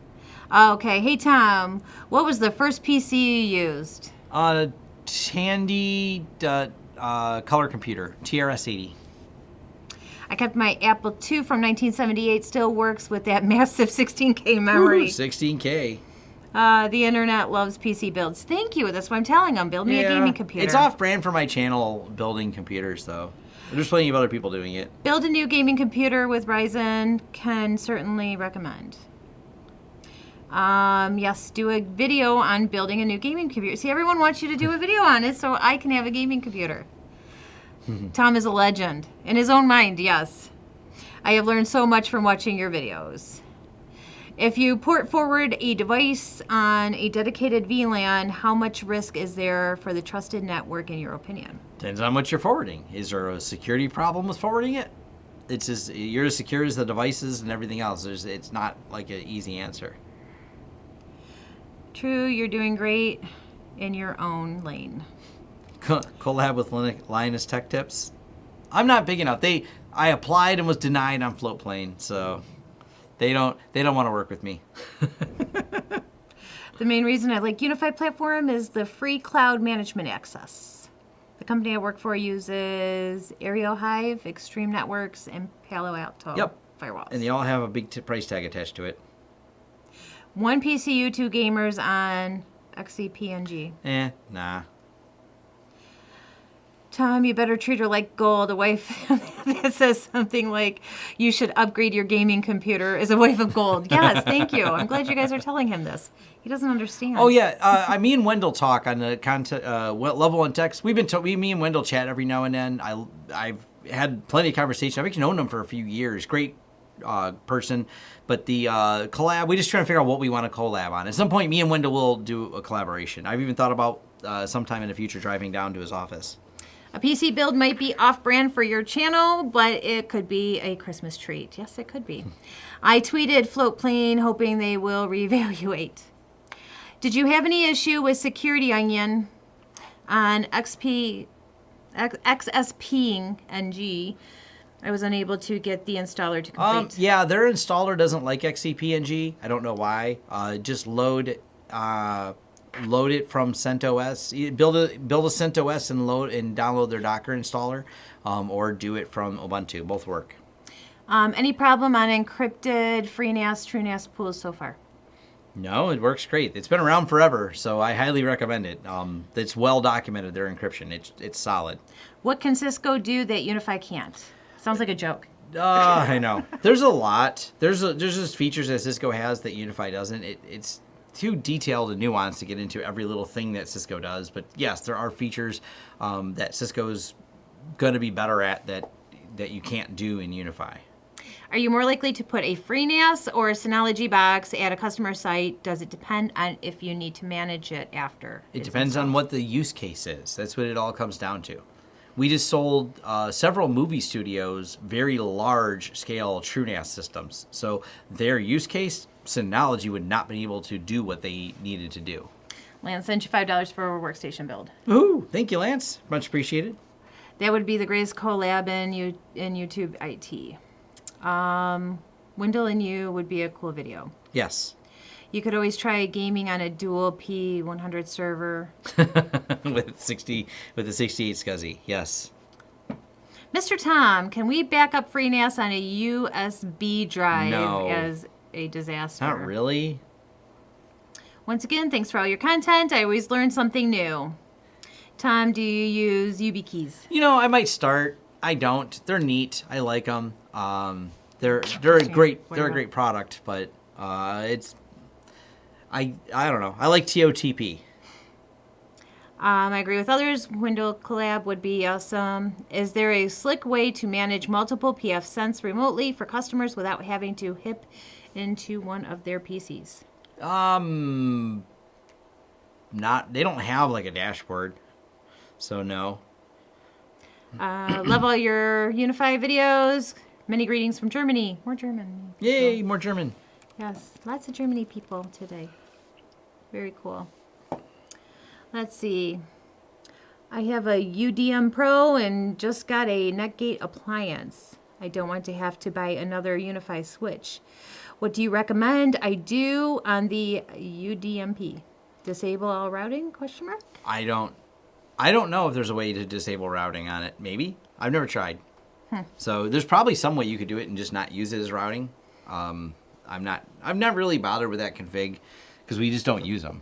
Okay. Hey, Tom, what was the first PC you used? Tandy color computer, TRS-80. I kept my Apple II from 1978. Still works with that massive 16K memory. Ooh, 16K. The internet loves PC builds. Thank you. That's what I'm telling them. Build me a gaming computer. It's off-brand for my channel building computers, though. There's plenty of other people doing it. Build a new gaming computer with Ryzen. Can certainly recommend. Yes, do a video on building a new gaming computer. See, everyone wants you to do a video on it so I can have a gaming computer. Tom is a legend. In his own mind, yes. I have learned so much from watching your videos. If you port forward a device on a dedicated VLAN, how much risk is there for the trusted network in your opinion? Depends on what you're forwarding. Is there a security problem with forwarding it? It's just, you're as secure as the devices and everything else. It's not like an easy answer. True, you're doing great in your own lane. Collab with Linus Tech Tips. I'm not big enough. I applied and was denied on Floatplane, so they don't want to work with me. The main reason I like UniFi platform is the free cloud management access. The company I work for uses Aerial Hive, Extreme Networks, and Palo Alto firewalls. And they all have a big price tag attached to it. One PCU, 2 gamers on XCPNG. Nah. Tom, you better treat her like gold. A wife that says something like, you should upgrade your gaming computer is a wife of gold. Yes, thank you. I'm glad you guys are telling him this. He doesn't understand. Oh, yeah. Me and Wendell talk on the content, level 1 text. Me and Wendell chat every now and then. had plenty of conversation. I've actually known him for a few years. Great person. But the collab, we just trying to figure out what we want to collab on. At some point, me and Wendell will do a collaboration. I've even thought about sometime in the future driving down to his office. A PC build might be off-brand for your channel, but it could be a Christmas treat. Yes, it could be. I tweeted Floatplane, hoping they will reevaluate. Did you have any issue with Security Onion on XSPing NG? I was unable to get the installer to complete. Yeah, their installer doesn't like XCPNG. I don't know why. Just load it from CentOS. Build a CentOS and download their Docker installer, or do it from Ubuntu. Both work. Any problem on encrypted Freenas, TrueNAS pools so far? No, it works great. It's been around forever, so I highly recommend it. It's well documented, their encryption. It's solid. What can Cisco do that UniFi can't? Sounds like a joke. I know. There's a lot. There's just features that Cisco has that UniFi doesn't. It's too detailed and nuanced to get into every little thing that Cisco does. But yes, there are features that Cisco's going to be better at that you can't do in UniFi. Are you more likely to put a Freenas or a Synology box at a customer site? Does it depend on if you need to manage it after? It depends on what the use case is. That's what it all comes down to. We just sold several movie studios very large-scale TrueNAS systems. So their use case, Synology would not be able to do what they needed to do. Lance sent you $5 for a workstation build. Ooh, thank you, Lance. Much appreciated. That would be the greatest collab in YouTube IT. Wendell and you would be a cool video. Yes. You could always try gaming on a dual P100 server. with the 68 SCSI, yes. Mr. Tom, can we back up Freenas on a USB drive as a disaster? Not really. Once again, thanks for all your content. I always learn something new. Tom, do you use Ubiquis? You know, I might start. I don't. They're neat. I like them. They're a great product, but it's I don't know. I like TOTP. I agree with others. Wendell collab would be awesome. Is there a slick way to manage multiple pfSense remotely for customers without having to hip into one of their PCs? They don't have like a dashboard, so no. Love all your UniFi videos. Many greetings from Germany. More German. Yay, more German. Yes, lots of Germany people today. Very cool. Let's see. I have a UDM Pro and just got a Netgate appliance. I don't want to have to buy another UniFi switch. What do you recommend I do on the UDMP? Disable all routing? Question mark? I don't know if there's a way to disable routing on it. Maybe. I've never tried. So there's probably some way you could do it and just not use it as routing. I'm not really bothered with that config because we just don't use them.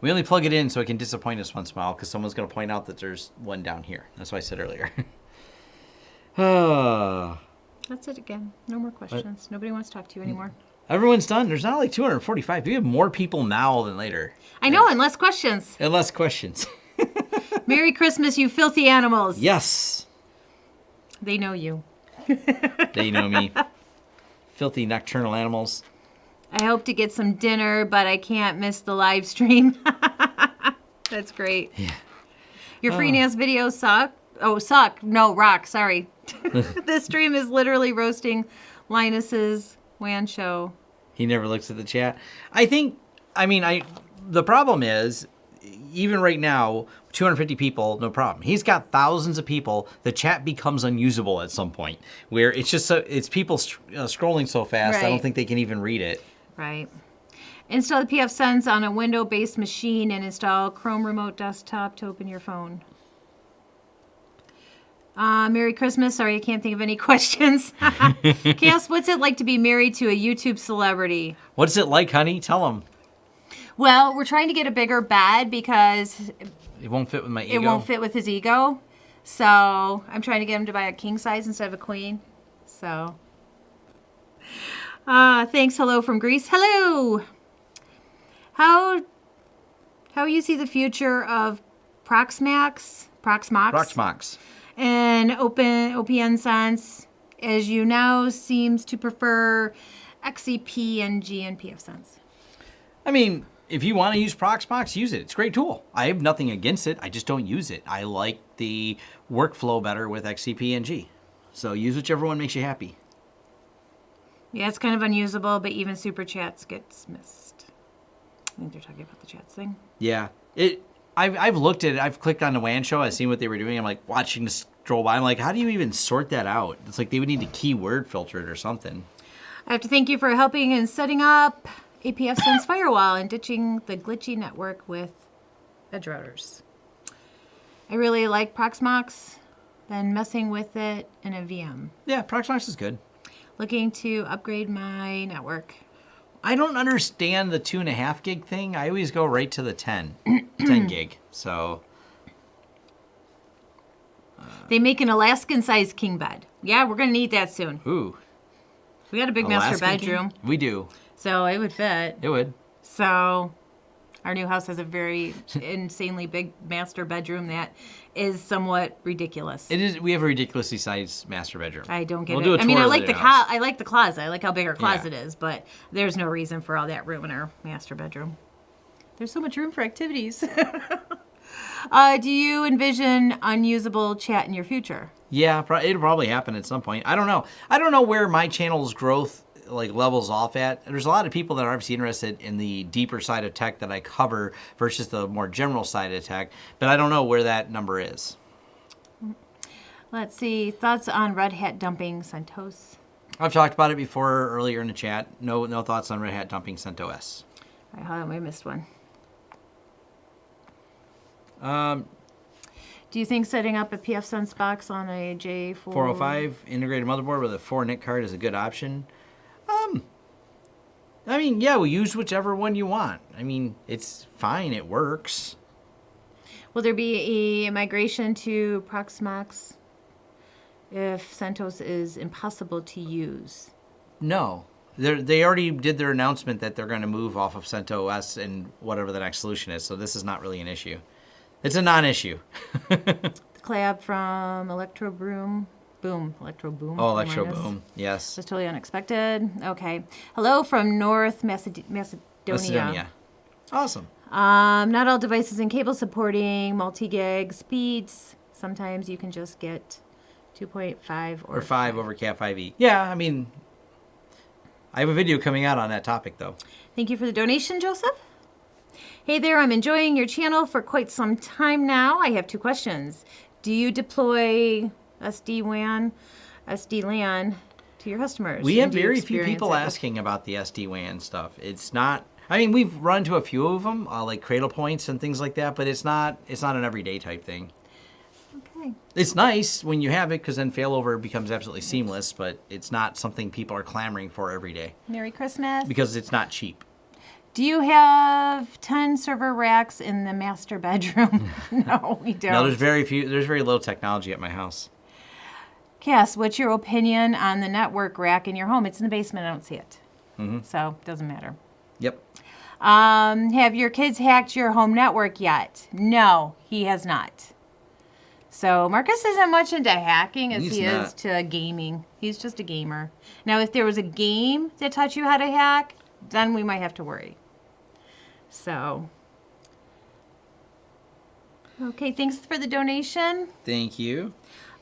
We only plug it in so it can disappoint us once in a while because someone's going to point out that there's one down here. That's what I said earlier. That's it again. No more questions. Nobody wants to talk to you anymore. Everyone's done. There's not like 245. We have more people now than later. I know, and less questions. And less questions. Merry Christmas, you filthy animals. Yes. They know you. They know me. Filthy nocturnal animals. I hope to get some dinner, but I can't miss the live stream. That's great. Yeah. Your Freenas videos suck. Oh, suck. No, rock. Sorry. This stream is literally roasting Linus's WAN show. He never looks at the chat. The problem is, even right now, 250 people, no problem. He's got thousands of people. The chat becomes unusable at some point, where it's just it's people scrolling so fast. Right. I don't think they can even read it. Right. Install the pfSense on a window-based machine and install Chrome Remote Desktop to open your phone. Merry Christmas. Sorry, I can't think of any questions. Cass, what's it like to be married to a YouTube celebrity? What's it like, honey? Tell him. Well, we're trying to get a bigger bed because It won't fit with my ego. it won't fit with his ego. So I'm trying to get him to buy a king size instead of a queen. So thanks. Hello from Greece. Hello. How you see the future of Proxmox And OPN Sense, as you know, seems to prefer XCP-NG and PFSense. I mean, if you want to use Proxmox, use it. It's a great tool. I have nothing against it. I just don't use it. I like the workflow better with XCP-NG. So use whichever one makes you happy. Yeah, it's kind of unusable, but even super chats gets missed. I think they're talking about the chats thing. Yeah. I've looked at it. I've clicked on the WAN show. I've seen what they were doing. I'm like watching this scroll by. I'm like, how do you even sort that out? It's like they would need to keyword filter it or something. I have to thank you for helping in setting up a PFSense firewall and ditching the glitchy network with edge routers. I really like Proxmox, been messing with it in a VM. Yeah, Proxmox is good. Looking to upgrade my network. I don't understand the 2.5 gig thing. I always go right to the 10 gig. So They make an Alaskan-sized king bed. Yeah, we're going to need that soon. ooh, We got a big master Alaskan bedroom, king? We do. so it would fit. It would. So our new house has a very insanely big master bedroom that is somewhat ridiculous. It is. We have a ridiculously sized master bedroom. I don't get We'll do it. a I mean, tour I of like the the house. I like the closet. I like how big our closet is, but there's no reason for all that room in our master bedroom. There's so much room for activities. Do you envision unusable chat in your future? Yeah, it'll probably happen at some point. I don't know. I don't know where my channel's growth levels off at. There's a lot of people that are obviously interested in the deeper side of tech that I cover versus the more general side of tech, but I don't know where that number is. Let's see. Thoughts on Red Hat dumping CentOS? I've talked about it before earlier in the chat. No thoughts on Red Hat dumping CentOS. All right, hold on. We missed one. Do you think setting up a PFSense box on a J4... 405 integrated motherboard with a 4-NIC card is a good option. I mean, yeah, we'll use whichever one you want. I mean, it's fine. It works. Will there be a migration to Proxmox if CentOS is impossible to use? No. They already did their announcement that they're going to move off of CentOS and whatever the next solution is, so this is not really an issue. It's a non-issue. The collab from Electro Boom. Electro Boom. Oh, Electro Boom. Yes. That's totally unexpected. Okay. Hello from North Macedonia. Awesome. Not all devices and cables supporting multi-gig speeds. Sometimes you can just get 2.5 Or 5 over Cat5e. Yeah, I mean, I have a video coming out on that topic, though. Thank you for the donation, Joseph. Hey there, I'm enjoying your channel for quite some time now. I have 2 questions. Do you deploy SD-WAN, SD-LAN to your customers? We have And do you very few experience people it? asking about the SD-WAN stuff. It's not, I mean, we've run into a few of them, like Cradle Points and things like that, but it's not an everyday type thing. Okay. It's nice when you have it because then failover becomes absolutely seamless, but it's not something people are clamoring for every day Merry Christmas. because it's not cheap. Do you have 10 server racks in the master bedroom? No, we don't. No, there's very little technology at my house. Cass, what's your opinion on the network rack in your home? It's in the basement. I don't see it. So it doesn't matter. Yep. Have your kids hacked your home network yet? No, he has not. So Marcus isn't much into hacking as He's he is not. to gaming. He's just a gamer. Now, if there was a game that taught you how to hack, then we might have to worry. So, okay, thanks for the donation. Thank you.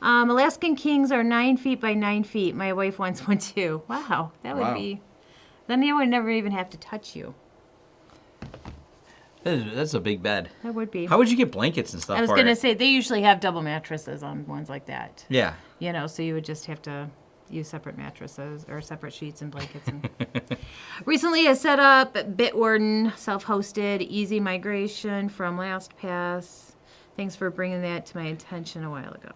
Alaskan Kings are 9 feet by 9 feet. My wife wants one too. Wow, that would Wow. be... Then they would never even have to touch you. That's a big bed. That would be. How would you get blankets and stuff I was for going to it? say, they usually have double mattresses on ones like that. Yeah. You know, so you would just have to use separate mattresses or separate sheets and blankets. And recently, I set up Bitwarden, self-hosted, easy migration from LastPass. Thanks for bringing that to my attention a while ago.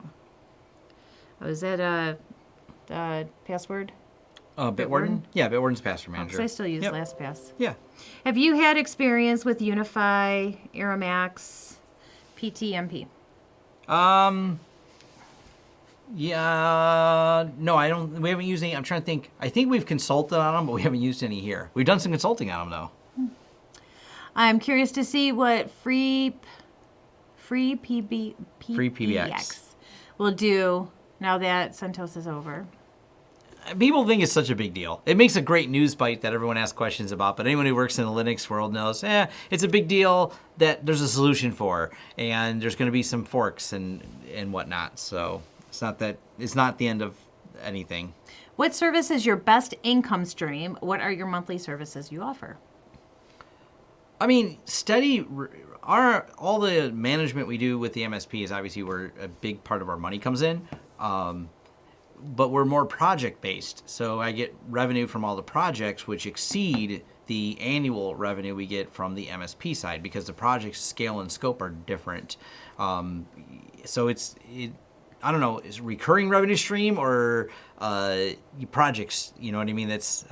Was that password? Bitwarden? Yeah, Bitwarden's password manager. Because I still use Yep. LastPass. Yeah. Have you had experience with UniFi, Aramax, PTMP? Yeah, no, I don't. We haven't used any. I'm trying to think. I think we've consulted on them, but we haven't used any here. We've done some consulting on them, though. I'm curious to see what free PBX will do now that CentOS is over? People think it's such a big deal. It makes a great news bite that everyone asks questions about, but anyone who works in the Linux world knows, it's a big deal that there's a solution for, and there's going to be some forks and whatnot. So it's not the end of anything. What service is your best income stream? What are your monthly services you offer? I mean, all the management we do with the MSP is obviously where a big part of our money comes in. But we're more project-based, so I get revenue from all the projects, which exceed the annual revenue we get from the MSP side, because the project scale and scope are different. So I don't know, is recurring revenue stream or projects? You know what I mean? It's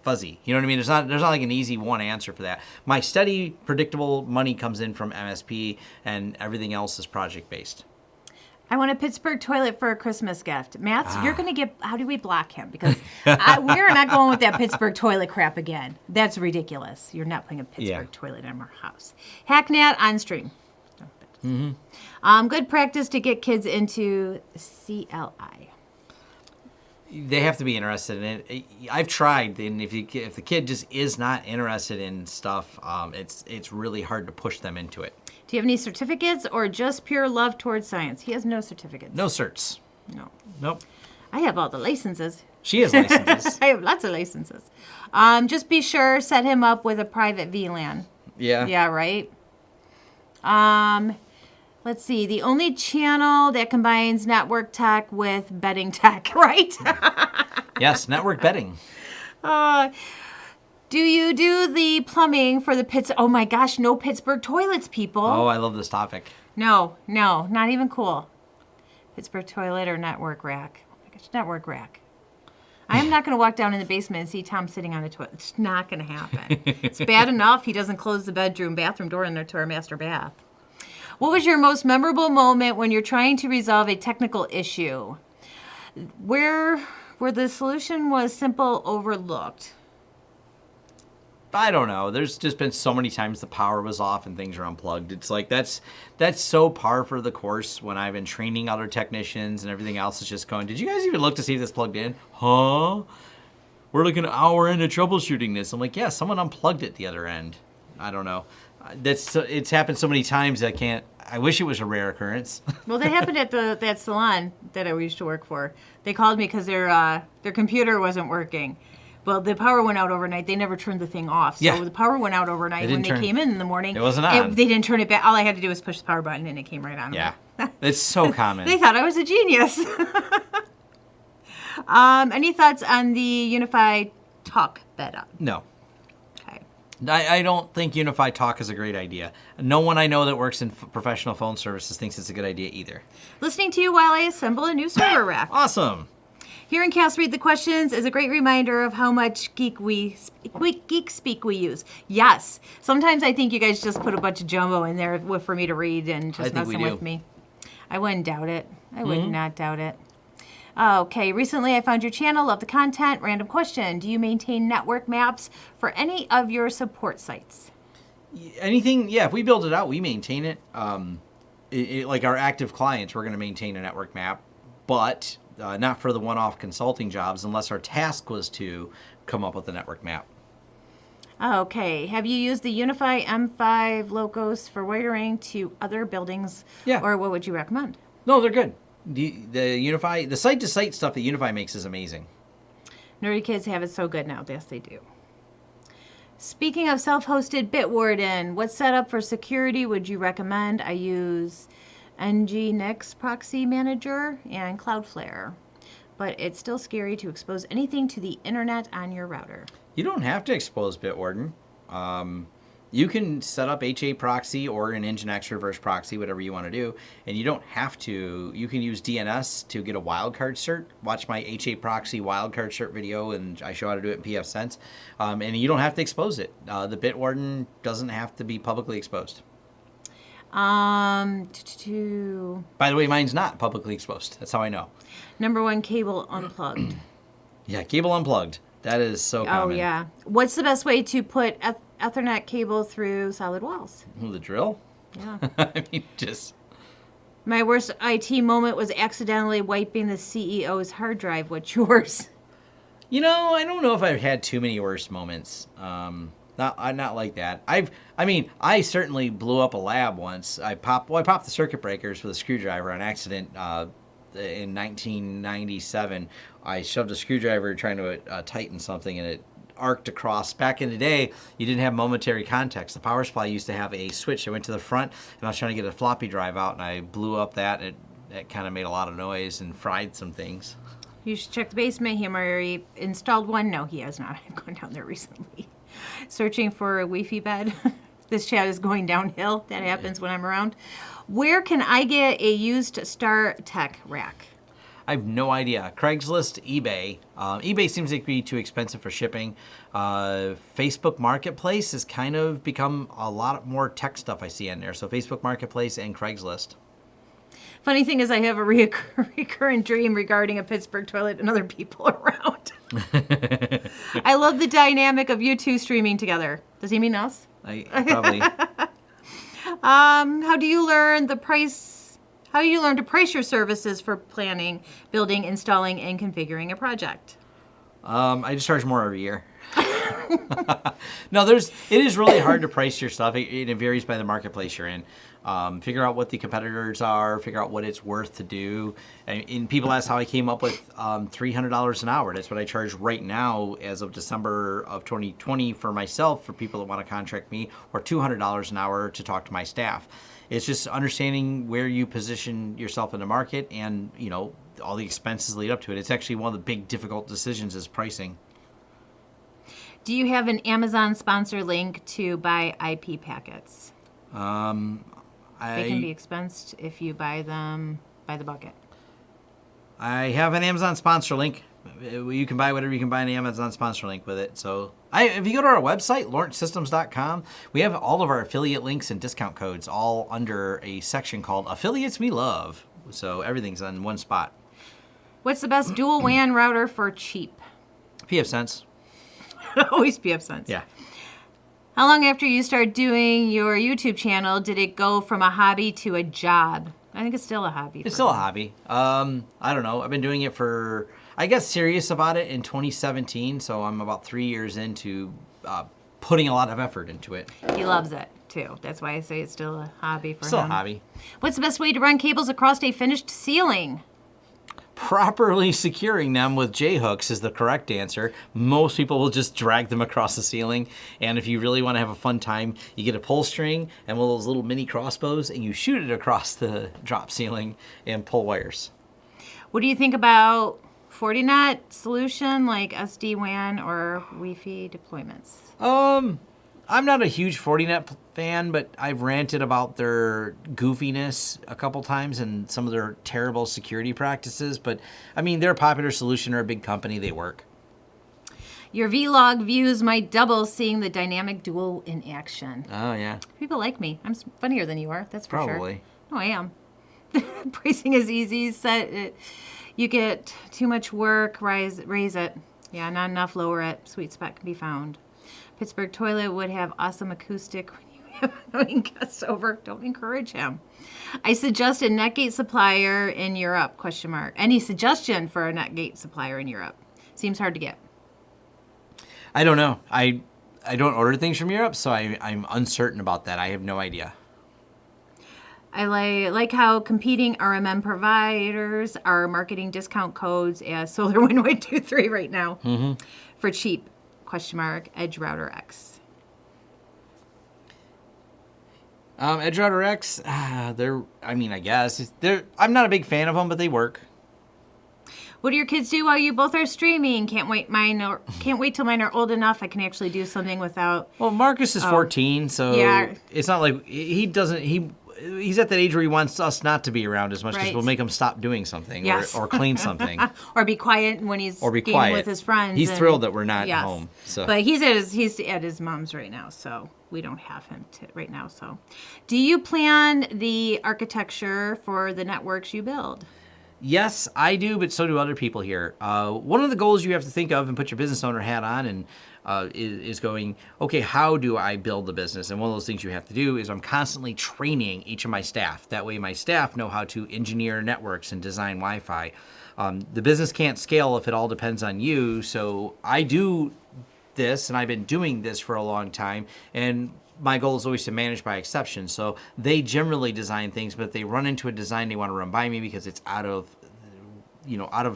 fuzzy. You know what I mean? There's not like an easy one answer for that. My steady, predictable money comes in from MSP, and everything else is project-based. I want a Pittsburgh toilet for a Christmas gift. Matt, you're going to get... How do we block him? Because we're not going with that Pittsburgh toilet crap again. That's ridiculous. You're not putting a Pittsburgh toilet in our house. Hacknat on stream. Good practice to get kids into CLI. They have to be interested in it. I've tried, and if the kid just is not interested in stuff, it's really hard to push them into it. Do you have any certificates or just pure love towards science? He has no certificates. No certs. No. Nope. I have all the licenses. She has licenses. I have lots of licenses. Just be sure, set him up with a private VLAN. Yeah. Yeah, right? Let's see. The only channel that combines network tech with betting tech, right? Yes, network betting. Do you do the plumbing for the Oh my gosh, no Pittsburgh toilets, people. Oh, I love this topic. No, not even cool. Pittsburgh toilet or network rack. Oh my gosh, network rack. I am not going to walk down in the basement and see Tom sitting on a toilet. It's not going to happen. It's bad enough he doesn't close the bathroom door into our master bath. What was your most memorable moment when you're trying to resolve a technical issue? Where the solution was simple, overlooked. I don't know. There's just been so many times the power was off and things are unplugged. It's like that's so par for the course when I've been training other technicians and everything else is just going, did you guys even look to see if this plugged in? Huh? We're looking an hour into troubleshooting this. I'm like, yeah, someone unplugged it the other end. I don't know. It's happened so many times I wish it was a rare occurrence. Well, that happened at that salon that I used to work for. They called me because their computer wasn't working. Well, the power went out overnight. They never turned the thing off. So the power went out overnight. When they came in the morning, it wasn't on. They didn't turn it back. All I had to do was push the power button and it came right on. Yeah. It's so common. They thought I was a genius. Any thoughts on the UniFi talk beta? No. Okay. I don't think UniFi talk is a great idea. No one I know that works in professional phone services thinks it's a good idea either. Listening to you while I assemble a new server rack. Awesome. Hearing Cass read the questions is a great reminder of how much geek speak we use. Yes. Sometimes I think you guys just put a bunch of jumbo in there for me to read and just messing with me. I wouldn't doubt it. I would not doubt it. Okay. Recently I found your channel. Love the content. Random question. Do you maintain network maps for any of your support sites? Anything? Yeah. If we build it out, we maintain it. Like our active clients, we're going to maintain a network map, but not for the one-off consulting jobs unless our task was to come up with a network map. Okay. Have you used the UniFi M5 locos for wiring to other buildings? Yeah. Or what would you recommend? No, they're good. The UniFi, the site-to-site stuff that UniFi makes is amazing. Nerdy kids have it so good now. Yes, they do. Speaking of self-hosted Bitwarden, what setup for security would you recommend? I use Nginx Proxy Manager and Cloudflare, but it's still scary to expose anything to the internet on your router. You don't have to expose Bitwarden. You can set up HA proxy or an Nginx reverse proxy, whatever you want to do, and you don't have to. You can use DNS to get a wildcard cert. Watch my HA proxy wildcard cert video, and I show how to do it in pfSense. And you don't have to expose it. The Bitwarden doesn't have to be publicly exposed. By the way, mine's not publicly exposed. That's how I know. Number one, cable unplugged. Yeah, cable unplugged. That is so common. Oh, yeah. What's the best way to put Ethernet cable through solid walls? Ooh, the drill? Yeah. I mean, just... My worst IT moment was accidentally wiping the CEO's hard drive. What's yours? You know, I don't know if I've had too many worst moments. Not like that. I certainly blew up a lab once. I popped the circuit breakers with a screwdriver on accident in 1997. I shoved a screwdriver trying to tighten something, and it arced across. Back in the day, you didn't have momentary context. The power supply used to have a switch that went to the front, and I was trying to get a floppy drive out, and I blew up that, and it kind of made a lot of noise and fried some things. You should check the basement. He already installed one. No, he has not. I've gone down there recently. Searching for a Wi-Fi bed. This chat is going downhill. That happens when I'm around. Where can I get a used Star Tech rack? I have no idea. Craigslist, eBay. eBay seems to be too expensive for shipping. Facebook Marketplace has kind of become a lot more tech stuff I see in there. So Facebook Marketplace and Craigslist. Funny thing is I have a recurrent dream regarding a Pittsburgh toilet and other people around. I love the dynamic of you two streaming together. Does he mean us? Probably. How do you learn to price your services for planning, building, installing, and configuring a project? I just charge more every year. No, it is really hard to price your stuff. It varies by the marketplace you're in. Figure out what the competitors are, figure out what it's worth to do. And people ask how I came up with $300 an hour. That's what I charge right now as of December of 2020 for myself, for people that want to contract me, or $200 an hour to talk to my staff. It's just understanding where you position yourself in the market, and all the expenses lead up to it. It's actually one of the big difficult decisions is pricing. Do you have an Amazon sponsor link to buy IP packets? They can be expensed if you buy them by the bucket. I have an Amazon sponsor link. You can buy whatever you can buy an Amazon sponsor link with it. So if you go to our website, launchsystems.com, we have all of our affiliate links and discount codes all under a section called Affiliates We Love. So everything's on one spot. What's the best dual WAN router for cheap? pfSense. Always pfSense. Yeah. How long after you start doing your YouTube channel did it go from a hobby to a job? I think it's still a hobby. It's still a hobby. I don't know. I've been doing it I got serious about it in 2017, so I'm about 3 years into putting a lot of effort into it. He loves it, too. That's why I say it's still a hobby for him. Still a hobby. What's the best way to run cables across a finished ceiling? Properly securing them with J-hooks is the correct answer. Most people will just drag them across the ceiling, and if you really want to have a fun time, you get a pull string and one of those little mini crossbows, and you shoot it across the drop ceiling and pull wires. What do you think about Fortinet solution like SD-WAN or Wi-Fi deployments? I'm not a huge Fortinet fan, but I've ranted about their goofiness a couple times and some of their terrible security practices. But, I mean, they're a popular solution. They're a big company. They work. Your vlog views might double seeing the dynamic duo in action. Oh, yeah. People like me. I'm funnier than you are. That's for sure. Probably. No, I am. Pricing is easy. You get too much work, raise it. Yeah, not enough, lower it. Sweet spot can be found. Pittsburgh toilet would have awesome acoustic when you have annoying guests over. Don't encourage him. I suggest a NetGate supplier in Europe, ? Any suggestion for a NetGate supplier in Europe? Seems hard to get. I don't know. I don't order things from Europe, so I'm uncertain about that. I have no idea. I like how competing RMM providers are marketing discount codes as SolarWind123 right now for cheap. ? Edge Router X. Edge Router X, I guess. I'm not a big fan of them, but they work. What do your kids do while you both are streaming? Can't wait till mine are old enough I can actually do something without... Well, Marcus is 14, so yeah. It's not like he's at that age where he wants us not to be around as much because we'll make him stop doing something or clean something. Or be quiet when he's gaming with his friends. He's thrilled that we're not home. So. But he's at his mom's right now, so we don't have him right now. So, do you plan the architecture for the networks you build? Yes, I do, but so do other people here. One of the goals you have to think of and put your business owner hat on and is going, okay, how do I build the business? And one of those things you have to do is I'm constantly training each of my staff. That way my staff know how to engineer networks and design Wi-Fi. The business can't scale if it all depends on you. So I do this, and I've been doing this for a long time. And my goal is always to manage by exception. So they generally design things, but if they run into a design they want to run by me because it's out of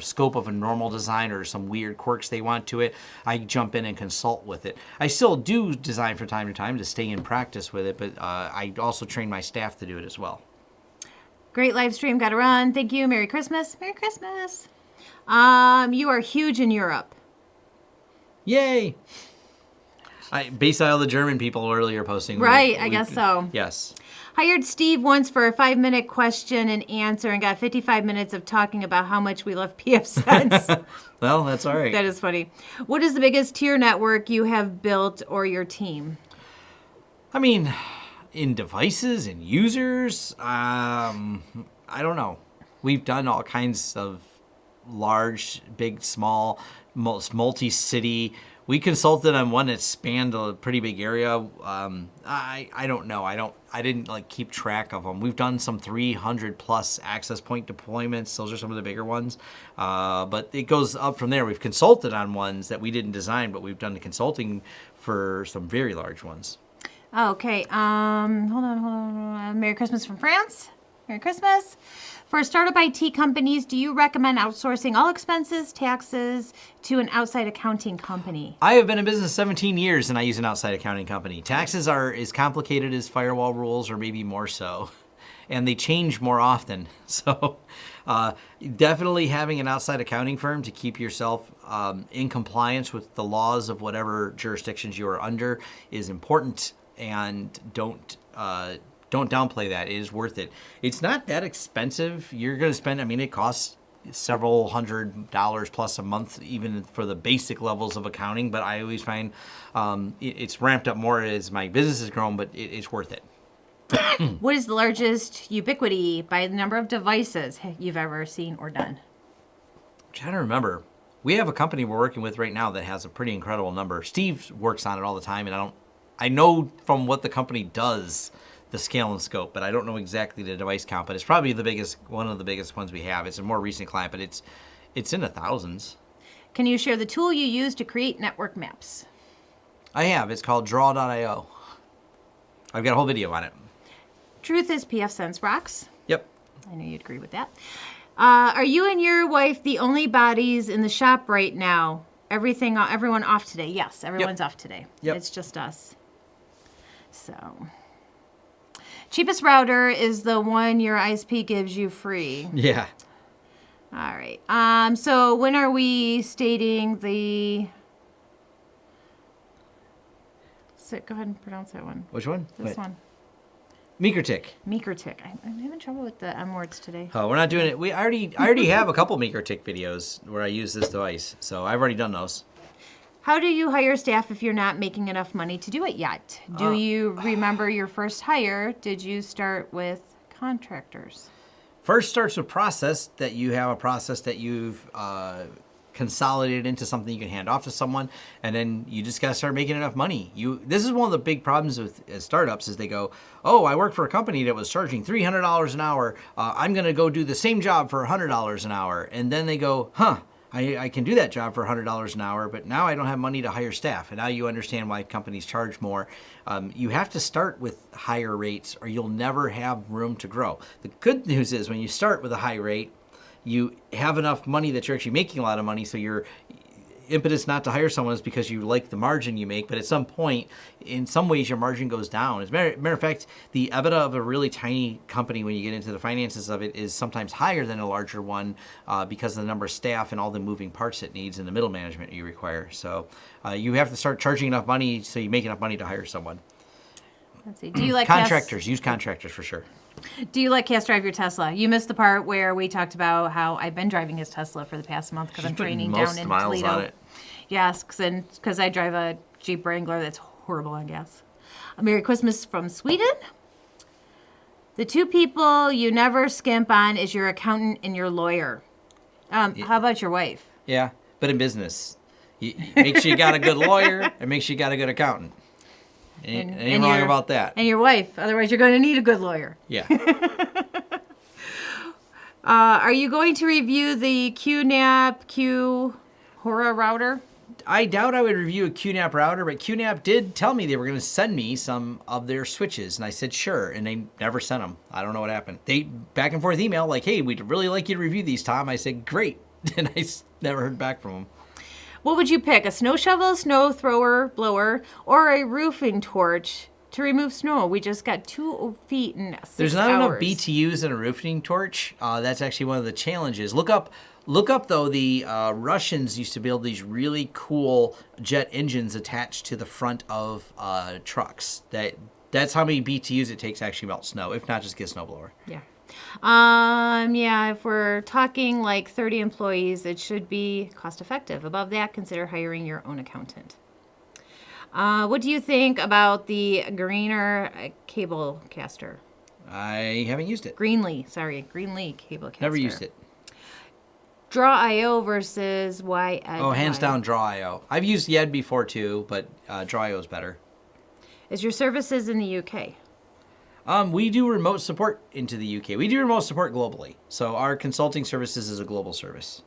scope of a normal design or some weird quirks they want to it, I jump in and consult with it. I still do design from time to time to stay in practice with it, but I also train my staff to do it as well. Great live stream. Got to run. Thank you. Merry Christmas. Merry Christmas. You are huge in Europe. Yay! Based on all the German people earlier posting. Right, I guess so. Yes. Hired Steve once for a 5-minute question and answer and got 55 minutes of talking about how much we love PFSense. Well, that's all right. That is funny. What is the biggest tier network you have built or your team? I mean, in devices and users, I don't know. We've done all kinds of large, big, small, multi-city. We consulted on one that spanned a pretty big area. I don't know. I didn't like keep track of them. We've done some 300 plus access point deployments. Those are some of the bigger ones. But it goes up from there. We've consulted on ones that we didn't design, but we've done the consulting for some very large ones. Okay. Hold on. Merry Christmas from France. Merry Christmas. For startup IT companies, do you recommend outsourcing all expenses, taxes to an outside accounting company? I have been in business 17 years and I use an outside accounting company. Taxes are as complicated as firewall rules or maybe more so. And they change more often. So definitely having an outside accounting firm to keep yourself in compliance with the laws of whatever jurisdictions you are under is important. And don't downplay that. It is worth it. It's not that expensive. You're going to spend, it costs several $100 plus a month, even for the basic levels of accounting. But I always find it's ramped up more as my business has grown, but it's worth it. What is the largest Ubiquiti by the number of devices you've ever seen or done? I'm trying to remember. We have a company we're working with right now that has a pretty incredible number. Steve works on it all the time, and I know from what the company does the scale and scope, but I don't know exactly the device count. But it's probably one of the biggest ones we have. It's a more recent client, but it's in the thousands. Can you share the tool you use to create network maps? I have. It's called Draw.io. I've got a whole video on it. Truth is PFSense rocks. Yep. I know you'd agree with that. Are you and your wife the only bodies in the shop right now? Everyone off today? Yes, everyone's off today. Yep. It's just us. So, cheapest router is the one your ISP gives you free. Yeah. All right. So when are we stating the? So go ahead and pronounce that one. Which one? This one. MikroTik. MikroTik. I'm having trouble with the M words today. Oh, we're not doing it. I already have a couple MikroTik videos where I use this device, so I've already done those. How do you hire staff if you're not making enough money to do it yet? Do you remember your first hire? Did you start with contractors? First starts with process, that you have a process that you've consolidated into something you can hand off to someone, and then you just got to start making enough money. This is one of the big problems with startups is they go, oh, I work for a company that was charging $300 an hour. I'm going to go do the same job for $100 an hour. And then they go, I can do that job for $100 an hour, but now I don't have money to hire staff. And now you understand why companies charge more. You have to start with higher rates or you'll never have room to grow. The good news is when you start with a high rate, you have enough money that you're actually making a lot of money, so your impetus not to hire someone is because you like the margin you make, but at some point, in some ways, your margin goes down. As a matter of fact, the EBITDA of a really tiny company, when you get into the finances of it, is sometimes higher than a larger one because of the number of staff and all the moving parts it needs and the middle management you require. So you have to start charging enough money so you make enough money to hire someone. Let's see. Do you like contractors? Use contractors for sure. Do you let Cass drive your Tesla? You missed the part where we talked about how I've been driving his Tesla for the past month because I'm training down in Toledo. On it. Yes, because I drive a Jeep Wrangler that's horrible on gas. A Merry Christmas from Sweden. The two people you never skimp on is your accountant and your lawyer. How about your wife? Yeah, but in business, Make sure you got a good lawyer and make sure you got a good accountant. Ain't wrong about that. And your wife. Otherwise, you're going to need a good lawyer. Yeah. Are you going to review the QNAP Hora router? I doubt I would review a QNAP router, but QNAP did tell me they were going to send me some of their switches, and I said sure, and they never sent them. I don't know what happened. They back and forth email like, hey, we'd really like you to review these, Tom. I said great, and I never heard back from them. What would you pick, a snow shovel, snow thrower, blower, or a roofing torch to remove snow? We just got 2 feet in 6 hours. There's not enough BTUs in a roofing torch. That's actually one of the challenges. Look up though, the Russians used to build these really cool jet engines attached to the front of trucks. That's how many BTUs it takes to actually melt snow, if not just get a snowblower. Yeah. If we're talking like 30 employees, it should be cost effective. Above that, consider hiring your own accountant. What do you think about the Greener cable caster? I haven't used it. Greenlee cable caster. Never used it. Draw.io versus YED. Oh, hands down Draw.io. I've used YED before too, but Draw.io is better. Is your services in the UK? We do remote support into the UK. We do remote support globally. So our consulting services is a global service.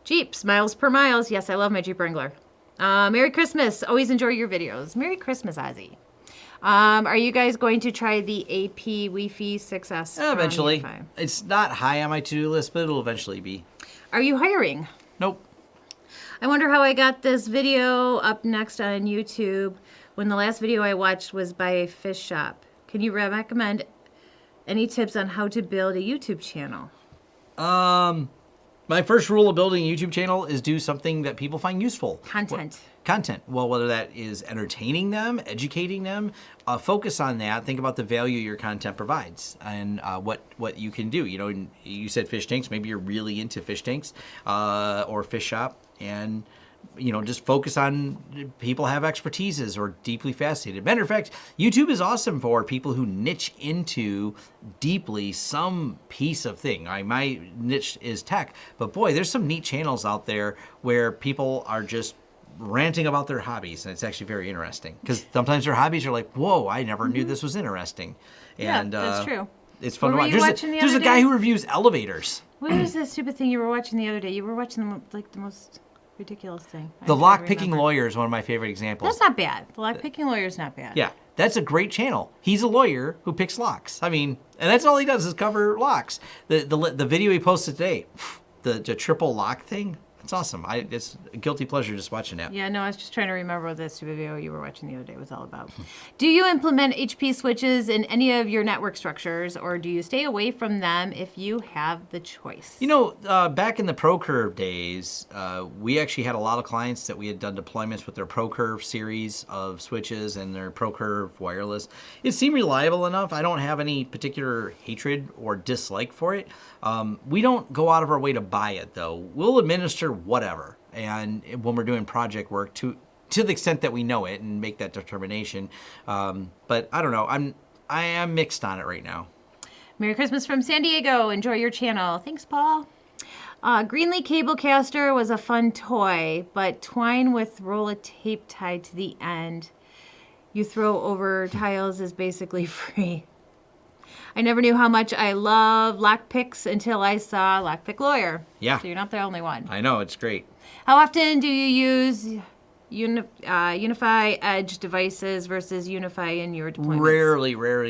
Jeeps, miles per miles. Yes, I love my Jeep Wrangler. Merry Christmas. Always enjoy your videos. Merry Christmas, Ozzy. Are you guys going to try the AP Wi-Fi 6S? Eventually. UniFi? It's not high on my to-do list, but it'll eventually be. Are you hiring? Nope. I wonder how I got this video up next on YouTube when the last video I watched was by Fish Shop. Can you recommend any tips on how to build a YouTube channel? My first rule of building a YouTube channel is do something that people find useful. Content. Well, whether that is entertaining them, educating them, focus on that. Think about the value your content provides and what you can do. You know, you said fish tanks. Maybe you're really into fish tanks or fish shop, and just focus on people have expertises or deeply fascinated. Matter of fact, YouTube is awesome for people who niche into deeply some piece of thing. My niche is tech, but boy, there's some neat channels out there where people are just ranting about their hobbies, and it's actually very interesting because sometimes their hobbies are like, whoa, I never knew this was interesting. And that's true. It's fun to What watch. were you watching the There's other a guy day? who reviews elevators. What was that stupid thing you were watching the other day? You were watching the most ridiculous thing. The Lock-Picking Lawyer is one of my favorite examples. That's not bad. The Lock-Picking Lawyer is not bad. Yeah, that's a great channel. He's a lawyer who picks locks. I mean, and that's all he does is cover locks. The video he posted today, the triple lock thing, it's awesome. It's a guilty pleasure just watching that. Yeah, no, I was just trying to remember what that stupid video you were watching the other day was all about. Do you implement HP switches in any of your network structures, or do you stay away from them if you have the choice? Back in the ProCurve days, we actually had a lot of clients that we had done deployments with their ProCurve series of switches and their ProCurve wireless. It seemed reliable enough. I don't have any particular hatred or dislike for it. We don't go out of our way to buy it, though. We'll administer whatever, and when we're doing project work to the extent that we know it and make that determination. But I don't know. I am mixed on it right now. Merry Christmas from San Diego. Enjoy your channel. Thanks, Paul. Greenlee Cablecaster was a fun toy, but twine with roll of tape tied to the end you throw over tiles is basically free. I never knew how much I love lockpicks until I saw Lockpick Lawyer. Yeah. So you're not the only one. I know, it's great. How often do you use UniFi Edge devices versus UniFi in your deployments?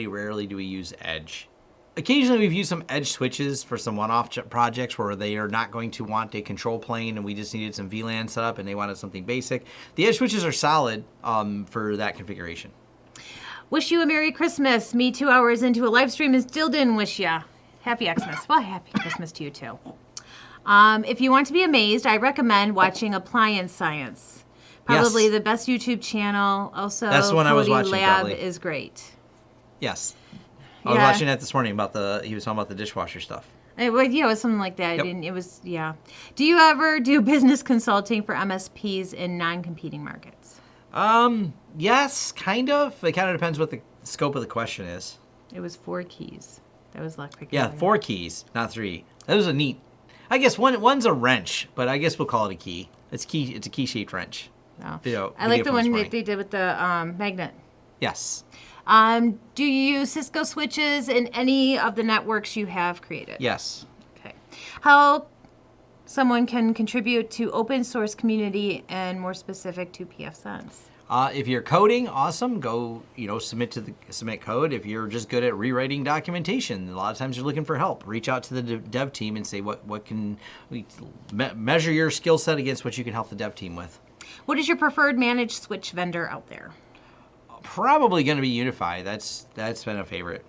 Rarely do we use Edge. Occasionally we've used some Edge switches for some one-off projects where they are not going to want a control plane and we just needed some VLAN set up and they wanted something basic. The Edge switches are solid for that configuration. Wish you a Merry Christmas. Me 2 hours into a live stream and still didn't wish ya. Happy Xmas. Well, happy Christmas to you too. If you want to be amazed, I recommend watching Appliance Science. Probably the best YouTube channel. Also, that's the one I was watching, Lab probably. is great. Yes. I was watching that this morning about he was talking about the dishwasher stuff. It was something like that. Yep. And it was, yeah. Do you ever do business consulting for MSPs in non-competing markets? Yes, kind of. It kind of depends what the scope of the question is. It was 4 keys. That was Lockpick. Yeah, 4 keys, not 3. That was a neat. I guess one's a wrench, but I guess we'll call it a key. It's a key-shaped wrench. No. Video I like the from one this that morning. they did with the magnet. Yes. Do you use Cisco switches in any of the networks you have created? Yes. Okay. How someone can contribute to open source community and more specific to pfSense? If you're coding, awesome. Go, submit code. If you're just good at rewriting documentation, a lot of times you're looking for help. Reach out to the dev team and say what can we measure your skill set against what you can help the dev team with. What is your preferred managed switch vendor out there? Probably going to be UniFi. That's been a favorite.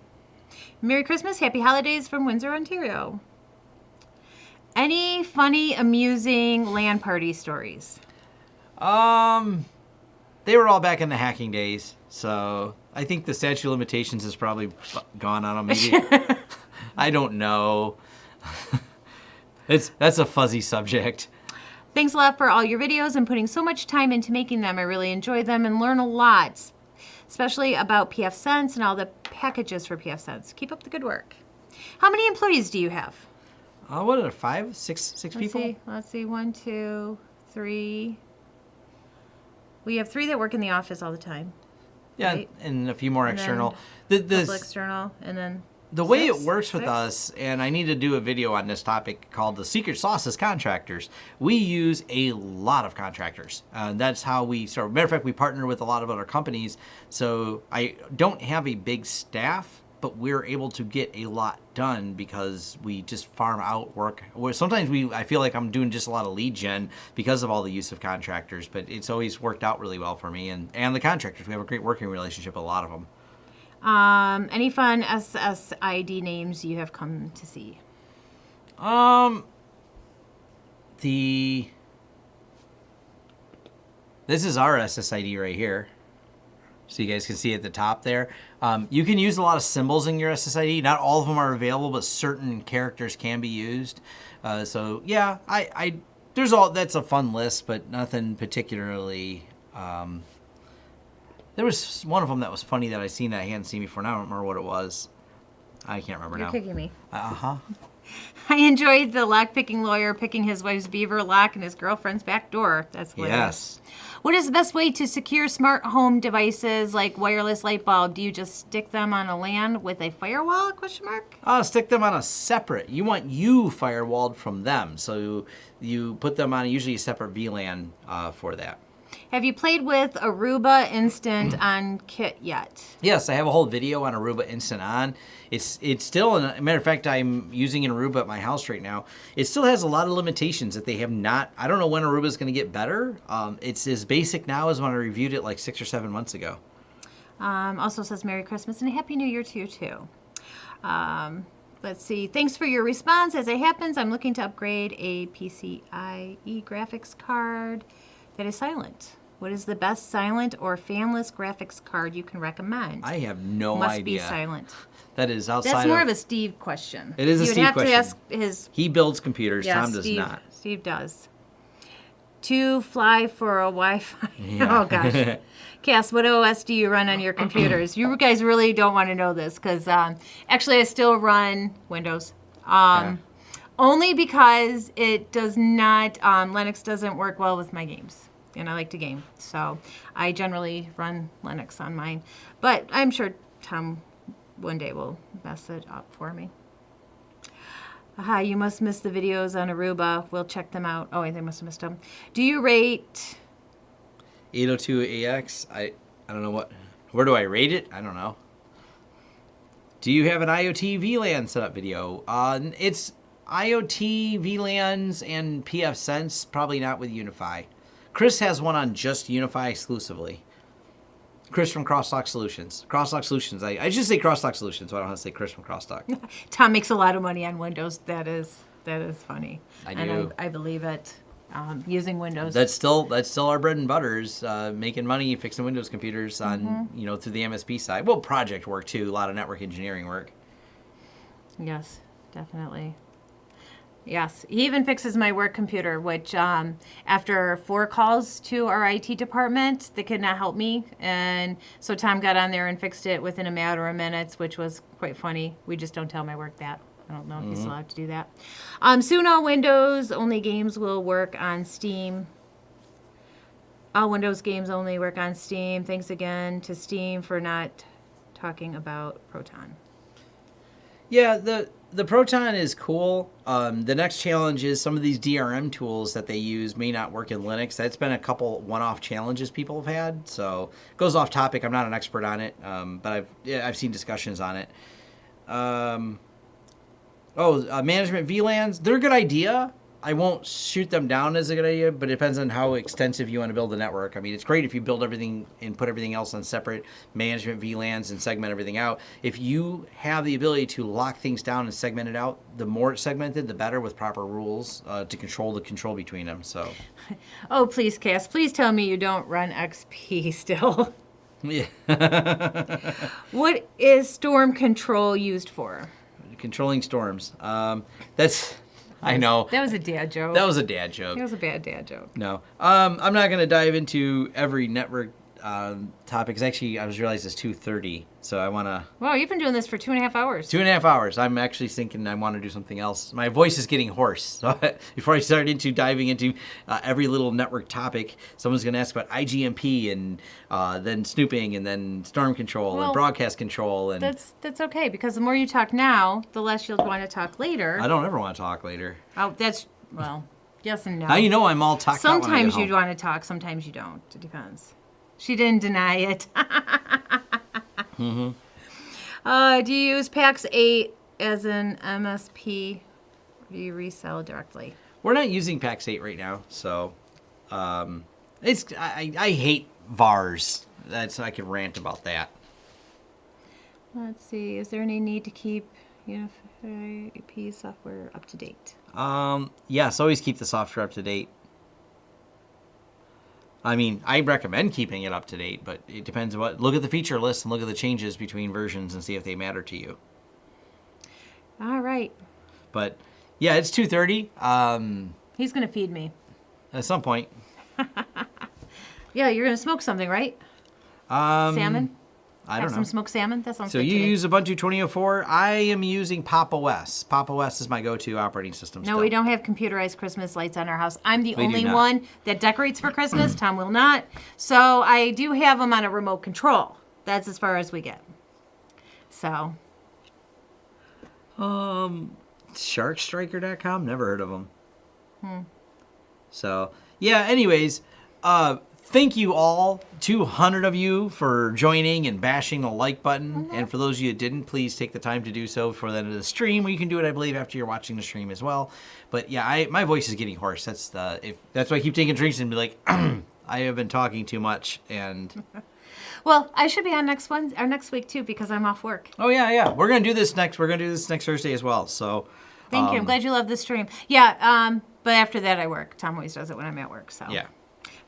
Merry Christmas, Happy Holidays from Windsor, Ontario. Any funny, amusing LAN party stories? They were all back in the hacking days, so I think the statute of limitations has probably gone on them. Maybe. I don't know. That's a fuzzy subject. Thanks a lot for all your videos and putting so much time into making them. I really enjoy them and learn a lot, especially about pfSense and all the packages for pfSense. Keep up the good work. How many employees do you have? What are there, six people? Let's see. 1, 2, 3. We have 3 that work in the office all the time. Yeah, right? and a few more And external. Couple external, and then The way six? it works with Six? us, and I need to do a video on this topic called the secret sauce is contractors. We use a lot of contractors. That's how we start. Matter of fact, we partner with a lot of other companies. So I don't have a big staff, but we're able to get a lot done because we just farm out work. Sometimes I feel like I'm doing just a lot of lead gen because of all the use of contractors, but it's always worked out really well for me and the contractors. We have a great working relationship with a lot of them. Any fun SSID names you have come to see? This is our SSID right here. So you guys can see at the top there. You can use a lot of symbols in your SSID. Not all of them are available, but certain characters can be used. So yeah, that's a fun list, but nothing particularly. There was one of them that was funny that I seen that I hadn't seen before. Now I don't remember what it was. I can't remember You're now. kicking me. Uh-huh. I enjoyed the lock-picking lawyer picking his wife's beaver lock and his girlfriend's back door. That's hilarious. Yes. What is the best way to secure smart home devices like wireless light bulb? Do you just stick them on a LAN with a firewall? ? Stick them on a separate. You want firewalled from them. So you put them on usually a separate VLAN for that. Have you played with Aruba Instant on Kit yet? Yes, I have a whole video on Aruba Instant On. It's still, a matter of fact, I'm using an Aruba at my house right now. It still has a lot of limitations that they have not. I don't know when Aruba is going to get better. It's as basic now as when I reviewed it like 6 or 7 months ago. Also says Merry Christmas and a Happy New Year to you too. Let's see. Thanks for your response. As it happens, I'm looking to upgrade a PCIe graphics card that is silent. What is the best silent or fanless graphics card you can recommend? I have no Must idea. be silent. That is outside. That's more of a Steve question. It is a Steve question. You would have to ask his. He builds computers. Yeah, Tom does not. Steve does. To fly for a Wi-Fi. Yeah. Oh gosh. Cass, what OS do you run on your computers? You guys really don't want to know this because actually I still run Windows. Only because it does not, Linux doesn't work well with my games. And I like to game. So I generally run Linux on mine. But I'm sure Tom one day will mess it up for me. Aha, you must miss the videos on Aruba. We'll check them out. Oh, they must have missed them. Do you rate 802AX? I don't know where do I rate it? I don't know. Do you have an IoT VLAN setup video? It's IoT VLANs and pfSense, probably not with UniFi. Chris has one on just UniFi exclusively. Chris from Crosstalk Solutions. Crosstalk Solutions. I should say Crosstalk Solutions, so I don't have to say Chris from Crosstalk. Tom makes a lot of money on Windows. That is funny. I do. And I believe it. Using Windows. That's still our bread and butter is making money fixing Windows computers on through the MSP side. Well, project work too. A lot of network engineering work. Yes, definitely. Yes, he even fixes my work computer, which after 4 calls to our IT department, they could not help me. And so Tom got on there and fixed it within a matter of minutes, which was quite funny. We just don't tell my work that. I don't know if he's allowed to do that. Soon all Windows, only games will work on Steam. All Windows games only work on Steam. Thanks again to Steam for not talking about Proton. Yeah, the Proton is cool. The next challenge is some of these DRM tools that they use may not work in Linux. That's been a couple one-off challenges people have had. So it goes off topic. I'm not an expert on it, but I've seen discussions on it. Management VLANs, they're a good idea. I won't shoot them down as a good idea, but it depends on how extensive you want to build the network. I mean, it's great if you build everything and put everything else on separate management VLANs and segment everything out. If you have the ability to lock things down and segment it out, the more it's segmented, the better with proper rules to control the control between them. So, oh, please, Cass, please tell me you don't run XP still. Yeah. What is storm control used for? Controlling storms. I know. That was a dad joke. That was a dad joke. That was a bad dad joke. No. I'm not going to dive into every network topic. 'Cause actually, I just realized it's 2:30, so I want to... Wow, you've been doing this for 2.5 hours. 2.5 hours. I'm actually thinking I want to do something else. My voice is getting hoarse. So before I start diving into every little network topic, someone's going to ask about IGMP and then snooping and then storm control and broadcast control. And that's okay, because the more you talk now, the less you'll want to talk later. I don't ever want to talk later. Oh, well, yes and no. Now you know I'm all talked out when I get Sometimes home. you want to talk, sometimes you don't. It depends. She didn't deny it. Mm-hmm. Do you use PAX 8 as an MSP, or do you resell directly? We're not using PAX 8 right now, so I hate VARs. I could rant about that. Let's see. Is there any need to keep UniFi AP software up to date? Yes, always keep the software up to date. I mean, I recommend keeping it up to date, but it depends on look at the feature list and look at the changes between versions and see if they matter to you. All right. But yeah, it's 2:30. He's going to feed me. At some point. Yeah, you're going to smoke something, right? Salmon? I don't know. Some smoked salmon? That sounds So good you to me. use Ubuntu 20.04. I am using Pop! OS. Pop! OS is my go-to operating system. No, still. we don't have computerized Christmas lights on our house. I'm the We do only not. one that decorates for Christmas. Tom will not. So I do have them on a remote control. That's as far as we get. So. Sharkstriker.com? Never heard of them. So, yeah, anyways, thank you all, 200 of you, for joining and bashing the like button. And for those of you that didn't, please take the time to do so before the end of the stream. Well, you can do it, I believe, after you're watching the stream as well. But yeah, my voice is getting hoarse. That's why I keep taking drinks and be like, I have been talking too much. And Well, I should be on next week too, because I'm off work. oh yeah, we're gonna do this next. We're gonna do this next Thursday as well. So Thank you. I'm glad you love the stream. Yeah. But after that, I work. Tom always does it when I'm at work. So. yeah.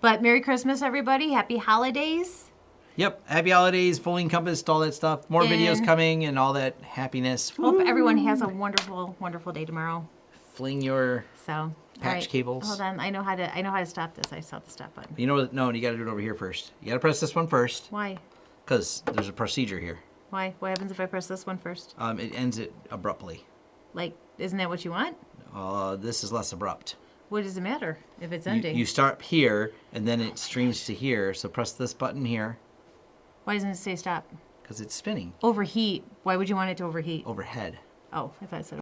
But Merry Christmas, everybody. Happy holidays. Yep. Happy holidays, fully encompassed, all that stuff. More videos And- coming and all that happiness. Hope everyone has a wonderful, wonderful day tomorrow. Fling your So. all patch right. cables. Hold on. I know how to stop this. I saw the stop button. You know what? No, you got to do it over here first. You got to press this one first Why? because there's a procedure here. Why? What happens if I press this one first? It ends it abruptly. Like, isn't that what you want? This is less abrupt. What does it matter if it's ending? You start here and then it streams to here. So press this button here Why doesn't it say stop? because it's spinning Overheat. Why would you want it to overheat? overhead. Oh, I thought it said